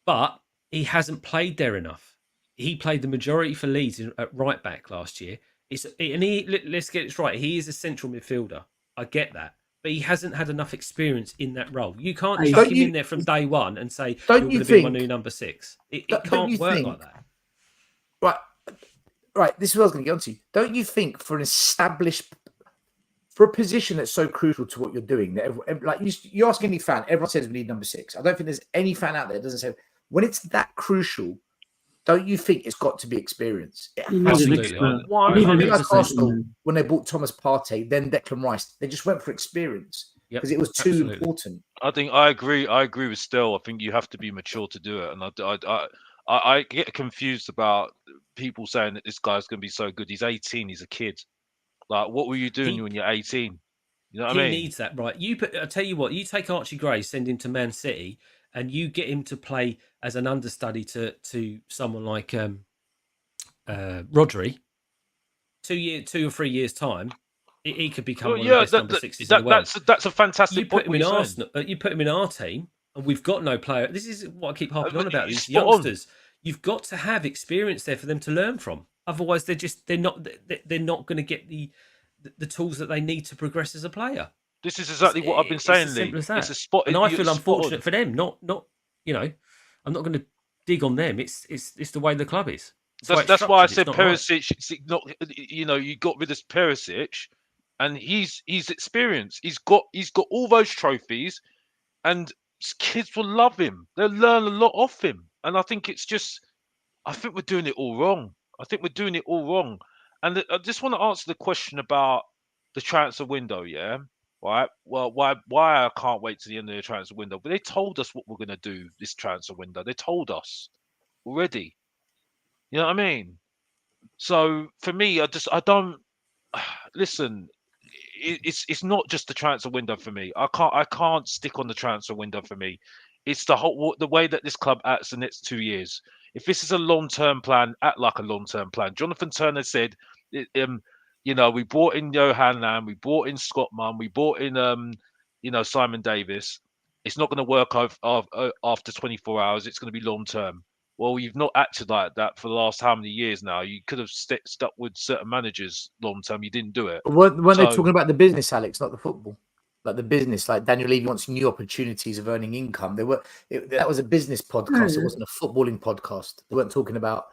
But he hasn't played there enough. He played the majority for Leeds at right back last year. Let's get it right. He is a central midfielder. I get that. But he hasn't had enough experience in that role. You can't chuck him in there from day one and say, you're going to be my new number 6. It can't work like that. Right. This is what I was going to get onto. Don't you think for a position that's so crucial to what you're doing, that you ask any fan, everyone says we need number 6. I don't think there's any fan out there that doesn't say, when it's that crucial, don't you think it's got to be experience? Absolutely. Like Arsenal, when they bought Thomas Partey, then Declan Rice, they just went for experience because it was too important. I think I agree. I agree with Still. I think you have to be mature to do it, and I get confused about people saying that this guy's going to be so good. He's 18. He's a kid. Like, what were you doing when you're 18? You know what I mean? He needs that, right? I tell you what, you take Archie Gray, send him to Man City, and you get him to play as an understudy to someone like Rodri. 2 or 3 years time, he could become one of the best number sixes in the world. That's a fantastic You put him in Arsenal, you put him in our team, and we've got no player. This is what I keep harping on about these youngsters. You've got to have experience there for them to learn from. Otherwise, they're not going to get the tools that they need to progress as a player. This is exactly what I've been saying, Lee. It's a spot, and I feel unfortunate for them. Not you know, I'm not going to dig on them. It's the way the club is. That's why I said Perisic. Right. Not, you know, you got rid of Perisic, and he's experienced. He's got all those trophies, and kids will love him. They'll learn a lot off him. And I think we're doing it all wrong. And I just want to answer the question about the transfer window. Yeah, right. Well, why I can't wait to the end of the transfer window? But they told us what we're going to do this transfer window. They told us already. You know what I mean? So for me, I don't listen. It's not just the transfer window for me. I can't stick on the transfer window for me. It's the way that this club acts the next 2 years. If this is a long-term plan, act like a long-term plan. Jonathan Turner said, you know, we brought in Johan Lamb, we brought in Scott Munn, we brought in Simon Davis. It's not going to work after 24 hours. It's going to be long-term. Well, you've not acted like that for the last how many years now? You could have stuck with certain managers long term. You didn't do it. Weren't they talking about the business, Alex, not the football? Like the business, like Daniel Levy wants new opportunities of earning income. That was a business podcast. It wasn't a footballing podcast. They weren't talking about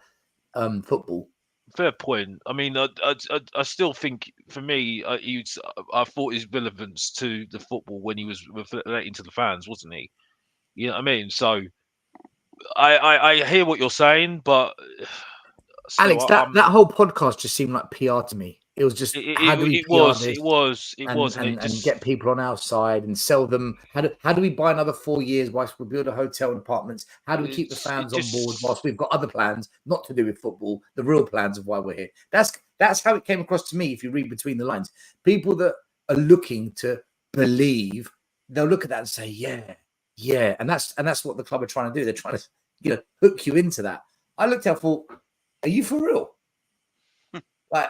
football. Fair point. I mean, I still think for me, I thought his relevance to the football when he was relating to the fans, wasn't he? You know what I mean? So. I hear what you're saying, but Alex, that whole podcast just seemed like PR to me. It was just it was, and get people on our side and sell them. How do we buy another 4 years whilst we build a hotel and apartments? How do we keep the fans on board whilst we've got other plans not to do with football? The real plans of why we're here. That's how it came across to me. If you read between the lines, people that are looking to believe, they'll look at that and say, yeah, and that's what the club are trying to do. They're trying to, hook you into that. I looked at, thought, are you for real? Like,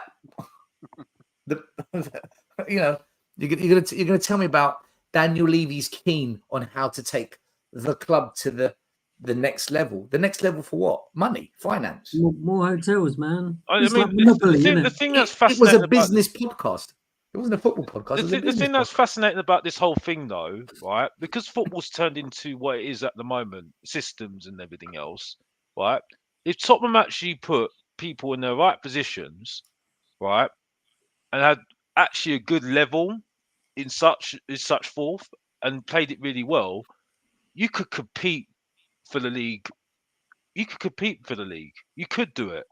you're gonna tell me about Daniel Levy's keen on how to take the club to the next level. The next level for what? Money, finance, more hotels, man. The thing that's fascinating. It was a business podcast. It wasn't a football podcast. The thing that's fascinating about this whole thing, though, right? Because football's turned into what it is at the moment, systems and everything else, right? If Tottenham actually put people in their right positions, right, and had actually a good level in such forth and played it really well, you could compete for the league. You could do it.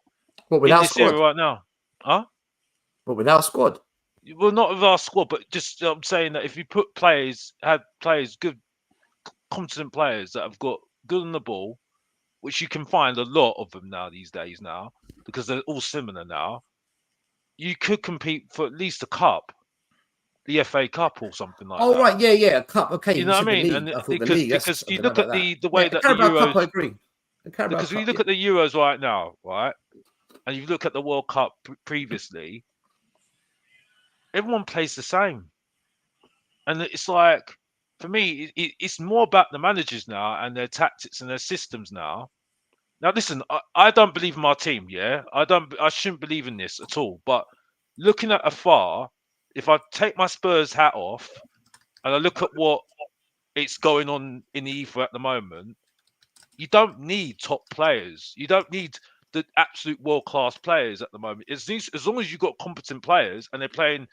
What, without squad right now? Huh? But without squad. Well, not with our squad, but just I'm saying that if you good, competent players that have got good on the ball, which you can find a lot of them these days because they're all similar now, you could compete for at least a cup, the FA Cup or something like that. Oh, right, yeah, a cup. Okay, you know what I mean? And because you look at the way that the Euros, Cup, I agree. Because when you look at the Euros right now, right, and you look at the World Cup previously. Everyone plays the same, and it's like, for me, it's more about the managers now and their tactics and their systems now. Now, listen, I don't believe in my team. Yeah, I shouldn't believe in this at all. But looking at afar, if I take my Spurs hat off and I look at what it's going on in the ether at the moment, you don't need top players. You don't need the absolute world-class players at the moment. As long as you've got competent players and they're playing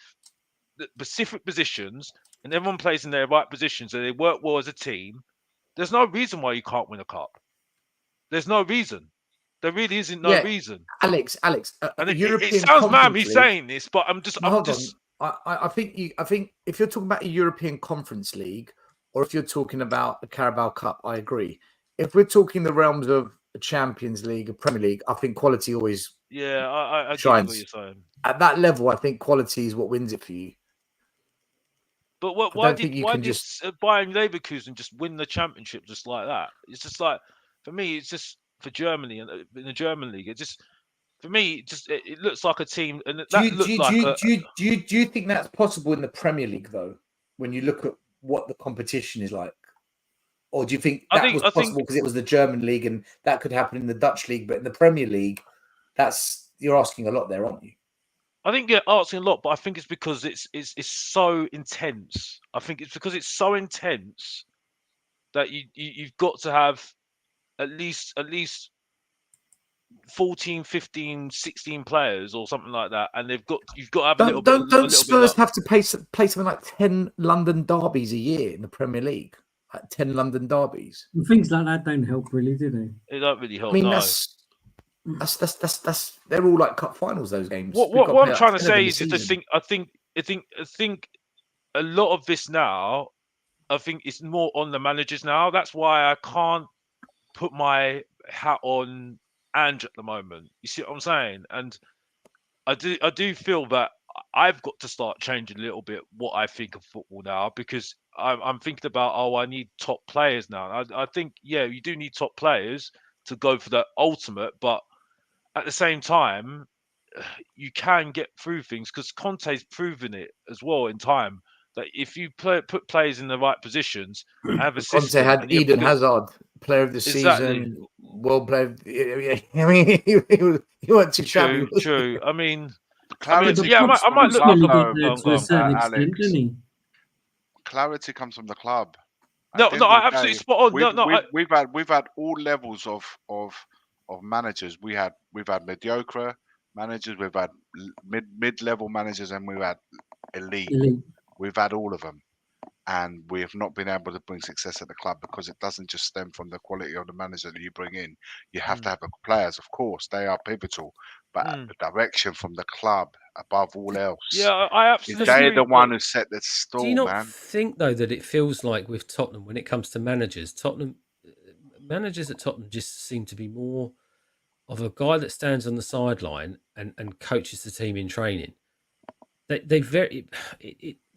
the specific positions and everyone plays in their right positions and they work well as a team, there's no reason why you can't win a cup. There's no reason. There really isn't no reason. Alex, and it sounds mad me saying this, but I think if you're talking about a European Conference League or if you're talking about a Carabao Cup, I agree. If we're talking the realms of a Champions League, a Premier League, I think quality always Yeah, I get Try what and you're saying. at that level, I think quality is what wins it for you. But I don't think you can just. Bayern Leverkusen just win the championship just like that? It's just like, for me, it's just for Germany and in the German league. It just, for me, it looks like a team, and that looked like a. Do you think that's possible in the Premier League though? When you look at what the competition is like, or do you think that was possible because it was the German league and that could happen in the Dutch league, but in the Premier League, you're asking a lot there, aren't you? I think you're asking a lot, but I think it's because it's so intense. I think it's because it's so intense that you've got to have at least 14, 15, 16 players or something like that, and you've got to have a little bit. Don't Spurs have to play something like 10 London derbies a year in the Premier League? Like 10 London derbies. And things like that don't help, really, do they? It don't really help. I mean, no. that's they're all like cup finals. Those games. What I'm trying to say is, I think a lot of this now, I think it's more on the managers now. That's why I can't put my hat on Ange at the moment. You see what I'm saying? And I do feel that I've got to start changing a little bit what I think of football now, because I'm thinking about, I need top players now. I think, yeah, you do need top players to go for the ultimate, but at the same time, you can get through things because Conte's proven it as well in time that if you put players in the right positions, have a system. Conte had Eden Hazard, player of the season, world player. I mean, he went too shabby. True. I mean, I might look to a certain extent, didn't he? Clarity comes from the club. No, I absolutely spot on. We've had all levels of managers. We've had mediocre managers, we've had mid-level managers, and we've had elite. We've had all of them, and we have not been able to bring success at the club because it doesn't just stem from the quality of the manager that you bring in. You have to have the players, of course, they are pivotal, but the direction from the club above all else. Yeah, I absolutely. They're the one who set the stall. Do you not think though that it feels like with Tottenham, when it comes to managers, managers at Tottenham just seem to be more of a guy that stands on the sideline and coaches the team in training? They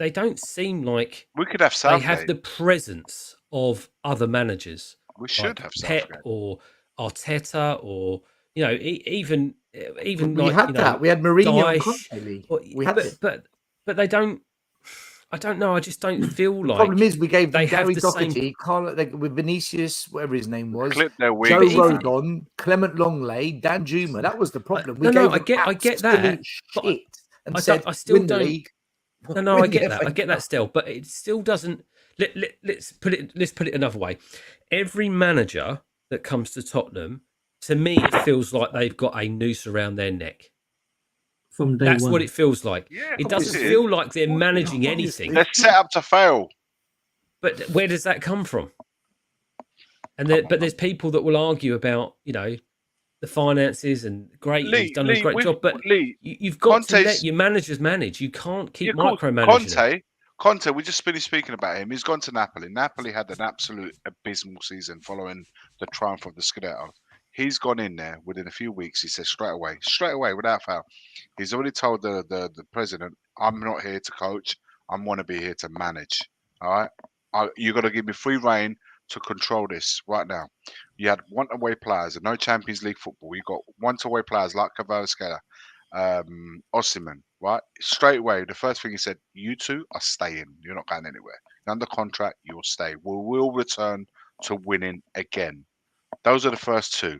don't seem like we could have Southgate. They have the presence of other managers. We should have Pep Southgate. Or Arteta, or even we like, had that. We had Mourinho and Conte. We had but they don't. I don't know. I just don't feel like. The problem is we gave them Gary Doherty, with Vinicius, whatever his name was, Joe Rodon, Clement Longley, Dan Juma. That was the problem. I get that. Shit. And I still don't. League. No, I get that. I get that still, but it still doesn't. Let's put it another way. Every manager that comes to Tottenham, to me, it feels like they've got a noose around their neck. From day That's one. what it feels like. Yeah, it doesn't feel like they're managing anything. They're set up to fail. But where does that come from? And but there's people that will argue about the finances and he's done a great job, but you've got to let your managers manage. You can't keep micromanaging. Conte, we just finished speaking about him. He's gone to Napoli. Napoli had an absolute abysmal season following the triumph of the Scudetto. He's gone in there within a few weeks. He said straight away, without fail. He's already told the president, "I'm not here to coach. I want to be here to manage. All right, you got to give me free reign to control this right now." You had one-away players and no Champions League football. You got one-away players like Kvaratskhelia, Osimhen, right? Straight away, the first thing he said, "You two are staying. You're not going anywhere. You're under contract. You'll stay. We will return to winning again." Those are the first two.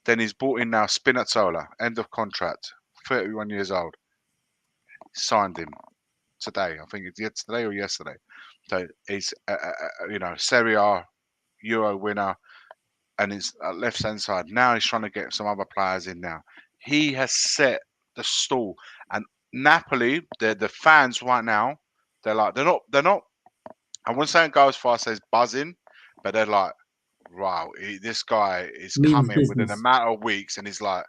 Then he's brought in now Spinazzola, end of contract, 31 years old. Signed him today. I think it's today or yesterday. So he's, Serie A Euro winner, and he's left hand side. Now he's trying to get some other players in now. He has set the stall. And Napoli, the fans right now, they're not, I wouldn't say go as far as says buzzing, but they're like, wow, this guy is coming within a matter of weeks, and he's like,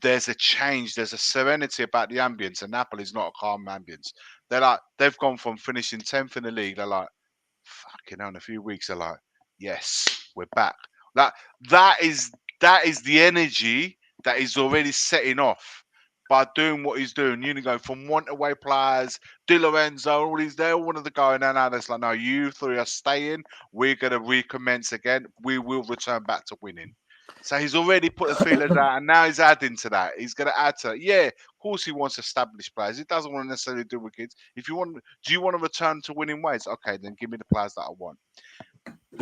there's a change, there's a serenity about the ambience, and Napoli's not a calm ambience. They're like, they've gone from finishing 10th in the league, they're like, fucking hell, in a few weeks, they're like, yes, we're back. That is the energy that he's already setting off by doing what he's doing. You go from want away players, Di Lorenzo, all these, they all wanted to go, and now it's like, no, you three are staying. We're going to recommence again. We will return back to winning. So he's already put the feelers out, and now he's adding to that. He's going to add to it. Yeah, of course he wants established players. He doesn't want to necessarily do with kids. If you want, do you want to return to winning ways? Okay, then give me the players that I want.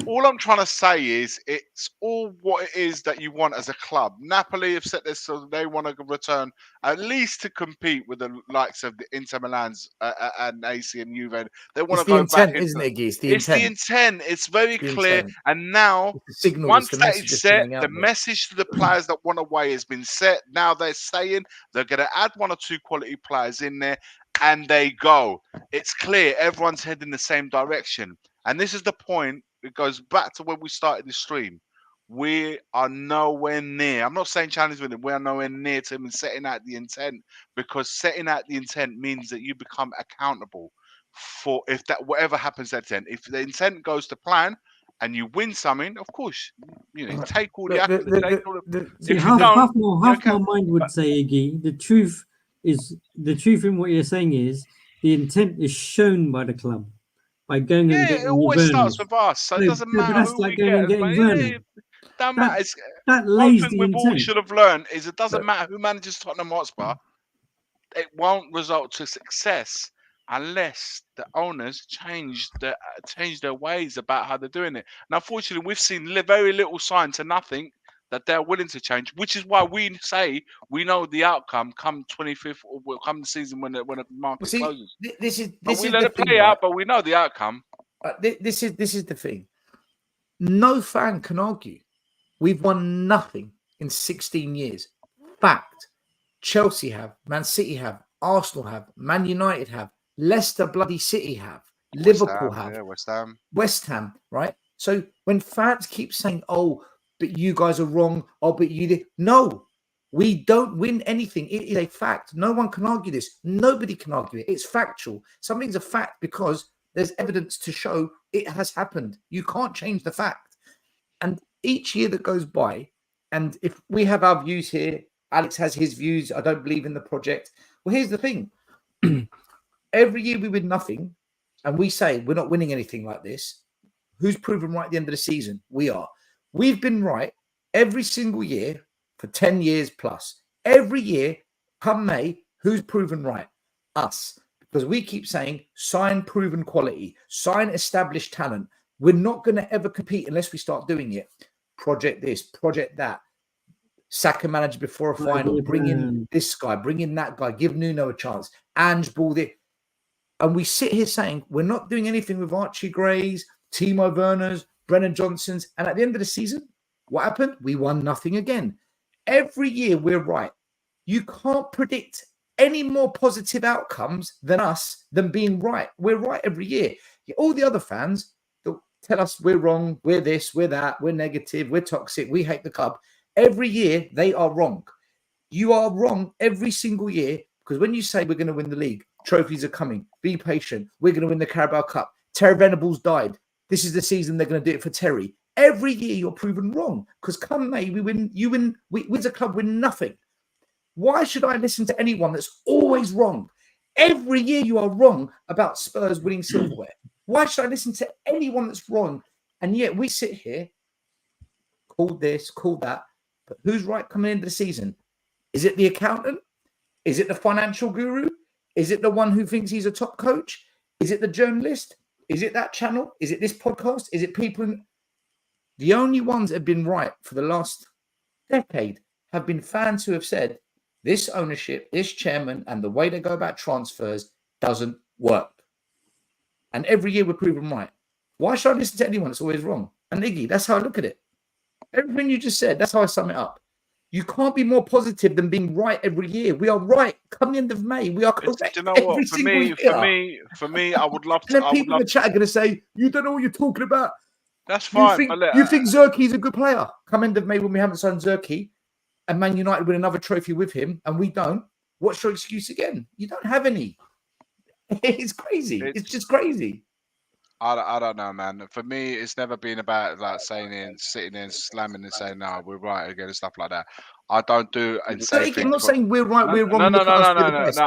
All I'm trying to say is it's all what it is that you want as a club. Napoli have set this so they want to return at least to compete with the likes of the Inter Milan's and AC and Juve. They want It's to the go intent, back. isn't it, Iggy? It's the intent. It's very The clear. intent. And now, It's the signal, once it's the that message is that's coming set, out the there. message to the players that want away has been set. Now they're saying they're going to add 1 or 2 quality players in there, and they go. It's clear. Everyone's heading the same direction. And this is the point. It goes back to when we started the stream. We are nowhere near. I'm not saying challenge with him. We are nowhere near to him and setting out the intent, because setting out the intent means that you become accountable for if that whatever happens at the end. If the intent goes to plan and you win something, of course, you take all the accolades. See, If you half don't, my mind would say, Iggy, the truth in what you're saying is the intent is shown by the club by going and yeah, getting it always starts Werner's. with us. So it doesn't But matter that's who like we going get. and getting But Werner. it doesn't matter. That One lays thing the we've all intent. should have learned is it doesn't matter who manages Tottenham Hotspur. It won't result to success unless the owners change their ways about how they're doing it. Now, unfortunately, we've seen very little sign to nothing that they're willing to change, which is why we say we know the outcome come 25th or come the season when the market closes. This is we the let it thing, play right? out, but we know the outcome. This is the thing. No fan can argue. We've won nothing in 16 years. Fact. Chelsea have, Man City have, Arsenal have, Man United have, Leicester bloody City have, Liverpool have, West Ham, right? So when fans keep saying, "Oh, but you guys are wrong," "Oh, but you did," no, we don't win anything. It is a fact. No one can argue this. Nobody can argue it. It's factual. Something's a fact because there's evidence to show it has happened. You can't change the fact. And each year that goes by, and if we have our views here, Alex has his views. I don't believe in the project. Well, here's the thing. Every year we win nothing, and we say we're not winning anything like this. Who's proven right at the end of the season? We are. We've been right every single year for 10 years plus. Every year, come May, who's proven right? Us. Because we keep saying sign proven quality, sign established talent. We're not going to ever compete unless we start doing it. Project this, project that. Sack a manager before a final, bring in this guy, bring in that guy, give Nuno a chance, Ange ball it. And we sit here saying we're not doing anything with Archie Grays, Timo Werner's, Brennan Johnson's. And at the end of the season, what happened? We won nothing again. Every year we're right. You can't predict any more positive outcomes than us, than being right. We're right every year. All the other fans tell us we're wrong, we're this, we're that, we're negative, we're toxic, we hate the club. Every year, they are wrong. You are wrong every single year because when you say we're going to win the league, trophies are coming, be patient, we're going to win the Carabao Cup, Terry Venables died, this is the season they're going to do it for Terry. Every year, you're proven wrong because come May, we win, we as a club win nothing. Why should I listen to anyone that's always wrong? Every year, you are wrong about Spurs winning silverware. Why should I listen to anyone that's wrong? And yet, we sit here, call this, call that. But who's right coming into the season? Is it the accountant? Is it the financial guru? Is it the one who thinks he's a top coach? Is it the journalist? Is it that channel? Is it this podcast? Is it people? The only ones that have been right for the last decade have been fans who have said this ownership, this chairman, and the way they go about transfers doesn't work. And every year we're proven right. Why should I listen to anyone that's always wrong? And Iggy, that's how I look at it. Everything you just said, that's how I sum it up. You can't be more positive than being right every year. We are right. Come the end of May, we are correct. You know every what? single year. For me, I would love to. And then people in the chat are going to say, "You don't know what you're talking about." That's fine. You think Zerki's a good player? Come end of May when we haven't signed Zerki, and Man United win another trophy with him, and we don't. What's your excuse again? You don't have any. It's crazy. It's just crazy. I don't know, man. For me, it's never been about like sitting in, slamming and saying, "No, we're right again" and stuff like that. I don't do and say I'm things. not saying we're right, we're wrong. No. look at us, we're the best.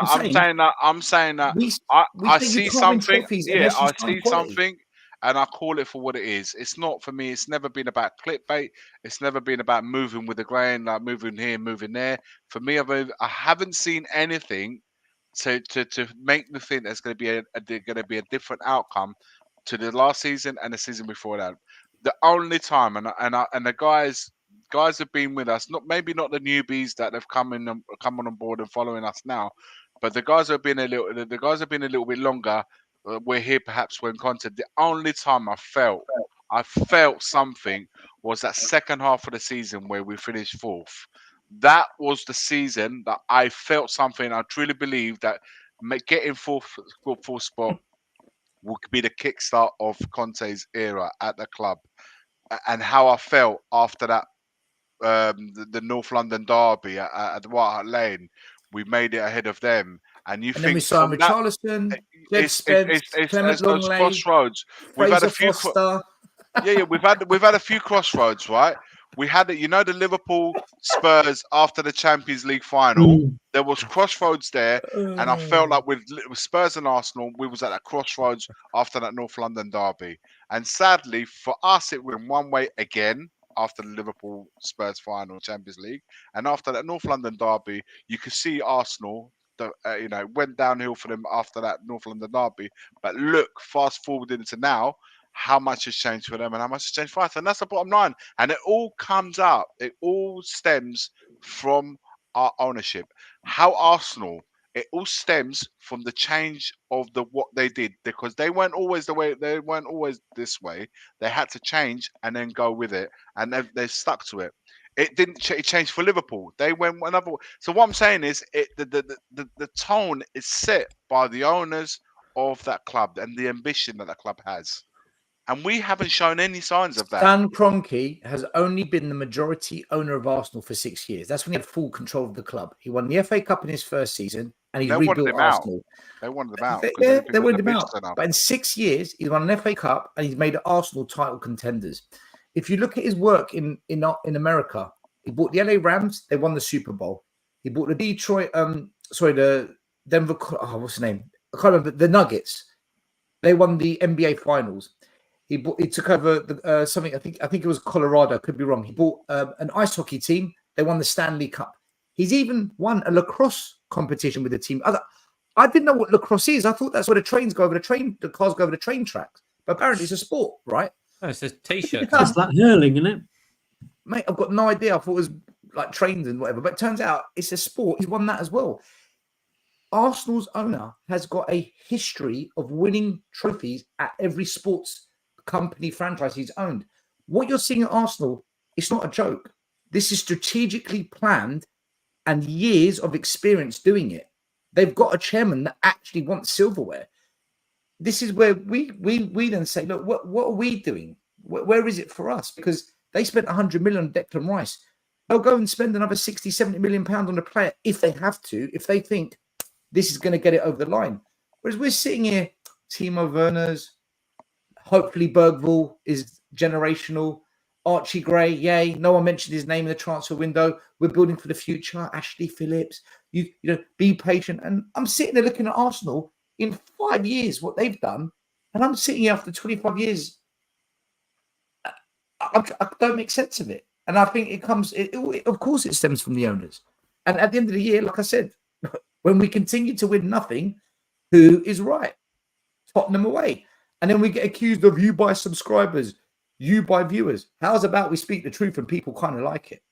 I'm saying that we I say you see can't win something. trophies Yeah, unless you I sign see quality. something, and I call it for what it is. It's not for me. It's never been about clickbait. It's never been about moving with the grain, like moving here, moving there. For me, I haven't seen anything to make me think there's going to be a different outcome to the last season and the season before that. The only time, and the guys have been with us, maybe not the newbies that have come on board and following us now, but the guys have been a little bit longer. We're here perhaps when content. The only time I felt something was that second half of the season where we finished fourth. That was the season that I felt something. I truly believe that getting fourth spot would be the kickstart of Conte's era at the club, and how I felt after that. The North London derby at the White Hart Lane, we made it ahead of them, and And then we think signed from with that, Charleston, Jed Spence, Clement it's those Longley, crossroads. We've had Fraser a few. Foster. Yeah, we've had a few crossroads, right? We had it, the Liverpool Spurs after the Champions League final. There was crossroads there, and I felt like with Spurs and Arsenal, we was at that crossroads after that North London derby. And sadly for us, it went one way again after the Liverpool Spurs final Champions League, and after that North London derby, you could see Arsenal. Went downhill for them after that North London derby. But look, fast forward into now, how much has changed for them and how much has changed for us. And that's the bottom line. And it all it all stems from our ownership. How Arsenal, it all stems from the change of what they did, because they weren't always this way. They had to change and then go with it, and they stuck to it. It didn't change for Liverpool. They went another way. So what I'm saying is, the tone is set by the owners of that club and the ambition that club has. And we haven't shown any signs of that. Stan Kroenke has only been the majority owner of Arsenal for 6 years. That's when he had full control of the club. He won the FA Cup in his first season, and he rebuilt Arsenal. They wanted them out. They wanted him out. But in 6 years, he's won an FA Cup, and he's made Arsenal title contenders. If you look at his work in America, he bought the LA Rams. They won the Super Bowl. He bought the the Denver. What's the name? I can't remember. The Nuggets. They won the NBA Finals. He took over something. I think it was Colorado. Could be wrong. He bought an ice hockey team. They won the Stanley Cup. He's even won a lacrosse competition with the team. I didn't know what lacrosse is. I thought that's where the cars go over the train tracks. But apparently it's a sport, right? No, it's a t-shirt. It's like hurling, isn't it? Mate, I've got no idea. I thought it was like trains and whatever. But it turns out it's a sport. He's won that as well. Arsenal's owner has got a history of winning trophies at every sports company franchise he's owned. What you're seeing at Arsenal, it's not a joke. This is strategically planned and years of experience doing it. They've got a chairman that actually wants silverware. This is where we then say, look, what are we doing? Where is it for us? Because they spent 100 million on Declan Rice. They'll go and spend another 60, 70 million pounds on a player if they have to, if they think this is going to get it over the line. Whereas we're sitting here, Timo Werner's, hopefully Bergvall is generational. Archie Gray, yay. No one mentioned his name in the transfer window. We're building for the future. Ashley Phillips, you know, be patient. And I'm sitting there looking at Arsenal in 5 years, what they've done. And I'm sitting here after 25 years. I don't make sense of it. And I think of course it stems from the owners. And at the end of the year, like I said, when we continue to win nothing, who is right? Tottenham away. And then we get accused of you by subscribers, you by viewers. How's about we speak the truth and people kind of like it?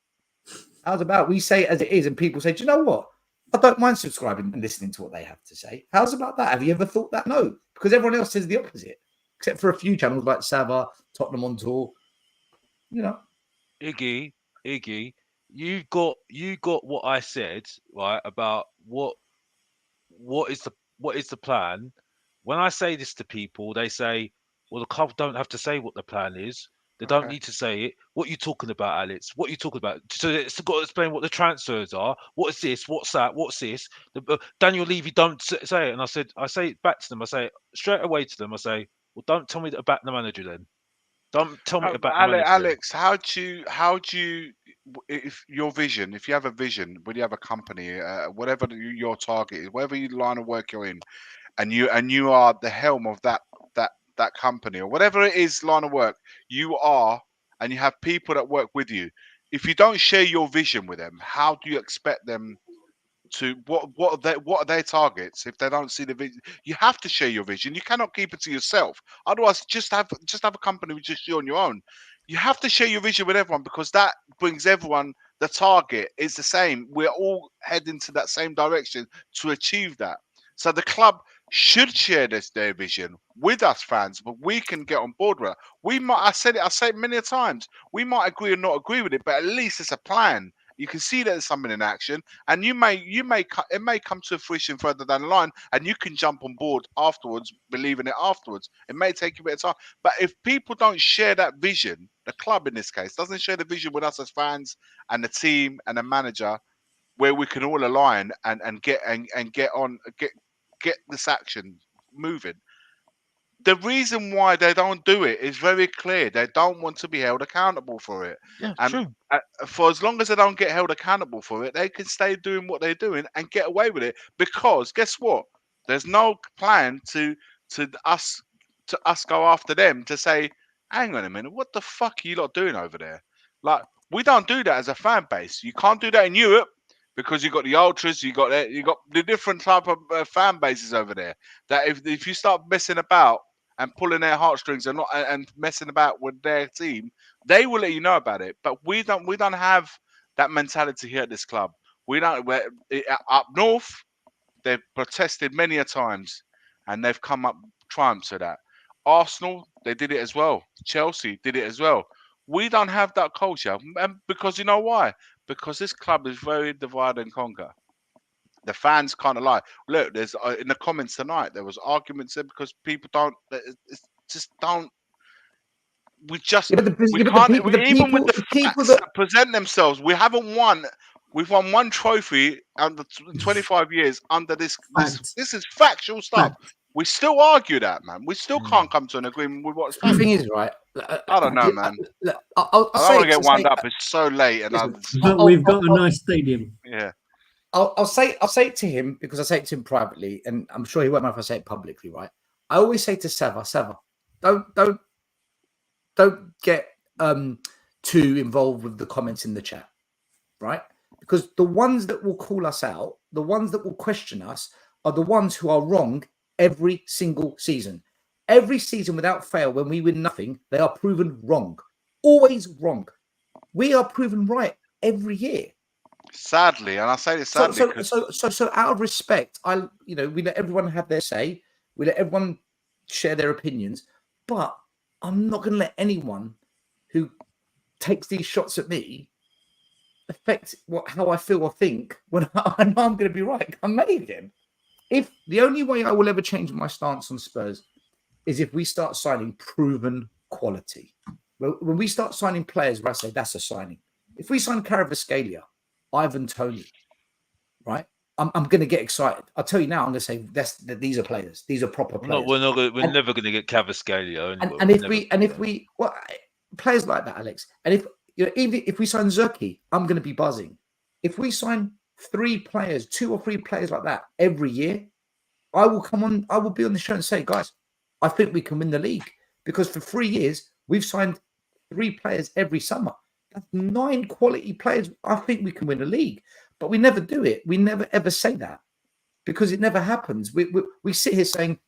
How's about we say it as it is and people say, do you know what? I don't mind subscribing and listening to what they have to say. How's about that? Have you ever thought that? No, because everyone else says the opposite, except for a few channels like Sava, Tottenham on Tour. You know, Iggy, you got what I said, right, about what is the plan. When I say this to people, they say, well, the club don't have to say what the plan is. They don't need to say it. What are you talking about, Alex? What are you talking about? So it's got to explain what the transfers are. What is this? What's that? What's this? Daniel Levy don't say it. And I say it back to them. I say it straight away to them. I say, well, don't tell me about the manager then. Don't tell me about the manager. Alex, how do you, if your vision, if you have a vision, when you have a company, whatever your target is, whatever line of work you're in, and you are the helm of that company or whatever it is line of work you are, and you have people that work with you. If you don't share your vision with them, how do you expect them to what are their targets if they don't see the vision? You have to share your vision. You cannot keep it to yourself. Otherwise, just have a company with just you on your own. You have to share your vision with everyone, because that brings everyone, the target is the same. We're all heading to that same direction to achieve that. So the club should share their vision with us fans, but we can get on board with it. I say it many times. We might agree or not agree with it, but at least it's a plan. You can see that there's something in action, and it may come to fruition further down the line, and you can jump on board afterwards, believing it afterwards. It may take you a bit of time, but if people don't share that vision, the club in this case doesn't share the vision with us as fans and the team and the manager, where we can all align and get this action moving. The reason why they don't do it is very clear. They don't want to be held accountable for it. Yeah, and true. For as long as they don't get held accountable for it, they can stay doing what they're doing and get away with it. Because guess what? There's no plan to us go after them to say, hang on a minute, what the fuck are you lot doing over there? Like, we don't do that as a fan base. You can't do that in Europe, because you got the ultras, you got the different type of fan bases over there. That if you start messing about and pulling their heartstrings and messing about with their team, they will let you know about it. But we don't have that mentality here at this club. We don't. Up north, they've protested many a times, and they've come up triumphs of that. Arsenal, they did it as well. Chelsea did it as well. We don't have that culture, and because you know why? Because this club is very divide and conquer. The fans kind of lie. Look, there's in the comments tonight, there was arguments there because people don't. Just don't. We just Yeah, but we the can't. people Even with the people facts that that present themselves, we haven't won. We've won one trophy under 25 years under this. Fact. This is factual stuff. Fact. We still argue that, man. We still can't come to an agreement with what's the fact. thing is, right? I don't know, man. I'll I don't say want to it get wound up. It's so late, and But we've got a nice stadium. yeah. I'll say it to him, because I say it to him privately, and I'm sure he won't mind if I say it publicly, right? I always say to Seva, don't get too involved with the comments in the chat, right? Because the ones that will call us out, the ones that will question us, are the ones who are wrong every single season. Every season without fail, when we win nothing, they are proven wrong. Always wrong. We are proven right every year. Sadly, and I say this sadly. So out of respect, we let everyone have their say. We let everyone share their opinions, but I'm not going to let anyone who takes these shots at me affect how I feel or think when I know I'm going to be right. I made him. If the only way I will ever change my stance on Spurs is if we start signing proven quality. When we start signing players where I say that's a signing. If we sign Kvaratskhelia, Ivan Toney, right? I'm going to get excited. I'll tell you now. I'm going to say these are players. These are proper players. We're never going to get Kvaratskhelia. And if we players like that, Alex, and if even if we sign Zerki, I'm going to be buzzing. If we sign 2 or 3 players like that every year, I will come on. I will be on the show and say, guys, I think we can win the league, because for 3 years we've signed 3 players every summer. That's 9 quality players. I think we can win a league, but we never do it. We never ever say that, because it never happens. We sit here saying,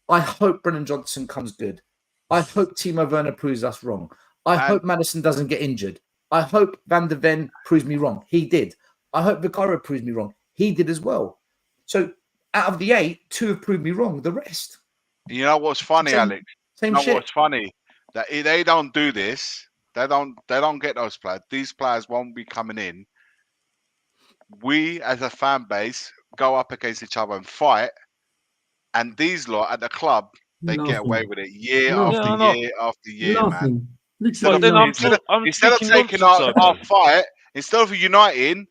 I hope Brennan Johnson comes good. I hope Timo Werner proves us wrong. I hope Maddison doesn't get injured. I hope Van der Ven proves me wrong. He did. I hope Vicario proves me wrong. He did as well. So out of the 8, 2 have proved me wrong. The rest. You know what's funny, Alex? Same you know shit. What's funny? That if they don't do this, they don't get those players. These players won't be coming in. We as a fan base go up against each other and fight, and these lot at the club, they get away with it year after year, man. Instead of taking our fight, instead of uniting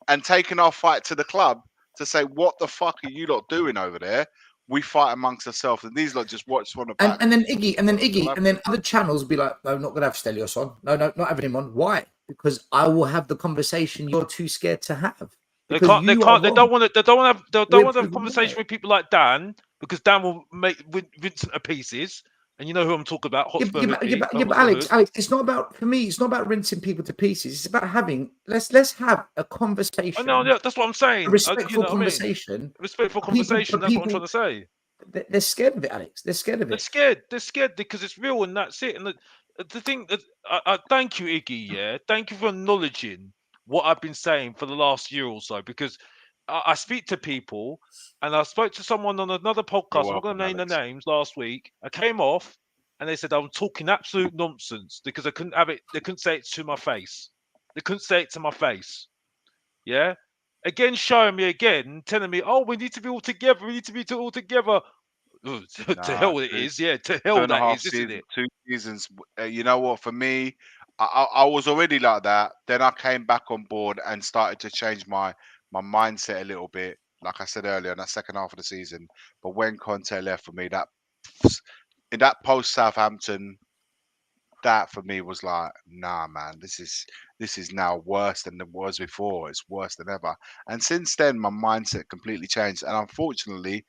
and taking our fight to the club to say, what the fuck are you lot doing over there? we fight amongst ourselves, and these lot just watch from the back. And then Iggy, and then other channels be like, no, not gonna have Stelios on. No, not having him on. Why? Because I will have the conversation you're too scared to have. They Because can't. They you can't. They are don't wrong. want to. They don't want to have. They don't want to have a We're conversation right. with people like Dan, because Dan will make Vincent to pieces. And you know who I'm talking about, Hotspur Hoodie, But Alex, it's not about, for me, it's not about rinsing people to pieces. It's about having, let's have a conversation. I know, yeah, that's what I'm saying. A respectful you know what I mean? conversation. Respectful But people- conversation. but That's what I'm people- trying to say. They're scared of it, Alex. They're scared of They're it. scared. They're scared because it's real, and that's it. And the thing that I thank you, Iggy. Yeah, thank you for acknowledging what I've been saying for the last year or so, because I speak to people, and I spoke to someone on another podcast. I'm not going to name the names. Last week, I came off, and they said I'm talking absolute nonsense because I couldn't have it. They couldn't say it to my face. They couldn't say it to my face. Yeah. Again, showing me again, telling me, "Oh, we need to be all together. We need to be all together." To hell it is, yeah. To hell that is, isn't it? 2 seasons. You know what? For me, I was already like that. Then I came back on board and started to change my mindset a little bit. Like I said earlier, in that second half of the season. But when Conte left for me, in that post Southampton, that for me was like, nah, man, this is now worse than it was before. It's worse than ever. And since then, my mindset completely changed. And unfortunately,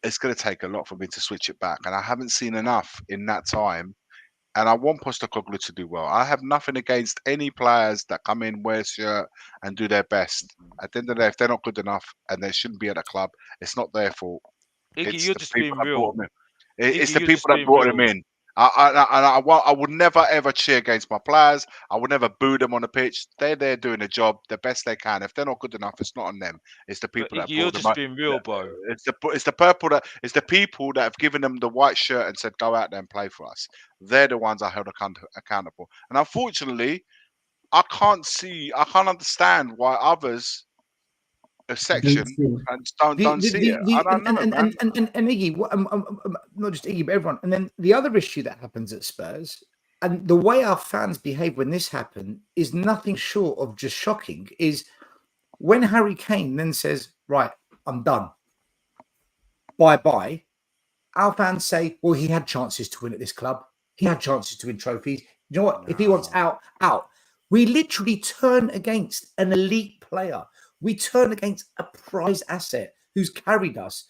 it's going to take a lot for me to switch it back. And I haven't seen enough in that time. And I want Postecoglou to do well. I have nothing against any players that come in, wear a shirt, and do their best. At the end of the day, if they're not good enough and they shouldn't be at the club, it's not their fault. Iggy, It's you're the just people being that brought real. them in. It's Iggy, the you're people just that being brought them real. in. I would never ever cheer against my players. I would never boo them on the pitch. They're there doing a job the best they can. If they're not good enough, it's not on them. It's the But people that Iggy, you're brought them just up. being real, bro. It's the people that have given them the white shirt and said, "Go out there and play for us." They're the ones I held accountable. And unfortunately, I can't understand why others, a section, don't see it. I don't know, man. And Iggy, not just Iggy, but everyone. And then the other issue that happens at Spurs, and the way our fans behave when this happened, is nothing short of just shocking. Is when Harry Kane then says, "Right, I'm done. Bye-bye." Our fans say, "Well, he had chances to win at this club. He had chances to win trophies. You know what? If he wants out, out." We literally turn against an elite player. We turn against a prize asset who's carried us.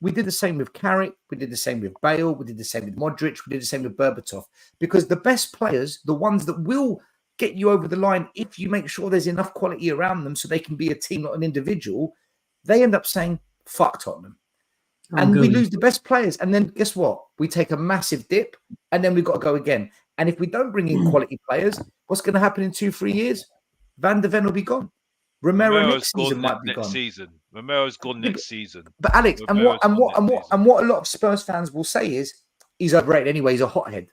We did the same with Carrick. We did the same with Bale. We did the same with Modric. We did the same with Berbatov. Because the best players, the ones that will get you over the line, if you make sure there's enough quality around them so they can be a team, not an individual, they end up saying, "Fuck Tottenham." And we lose the best players. And then guess what? We take a massive dip and then we've got to go again. And if we don't bring in quality players, what's going to happen in 2-3 years? Van de Ven will be gone. Romero next season might be gone. Romero's gone next season. But Alex, and what a lot of Spurs fans will say is he's overrated anyway. He's a hothead.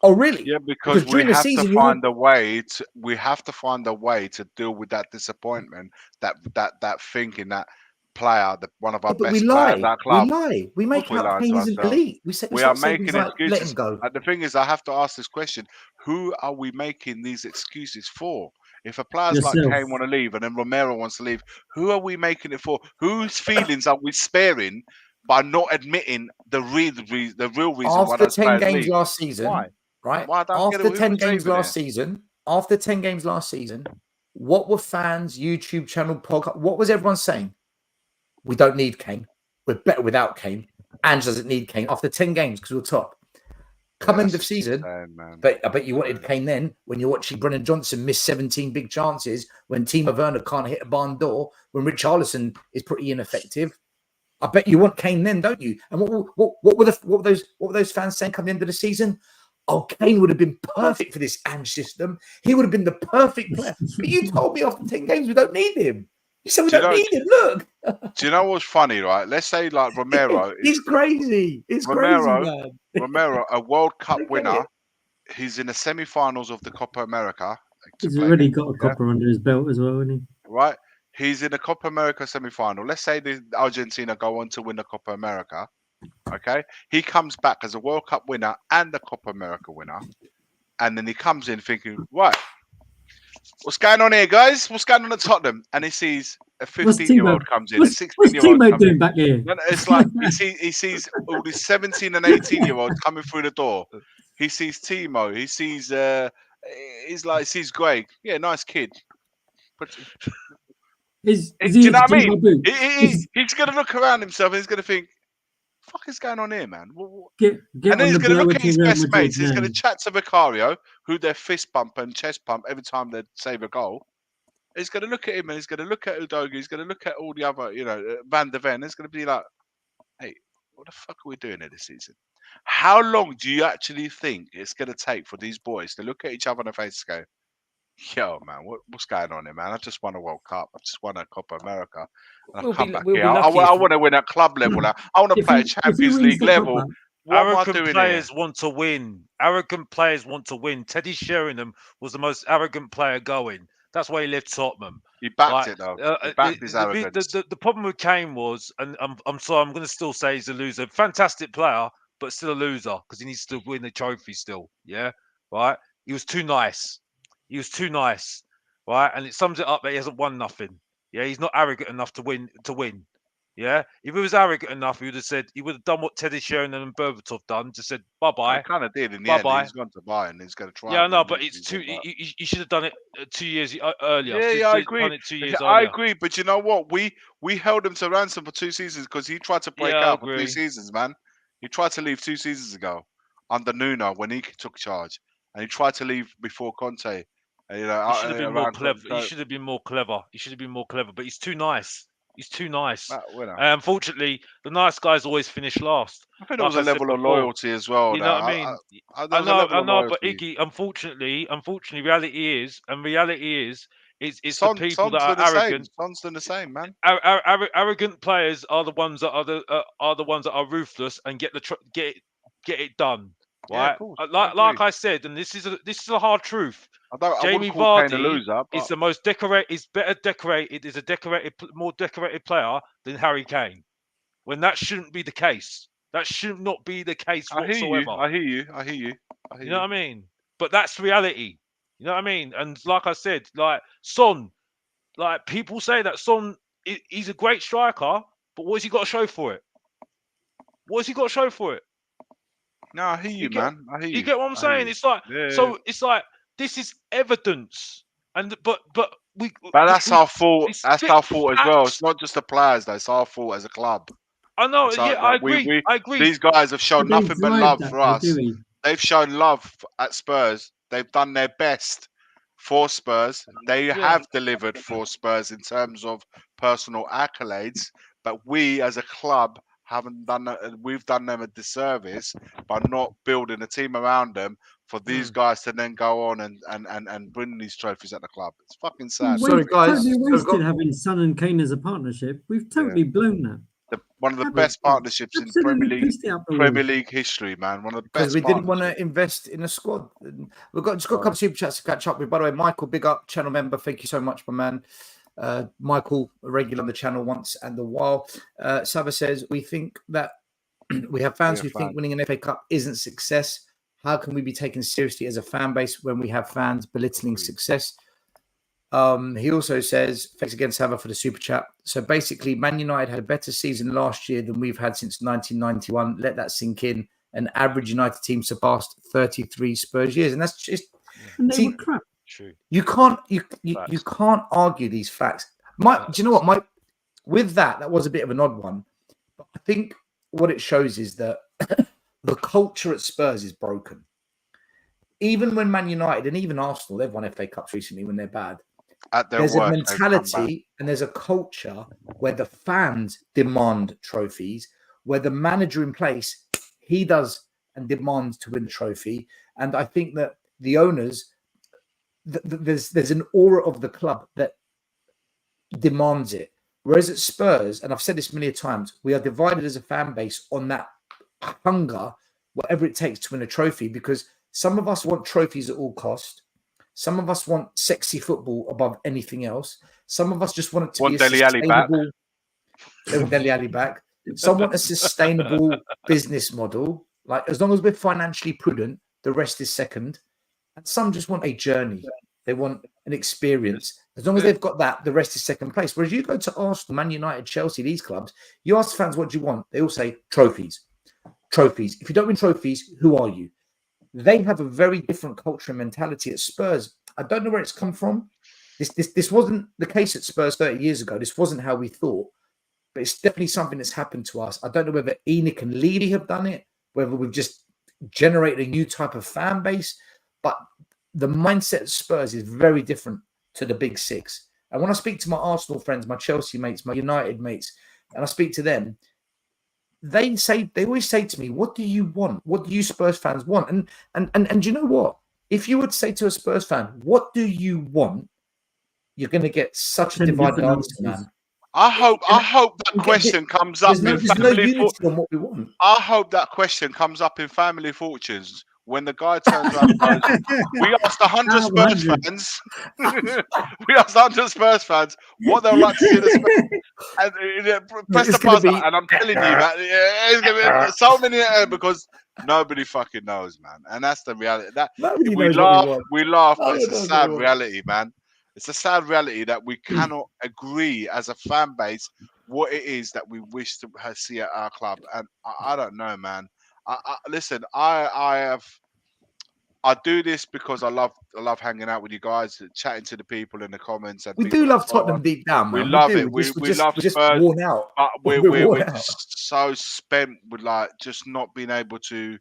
Oh, really? Yeah, because we during the have season, to find a way to. We have to find a way to deal with that disappointment, that thinking that player, one of our best players at our club. We lie. We make out Kane is an elite. We are start saying making things like, excuses. "Let him go." And the thing is, I have to ask this question: who are we making these excuses for? If a player's like Kane want to leave and then Romero wants to leave, who are we making it for? Whose feelings are we sparing by not admitting the real reason why those players leave? Last season, why? Right? Why? I don't get it. After 10 games last season, what were fans, YouTube channel, podcast, what was everyone saying? We don't need Kane. We're better without Kane. Ange doesn't need Kane after 10 games because we're top. Come end of season, but I bet you wanted Kane then when you're watching Brennan Johnson miss 17 big chances, when Timo Werner can't hit a barn door, when Richarlison is pretty ineffective. I bet you want Kane then, don't you? And what were those fans saying come the end of the season? Oh, Kane would have been perfect for this Ange system. He would have been the perfect player. But you told me after 10 games we don't need him. You said we don't need him. Look. Do you know what's funny, right? Let's say like Romero. He's crazy. It's crazy, man. Romero, a World Cup winner. He's in the semi-finals of the Copa America. He's already got a Copa under his belt as well, isn't he? Right. He's in the Copa America semi-final. Let's say the Argentina go on to win the Copa America. Okay. He comes back as a World Cup winner and the Copa America winner. And then he comes in thinking, right, what's going on here, guys? What's going on at Tottenham? And he sees a What's 15-year-old comes in, a What's 16-year-old Timo comes doing in. back here? No, it's like he sees all these 17 and 18-year-olds coming through the door. He sees Timo. He sees sees Greg. Yeah, nice kid. But Is do he you know here to what I do my mean? boots? He's gonna look around himself and he's gonna think, "Fuck is going on here, man?" Get And then on he's the gonna look blower at to his Real best Madrid mates. He's now. gonna chat to Vicario, who they fist bump and chest pump every time they save a goal. He's gonna look at him and he's gonna look at Udogi. He's gonna look at all the other, Van der Ven. He's gonna be like, "Hey, what the fuck are we doing here this season? How long do you actually think it's gonna take for these boys to look at each other in the face and go, yo, man, what's going on here, man? I just won a World Cup. I just won a Copa America. And I've come back here. I want to win at club level now. I want to play at Champions League level. What am I Arrogant doing players here? want to win. Arrogant players want to win. Teddy Sheringham was the most arrogant player going. That's why he left Tottenham. He backed it though. He backed his arrogance. The problem with Kane was, and I'm sorry, I'm going to still say he's a loser. Fantastic player, but still a loser because he needs to win the trophy still. Yeah, right. He was too nice. He was too nice, right? And it sums it up that he hasn't won nothing. Yeah, he's not arrogant enough to win. Yeah, if he was arrogant enough, he would have said he would have done what Teddy Sheringham and Berbatov done. Just said bye bye. He kind of did in the end. He's gone to Bayern. He's going to try. Yeah, I know, but it's too. He should have done it 2 years earlier. Yeah, I agree. Done it 2 years I earlier. agree, but you know what? We held him to ransom for 2 seasons because he tried to break out for 2 seasons, man. He tried to leave 2 seasons ago under Nuno when he took charge, and he tried to leave before Conte. He should have been more clever. He should have been more clever. He should have been more clever, but he's too nice. He's too nice. Unfortunately, the nice guys always finish last. I think there was a level of loyalty as well. You know what I mean? I know, but Iggy, unfortunately, reality is it's the people that are arrogant. Son's done the same, man. Arrogant players are the ones that are ruthless and get it done. Right? Yeah, like I said, and this is a hard truth. Jamie Vardy is the most decorated. Is better decorated. Is more decorated player than Harry Kane. When that shouldn't be the case. That should not be the case whatsoever. I hear you. You know what I mean? But that's reality. You know what I mean? And like I said, like Son, like people say that Son, he's a great striker, but what has he got to show for it? What has he got to show for it? No, I hear you, man. I hear you. You get what I'm saying? It's like it's like this is evidence, but that's our fault. That's our fault as well. It's not just the players, though. It's our fault as a club. I know. I agree. I agree. These guys have shown nothing but love for us. They've shown love at Spurs. They've done their best for Spurs. They have delivered for Spurs in terms of personal accolades. But we, as a club, haven't done that. We've done them a disservice by not building a team around them for these guys to then go on and bring these trophies at the club. It's fucking sad. Sorry, guys. Totally wasted having Son and Kane as a partnership. We've totally blown that. One of the best partnerships in Premier League history, man. One of the best. Because we didn't want to invest in a squad. We've got a couple of super chats to catch up with. By the way, Michael, big up, channel member. Thank you so much, my man. Michael, a regular on the channel once and a while. Saba says, we think that we have fans who think winning an FA Cup isn't success. How can we be taken seriously as a fan base when we have fans belittling success? He also says, thanks again, Sava, for the super chat. So basically, Man United had a better season last year than we've had since 1991. Let that sink in. An average United team surpassed 33 Spurs years. And that's just... And they were crap. True. You can't argue these facts. Do you know what? With that was a bit of an odd one. But I think what it shows is that the culture at Spurs is broken. Even when Man United and even Arsenal, they've won FA Cups recently when they're bad. There's a mentality and there's a culture where the fans demand trophies, where the manager in place, he does and demands to win the trophy. And I think that the owners, there's an aura of the club that demands it. Whereas at Spurs, and I've said this many times, we are divided as a fan base on that hunger, whatever it takes to win a trophy, because some of us want trophies at all cost. Some of us want sexy football above anything else. Some of us just want it to be a sustainable... They want Dele Alli back. Some want a sustainable business model. Like, as long as we're financially prudent, the rest is second. And some just want a journey. They want an experience. As long as they've got that, the rest is second place. Whereas you go to Arsenal, Man United, Chelsea, these clubs, you ask fans, what do you want? They all say trophies. Trophies. If you don't win trophies, who are you? They have a very different culture and mentality at Spurs. I don't know where it's come from. This wasn't the case at Spurs 30 years ago. This wasn't how we thought. But it's definitely something that's happened to us. I don't know whether Enoch and Levy have done it, whether we've just generated a new type of fan base. But the mindset at Spurs is very different to the big six. And when I speak to my Arsenal friends, my Chelsea mates, my United mates, and I speak to them, they always say to me, what do you want? What do you Spurs fans want? And you know what? If you would say to a Spurs fan, what do you want? You're going to get such a divided answer, man. I hope that question comes up in family fortunes. On what we want. I hope that question comes up in family fortunes when the guy turns around and goes, we asked 100 Spurs fans, we asked 100 Spurs fans what they would like to see the Spurs. And press the buzzer, and I'm telling you, man, it's gonna be so many because nobody fucking knows, man. And that's the reality. That we laugh, but it's a sad reality, man. It's a sad reality that we cannot agree as a fan base what it is that we wish to see at our club. And I don't know, man. Listen, I do this because I love hanging out with you guys, chatting to the people in the comments. And we do love Tottenham deep down, man. We love it. We love Spurs, worn out. but we're just so spent with just not being able to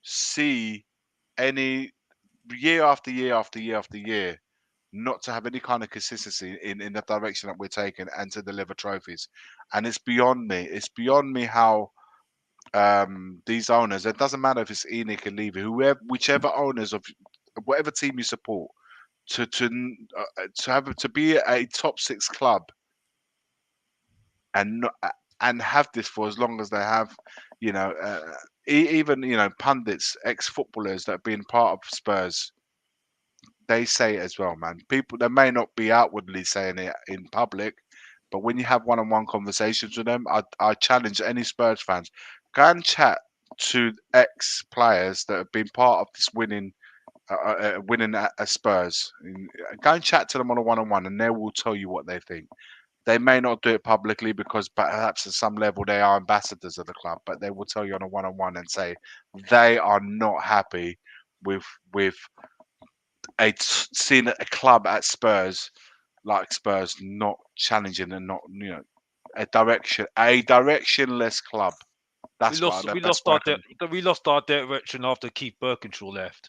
see any year after year after year after year, not to have any kind of consistency in the direction that we're taking and to deliver trophies. And it's beyond me. It's beyond me how these owners, it doesn't matter if it's Enoch and Levy, whichever owners of whatever team you support, to be a top six club and have this for as long as they have, even pundits, ex-footballers that have been part of Spurs, they say it as well, man. People, they may not be outwardly saying it in public, but when you have one-on-one conversations with them, I challenge any Spurs fans, go and chat to ex-players that have been part of this winning at Spurs. Go and chat to them on a one-on-one, and they will tell you what they think. They may not do it publicly because perhaps at some level they are ambassadors of the club, but they will tell you on a one-on-one and say they are not happy with seeing a club at Spurs like Spurs not challenging and not a directionless club. That's we lost our direction after Keith Birkinshaw left.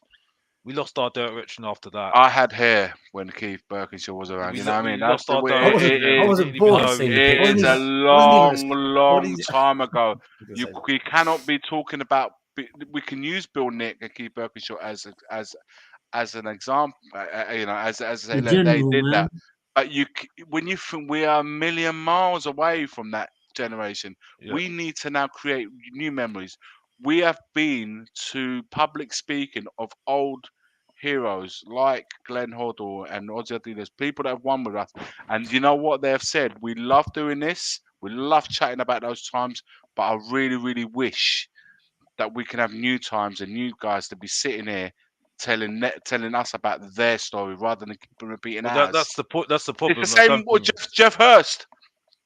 We lost our direction after that. I had hair when Keith Birkinshaw was around. You know what I mean? That's the way. I wasn't born. It's a long time ago. We cannot be talking about. We can use Bill Nick and Keith Birkinshaw as an example. As they did that. But when you think we are a million miles away from that generation, we need to now create new memories. We have been to public speaking of old heroes like Glenn Hoddle and Ozzy Adidas, people that have won with us. And you know what they have said? We love doing this. We love chatting about those times, but I really, really wish that we can have new times and new guys to be sitting here telling us about their story rather than keep repeating ours. That's the point. That's the problem. It's the same with Jeff Hurst.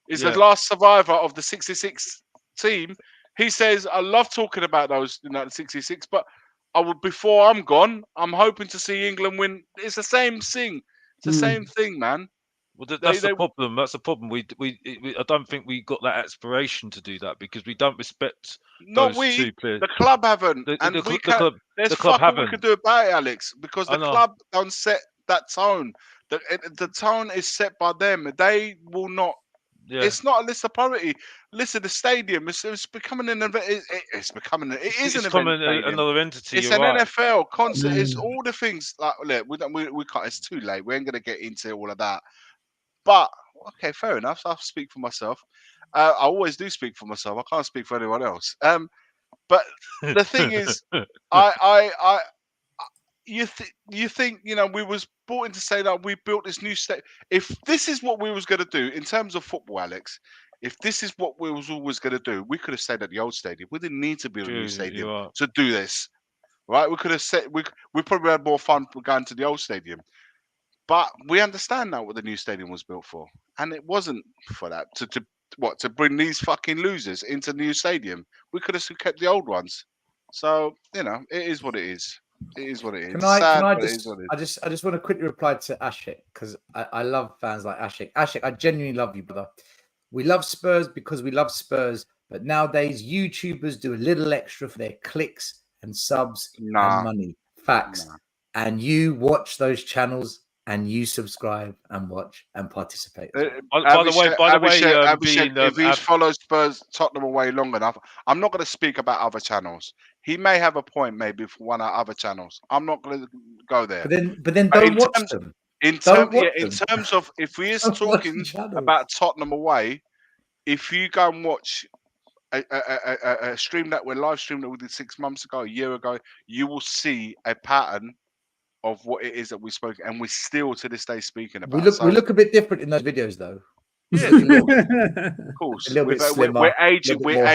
Is the last survivor of the '66 team. He says, "I love talking about those the '66, but before I'm gone, I'm hoping to see England win." It's the same thing. It's the same thing, man. Well, that's the problem. That's the problem. I don't think we got that aspiration to do that because we don't respect those two players. The club haven't, there's fucking haven't. We could do about it, Alex, because the club don't set that tone. The tone is set by them. They will not. Yeah. It's not a list of priority. Listen, the stadium it's becoming an event. It's becoming another entity. It's an NFL concert. It's all the things like look. We can't. It's too late. We ain't gonna get into all of that. But okay, fair enough. I'll speak for myself. I always do speak for myself. I can't speak for anyone else. But the thing is, you think we was brought in to say that we built this new state. If this is what we was going to do in terms of football, Alex, if this is what we was always going to do, we could have stayed at the old stadium. We didn't need to build a new stadium to do this, right? We could have said we probably had more fun going to the old stadium. But we understand now what the new stadium was built for, and it wasn't for that to bring these fucking losers into the new stadium. We could have kept the old ones. So it is what it is. It is what it is. Can I Sad, but it is what it is. I just want to quickly reply to Ashik, because I love fans like Ashik. Ashik, I genuinely love you, brother. We love Spurs because we love Spurs, but nowadays YouTubers do a little extra for their clicks and subs and money. Facts. And you watch those channels and you subscribe and watch and participate. By the way, if he's followed Spurs Tottenham away long enough, I'm not going to speak about other channels. He may have a point, maybe for one of other channels. I'm not going to go there. But then don't watch them. In terms of if we is talking about Tottenham away, if you go and watch a stream that we're live streamed that we did 6 months ago, a year ago, you will see a pattern of what it is that we spoke, and we're still to this day speaking about. We look a bit different in those videos, though. Yeah, of course. We're aging, we're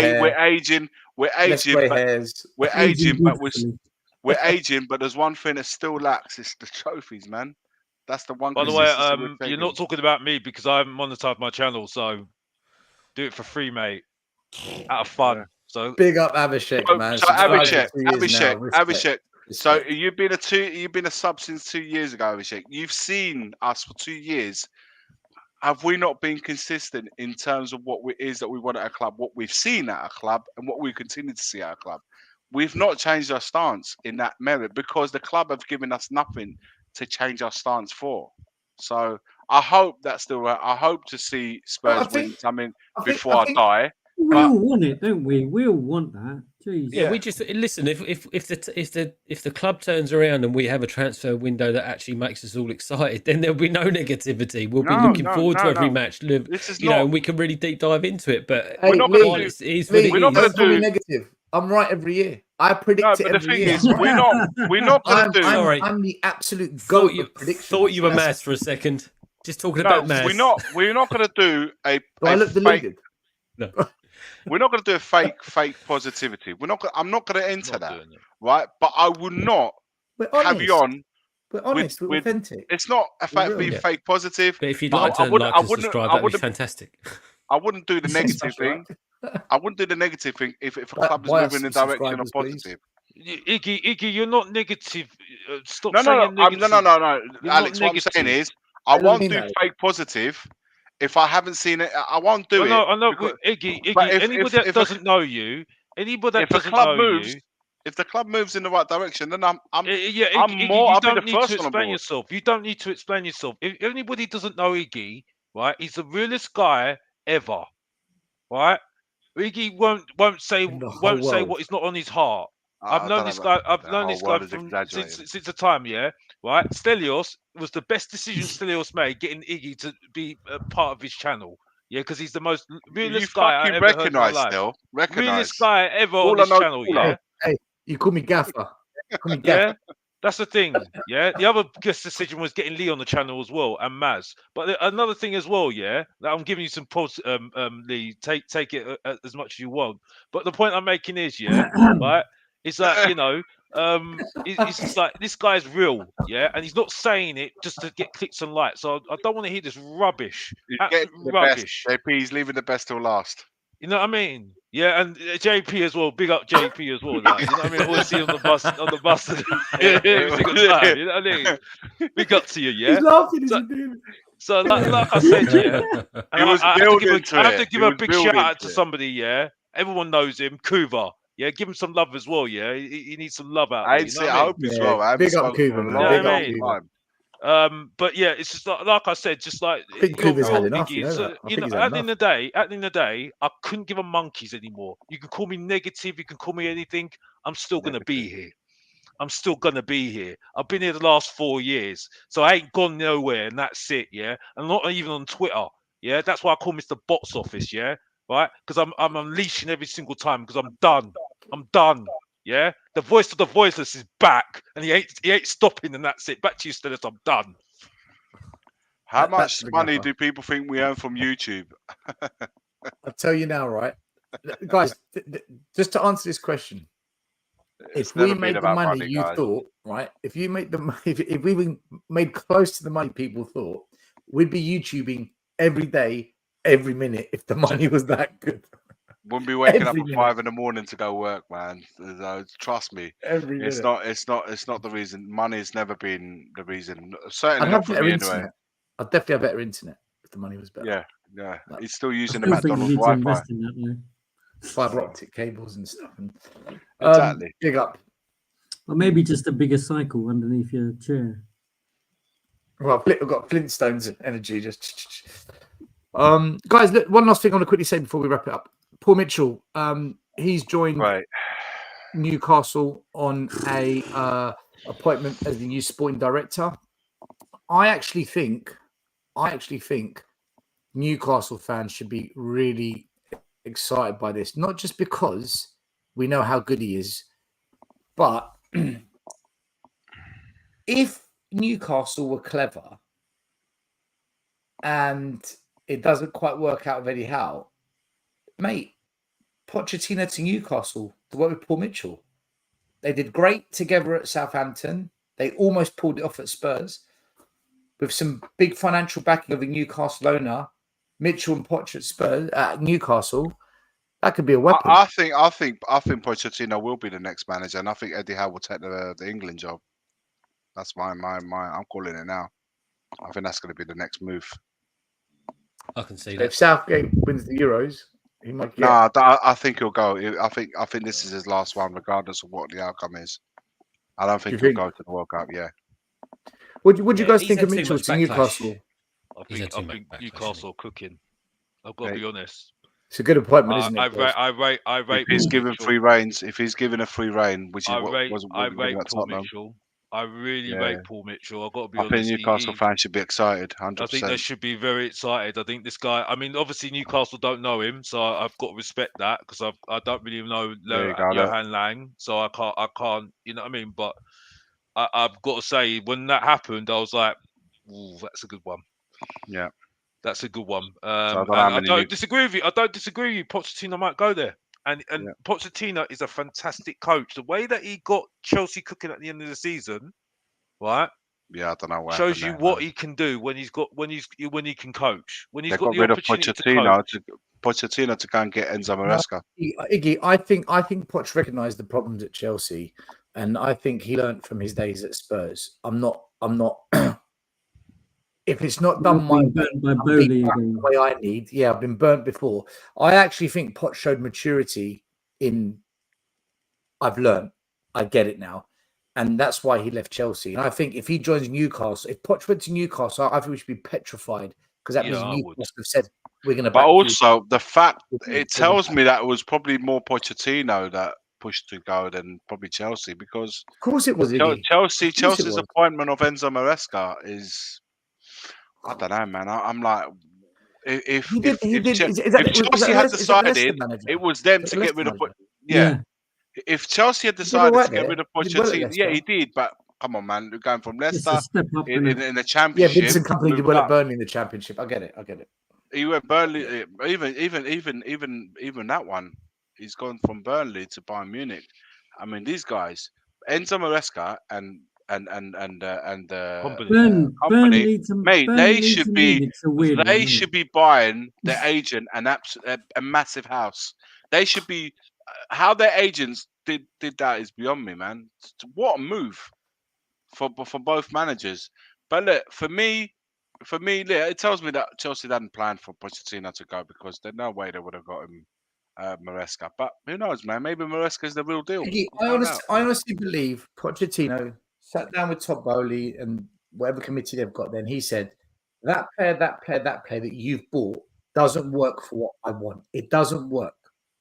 aging, but there's one thing that still lacks: it's the trophies, man. That's the one. By the way, you're not talking about me because I haven't monetized my channel, so do it for free, mate. Out of fun. Yeah. So big up Abhishek, man. So Abhishek. So you've been a sub since 2 years ago, Abhishek. You've seen us for 2 years. Have we not been consistent in terms of what it is that we want at a club, what we've seen at a club, and what we continue to see at a club? We've not changed our stance in that merit because the club have given us nothing to change our stance for. So I hope that's still right. I hope to see Spurs win something before I die. We all want it, don't we? We all want that. Jeez. Yeah, we just listen. If the club turns around and we have a transfer window that actually makes us all excited, then there'll be no negativity. We'll be looking forward to every match. And we can really deep dive into it. But we're not going to do negative. I'm right every year. I predict it every year. We're not going to do. I'm the absolute goat of predictions. Thought you were Maz for a second. Just talking about Maz. We're not going to do a fake. No. We're not going to do a fake positivity. I'm not going to enter that, right? But I will not have you on. We're honest. We're authentic. It's not a fact being fake positive. But if you'd like to subscribe, that'd be fantastic. I wouldn't do the negative thing. I wouldn't do the negative thing if a club is moving in the direction of positive. Iggy, you're not negative. Stop saying negative. No. Alex, what I'm saying is, I won't do fake positive. If I haven't seen it, I won't do it. I know. Iggy, anybody that doesn't know you, if the club moves in the right direction, then I'm Iggy, more. You don't need to explain yourself. You don't need to explain yourself. If anybody doesn't know Iggy, right, he's the realest guy ever, right? Iggy won't say what is not on his heart. I've known this guy since the time, yeah, right? Stelios was the best decision Stelios made, getting Iggy to be a part of his channel, yeah, because he's the most realist guy I ever heard in my life. Realist guy ever on this channel, yeah. Hey, you call me Gaffer. Yeah, that's the thing. Yeah, the other guest decision was getting Lee on the channel as well and Maz. But another thing as well, yeah, that I'm giving you some pros, Lee. Take it as much as you want. But the point I'm making is, yeah, right. It's like, it's just like this guy's real, yeah, and he's not saying it just to get clicks and likes. So I don't want to hear this rubbish. Rubbish. JP's leaving the best till last. You know what I mean? Yeah, and JP as well. Big up JP as well. Like, you know what I mean? I always see him on the bus every single time. You know what I mean? Big up to you, yeah. He's laughing. So like I said, yeah, I have to give a big shout out to somebody, yeah. Everyone knows him, Kuva. Yeah, give him some love as well. Yeah, he needs some love out. I hope as well. Big up Kuva. But yeah, it's just like I said, just like I think Kuva's had enough. At the end of the day, I couldn't give a monkeys anymore. You can call me negative, you can call me anything. I'm still gonna be here. I've been here the last 4 years, so I ain't gone nowhere, and that's it. Yeah, and not even on Twitter. Yeah, that's why I call Mr. Box Office. Yeah. Right, because I'm unleashing every single time because I'm done. Yeah, the voice of the voiceless is back, and he ain't stopping, and that's it. Back to you, Stellis. I'm done. How much money do people think we earn from YouTube? I'll tell you now, right, guys. Just to answer this question, if never we been made the about money money, you guys. thought, right? If you made the if we were made close to the money people thought, we'd be YouTubing every day, every minute if the money was that good. Wouldn't be waking up Every at minute. 5 in to go work, man. Trust me. Every It's minute. not. It's not the reason. Money's never been the reason. Certainly I'd not have for better me internet. anyway. I'd definitely have better internet if the money was better. Yeah, yeah. Like, He's still I using the still think you McDonald's need to Wi-Fi. invest in that, though. fiber optic cables and stuff. And, Exactly. Big up. Or maybe just a bigger cycle underneath your chair. Well, I've got Flintstones energy. Just guys, look, one last thing I want to quickly say before we wrap it up. Paul Mitchell, he's joined Right. Newcastle on a appointment as the new sporting director. I actually think Newcastle fans should be really excited by this, not just because we know how good he is, but if Newcastle were clever and it doesn't quite work out with Eddie Howe, mate, Pochettino to Newcastle to work with Paul Mitchell. They did great together at Southampton. They almost pulled it off at Spurs. With some big financial backing of a Newcastle owner, Mitchell and Poch at Spurs at Newcastle, that could be a weapon. I think Pochettino will be the next manager, and I think Eddie Howe will take the England job. That's my. I'm calling it now. I think that's going to be the next move. I can see So that. if Southgate wins the Euros, he might get. No, I think he'll go. I think this is his last one, regardless of what the outcome is. I don't think he'll go to the World Cup. Yeah. What do you guys he's think had of too Mitchell much to backlash. Newcastle? I He's had too think much backlash, Newcastle are cooking. I've got to be honest. It's a good appointment, isn't it? I rate If he's Paul given Mitchell. free reigns, if he's given a free reign, which is I what rate at Paul Tottenham. Mitchell. I really Yeah. rate Paul Mitchell. I've got to be I think honest. Newcastle fans should be excited, 100%. I think they should be very excited. I think this guy. I mean, obviously Newcastle don't know him, so I've got to respect that because I don't really know There you go, look. Johan Lang, so I can't. You know what I mean? But I've got to say, when that happened, I was like, "Ooh, that's a good one." Yeah, that's a good one. I don't disagree with you. I don't disagree with you. Pochettino might go there, and Pochettino is a fantastic coach. The way that he got Chelsea cooking at the end of the season, right? Yeah, I don't know what shows you happened what he can do when he can coach. When he's they got the rid of opportunity Pochettino to coach. Pochettino to go and get Enzo Maresca. Iggy, I think Poch recognised the problems at Chelsea, and I think he learned from his days at Spurs. I'm not. If it's not done the way I need, I've been burnt before. I actually think Poch showed maturity in. I've learned. I get it now. And that's why he left Chelsea. And I think if he joins Newcastle, if Poch went to Newcastle, I think we should be petrified because that means Newcastle have said we're going to. But also the fact it tells me that it was probably more Pochettino that pushed to go than probably Chelsea because of course it was Chelsea's appointment of Enzo Maresca is I don't know, man. I'm like if Chelsea had decided it was them to get rid of If Chelsea had decided to get rid of Pochettino, he did. But come on, man, we're going from Leicester in the Championship. Yeah, Vincent Kompany did well at Burnley in the Championship. I get it. He went Burnley, even that one. He's gone from Burnley to Bayern Munich. I mean, these guys, Enzo Maresca and company, mate, they should be buying their agent a massive house. They should be. How their agents did that is beyond me, man. What a move for both managers. But look, for me, it tells me that Chelsea hadn't planned for Pochettino to go because there's no way they would have got him Maresca. But who knows, man? Maybe Maresca is the real deal. I honestly believe Pochettino sat down with Todd Bowley and whatever committee they've got. Then he said that player that you've bought doesn't work for what I want. It doesn't work.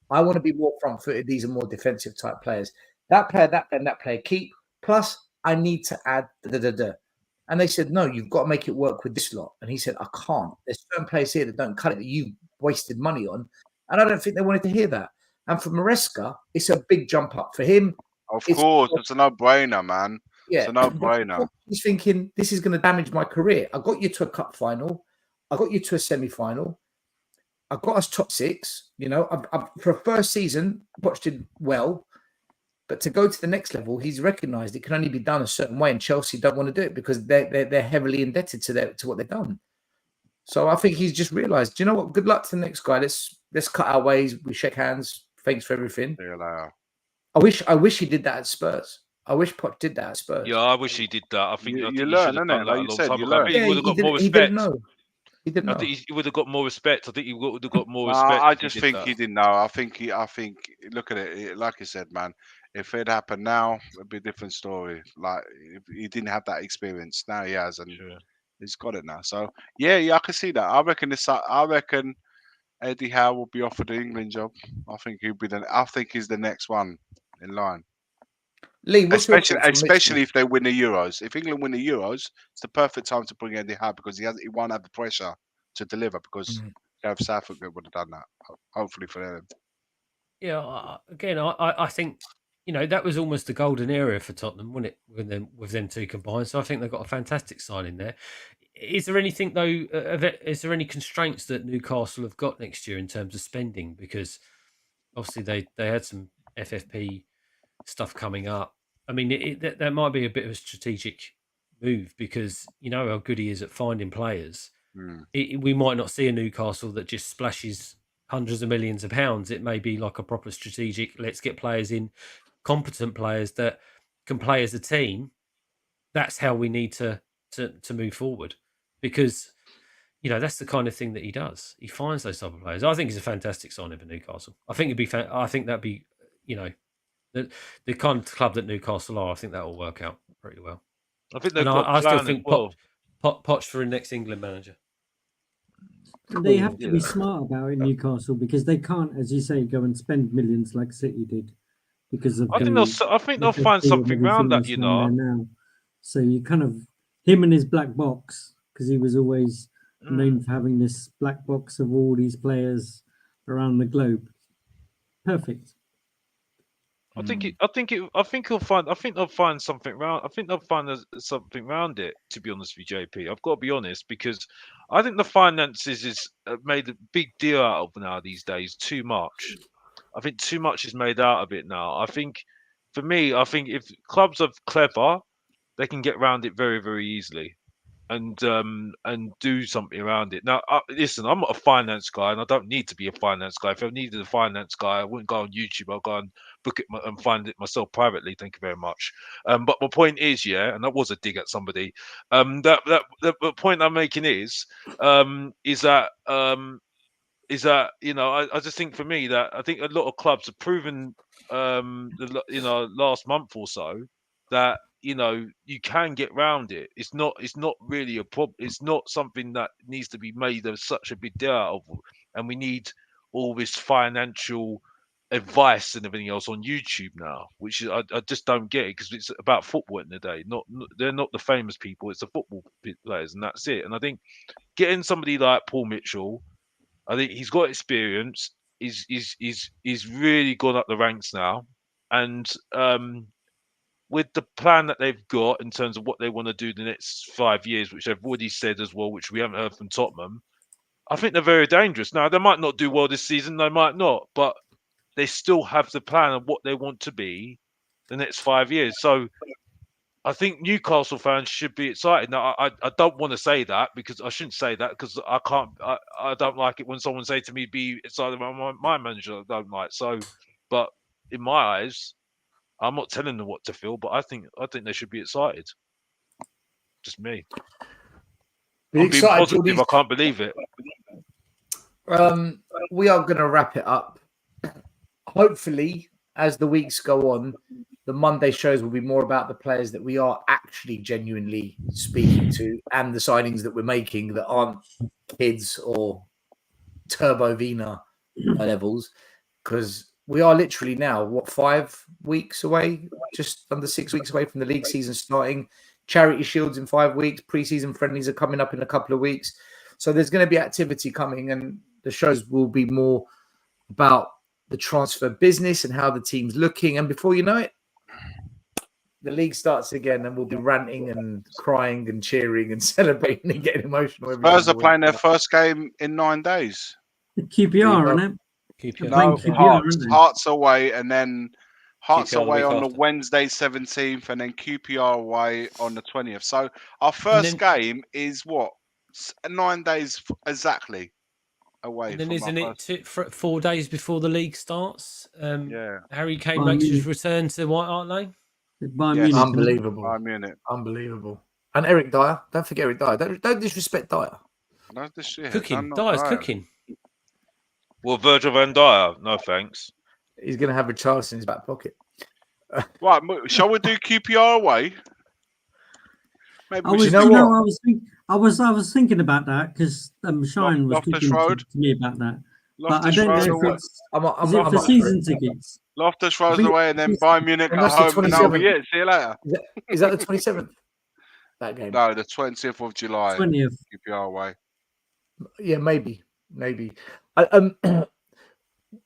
I want to be more front-footed. These are more defensive type players. That player keep. Plus, I need to add And they said, no, you've got to make it work with this lot. And he said, I can't. There's certain players here that don't cut it that you've wasted money on. And I don't think they wanted to hear that. And for Maresca, it's a big jump up for him. Of course, it's a no-brainer, man. Yeah, it's a no-brainer. He's thinking, this is going to damage my career. I got you to a cup final. I got you to a semi-final. I got us top six. You know, for a first season, Poch did well. But to go to the next level, he's recognised it can only be done a certain way, and Chelsea don't want to do it because they're heavily indebted to what they've done. So I think he's just realised, do you know what? Good luck to the next guy. Let's cut our ways. We shake hands. Thanks for everything. I wish he did that at Spurs. I wish Poch did that at Spurs. Yeah, I wish he did that. I think You he learn, should have done innit? that Like a you long said, time you ago. I learn. think he would have got more He respect. didn't know. He didn't know. I think he would have got more respect. I think he would have got more respect. I if just did think that. he didn't know. I think look at it. Like I said, man, if it happened now, it'd be a different story. Like if he didn't have that experience, now he has, and he's got it now. So yeah, I can see that. I reckon Eddie Howe will be offered the England job. I think he's the next one in line. Lee, what's your thoughts on Especially Mitchell? if they win the Euros. If England win the Euros, it's the perfect time to bring Eddie Howe because he won't have the pressure to deliver because Gareth Southgate would have done that. Hopefully for them. Yeah, again, I think that was almost the golden era for Tottenham, wasn't it? With them two combined, so I think they've got a fantastic signing there. Is there anything though? Is there any constraints that Newcastle have got next year in terms of spending? Because obviously they had some FFP stuff coming up. I mean, that might be a bit of a strategic move because you know how good he is at finding players. We might not see a Newcastle that just splashes hundreds of millions of pounds. It may be like a proper strategic, let's get players in, competent players that can play as a team. That's how we need to move forward because that's the kind of thing that he does. He finds those type of players. I think he's a fantastic signing for Newcastle. I think I think that'd be the kind of club that Newcastle are. I think that will work out pretty well. I think they've I still think Poch for a next England manager. They have to be smart about it, Newcastle, because they can't, as you say, go and spend millions like City did because of. I think they'll find something around that, Now. So you kind of him and his black box, because he was always known for having this black box of all these players around the globe. Perfect. I think they'll find something round. I think they'll find something round it. To be honest with you, JP, I've got to be honest because I think the finances is made a big deal out of now these days. Too much. I think too much is made out of it now. I think, for me, if clubs are clever, they can get around it very, very easily, and do something around it. Now, listen, I'm not a finance guy, and I don't need to be a finance guy. If I needed a finance guy, I wouldn't go on YouTube. I'll go and book it and find it myself privately. Thank you very much. But my point is, and that was a dig at somebody. The point I'm making is that I just think for me that I think a lot of clubs have proven last month or so that you can get round it. It's not really a problem. It's not something that needs to be made of such a big deal out of, and we need all this financial advice and everything else on YouTube now, which I just don't get it because it's about football in the day. They're not the famous people. It's the football players, and that's it. And I think getting somebody like Paul Mitchell, I think he's got experience. He's really gone up the ranks now, and with the plan that they've got in terms of what they want to do the next 5 years, which they've already said as well, which we haven't heard from Tottenham, I think they're very dangerous. Now, they might not do well this season, they might not, but they still have the plan of what they want to be the next 5 years. So I think Newcastle fans should be excited. Now, I don't want to say that because I shouldn't say that because I can't. I don't like it when someone say to me, "Be excited about my manager." I don't like so, but in my eyes, I'm not telling them what to feel. But I think they should be excited. Just me. I'm being positive. I can't believe it. We are going to wrap it up. Hopefully, as the weeks go on, the Monday shows will be more about the players that we are actually genuinely speaking to and the signings that we're making that aren't kids or Turbo Vina levels. Because we are literally now, 5 weeks away, just under 6 weeks away from the league season starting. Charity Shields in 5 weeks. Preseason friendlies are coming up in a couple of weeks. So there's going to be activity coming and the shows will be more about the transfer business and how the team's looking. And before you know it, the league starts again and we'll be ranting and crying and cheering and celebrating and getting emotional. Spurs are playing their first game in 9 days. QPR, isn't it? QPR. No, QPR, Hearts away and then Hearts QPR the away week on the after. Wednesday 17th, and then QPR away on the 20th. So our first game is what 9 days exactly away. And then from isn't our it 4 days before the league starts? Yeah. Harry Kane Bayern makes his Munich. return to White Hart Lane. Bayern Yes. Munich, isn't it? Unbelievable. Bayern Munich. Unbelievable. And Eric Dyer. Don't forget Eric Dyer. Don't disrespect Dyer. No, this shit. Cooking. Dyer's cooking. Well, Virgil van Dyer, no thanks. He's going to have a Charles in his back pocket. Right, shall we do QPR away? Maybe we should. I was thinking about that because Shine was Loftus talking Road? to me about that. But I Loftus don't Road know away. if it's is it for season tickets. Loftus Road away, and then Bayern Munich And at that's the home, and that'll be 27th. it. See you later. Is that the 27th? That game? No, the 20th of July. 20th. QPR away. Yeah, maybe.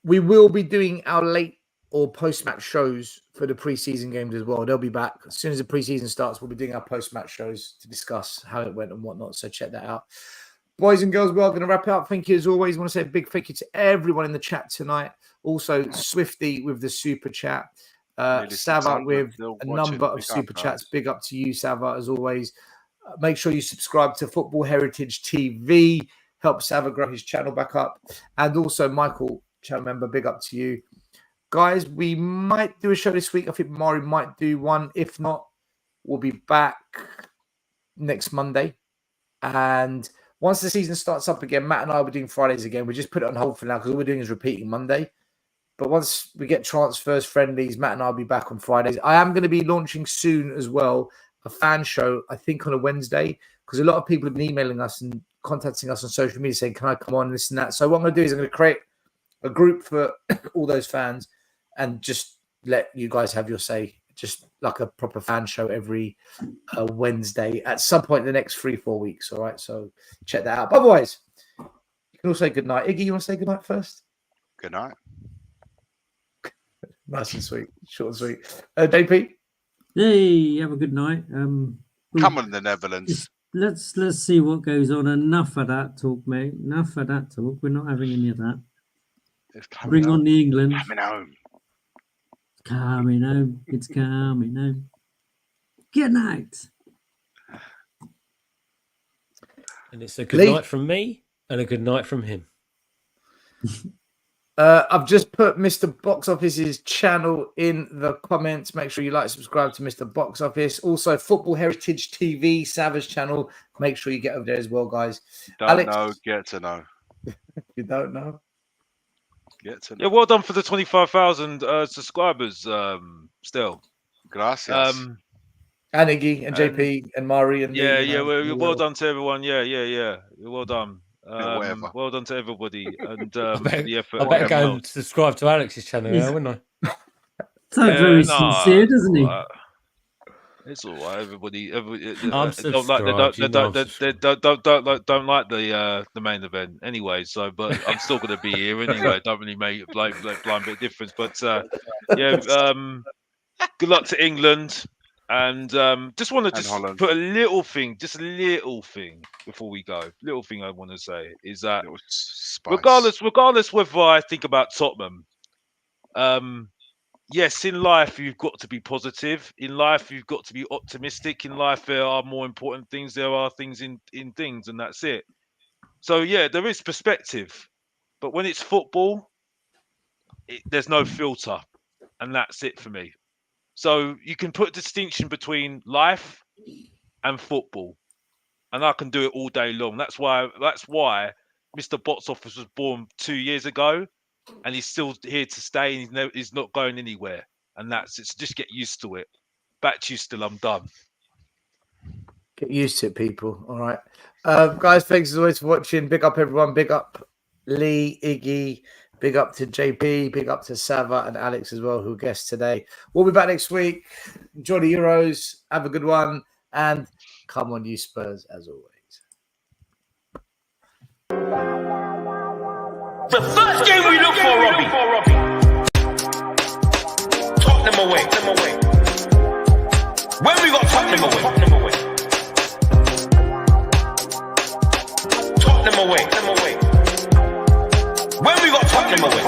We will be doing our late or post-match shows for the preseason games as well. They'll be back as soon as the preseason starts. We'll be doing our post-match shows to discuss how it went and whatnot. So check that out, boys and girls. We're going to wrap it up. Thank you as always. I want to say a big thank you to everyone in the chat tonight. Also, Swifty with the super chat, Sava with a number of super chats. Big up to you, Sava, as always. Make sure you subscribe to Football Heritage TV. Help Sava grow his channel back up. And also, Michael, channel member, big up to you. Guys, we might do a show this week. I think Mari might do one. If not, we'll be back next Monday. And once the season starts up again, Matt and I will be doing Fridays again. We just put it on hold for now because all we're doing is repeating Monday. But once we get transfers, friendlies, Matt and I will be back on Fridays. I am going to be launching soon as well a fan show, I think on a Wednesday, because a lot of people have been emailing us and contacting us on social media saying, can I come on, this and that. So what I'm going to do is I'm going to create a group for all those fans and just let you guys have your say, just like a proper fan show every Wednesday at some point in the next 3-4 weeks. All right, so check that out. But otherwise, you can all say good night. Iggy, you want to say good night first? Good night. Nice and sweet, short and sweet. JP? Hey, have a good night. Come on, the Netherlands. Let's see what goes on. Enough of that talk, mate. Enough of that talk. We're not having any of that. Bring on the England. Coming home. Coming home. It's coming home. Good night. And it's a good night from me and a good night from him. I've just put Mr. Box Office's channel in the comments. Make sure you like, subscribe to Mr. Box Office. Also, Football Heritage TV, Savage channel. Make sure you get over there as well, guys. Don't know, get to know. You don't know? Get to know. Yeah, well done for the 25,000 subscribers. Still, gracias. And Iggy and JP and Mari and well done to everyone. Yeah. Well done. Well done to everybody and the effort. I better go and subscribe to Alex's channel now, wouldn't I? Sounds very sincere, doesn't he? It's all right. Everybody I'm don't like the main event anyway. So, but I'm still going to be here anyway. It don't really make like blind bit of difference. But good luck to England. And just want to put a little thing before we go. Little thing I want to say is that regardless whether I think about Tottenham, yes, in life you've got to be positive. In life you've got to be optimistic. In life there are more important things. There are things in things, and that's it. So yeah, there is perspective, but when it's football, there's no filter, and that's it for me. So you can put a distinction between life and football, and I can do it all day long. That's why Mr. Box Office was born 2 years ago, and he's still here to stay, and he's not going anywhere. And it's just get used to it. Back to you, Still. I'm done. Get used to it, people. All right, guys. Thanks as always for watching. Big up everyone. Big up Lee, Iggy. Big up to JP, big up to Sava and Alex as well, who guests today. We'll be back next week. Enjoy the Euros. Have a good one. And come on, you Spurs, as always. The first game we look for, Robbie. Tottenham away. When we got Tottenham away. Tottenham away. When we got Tottenham away.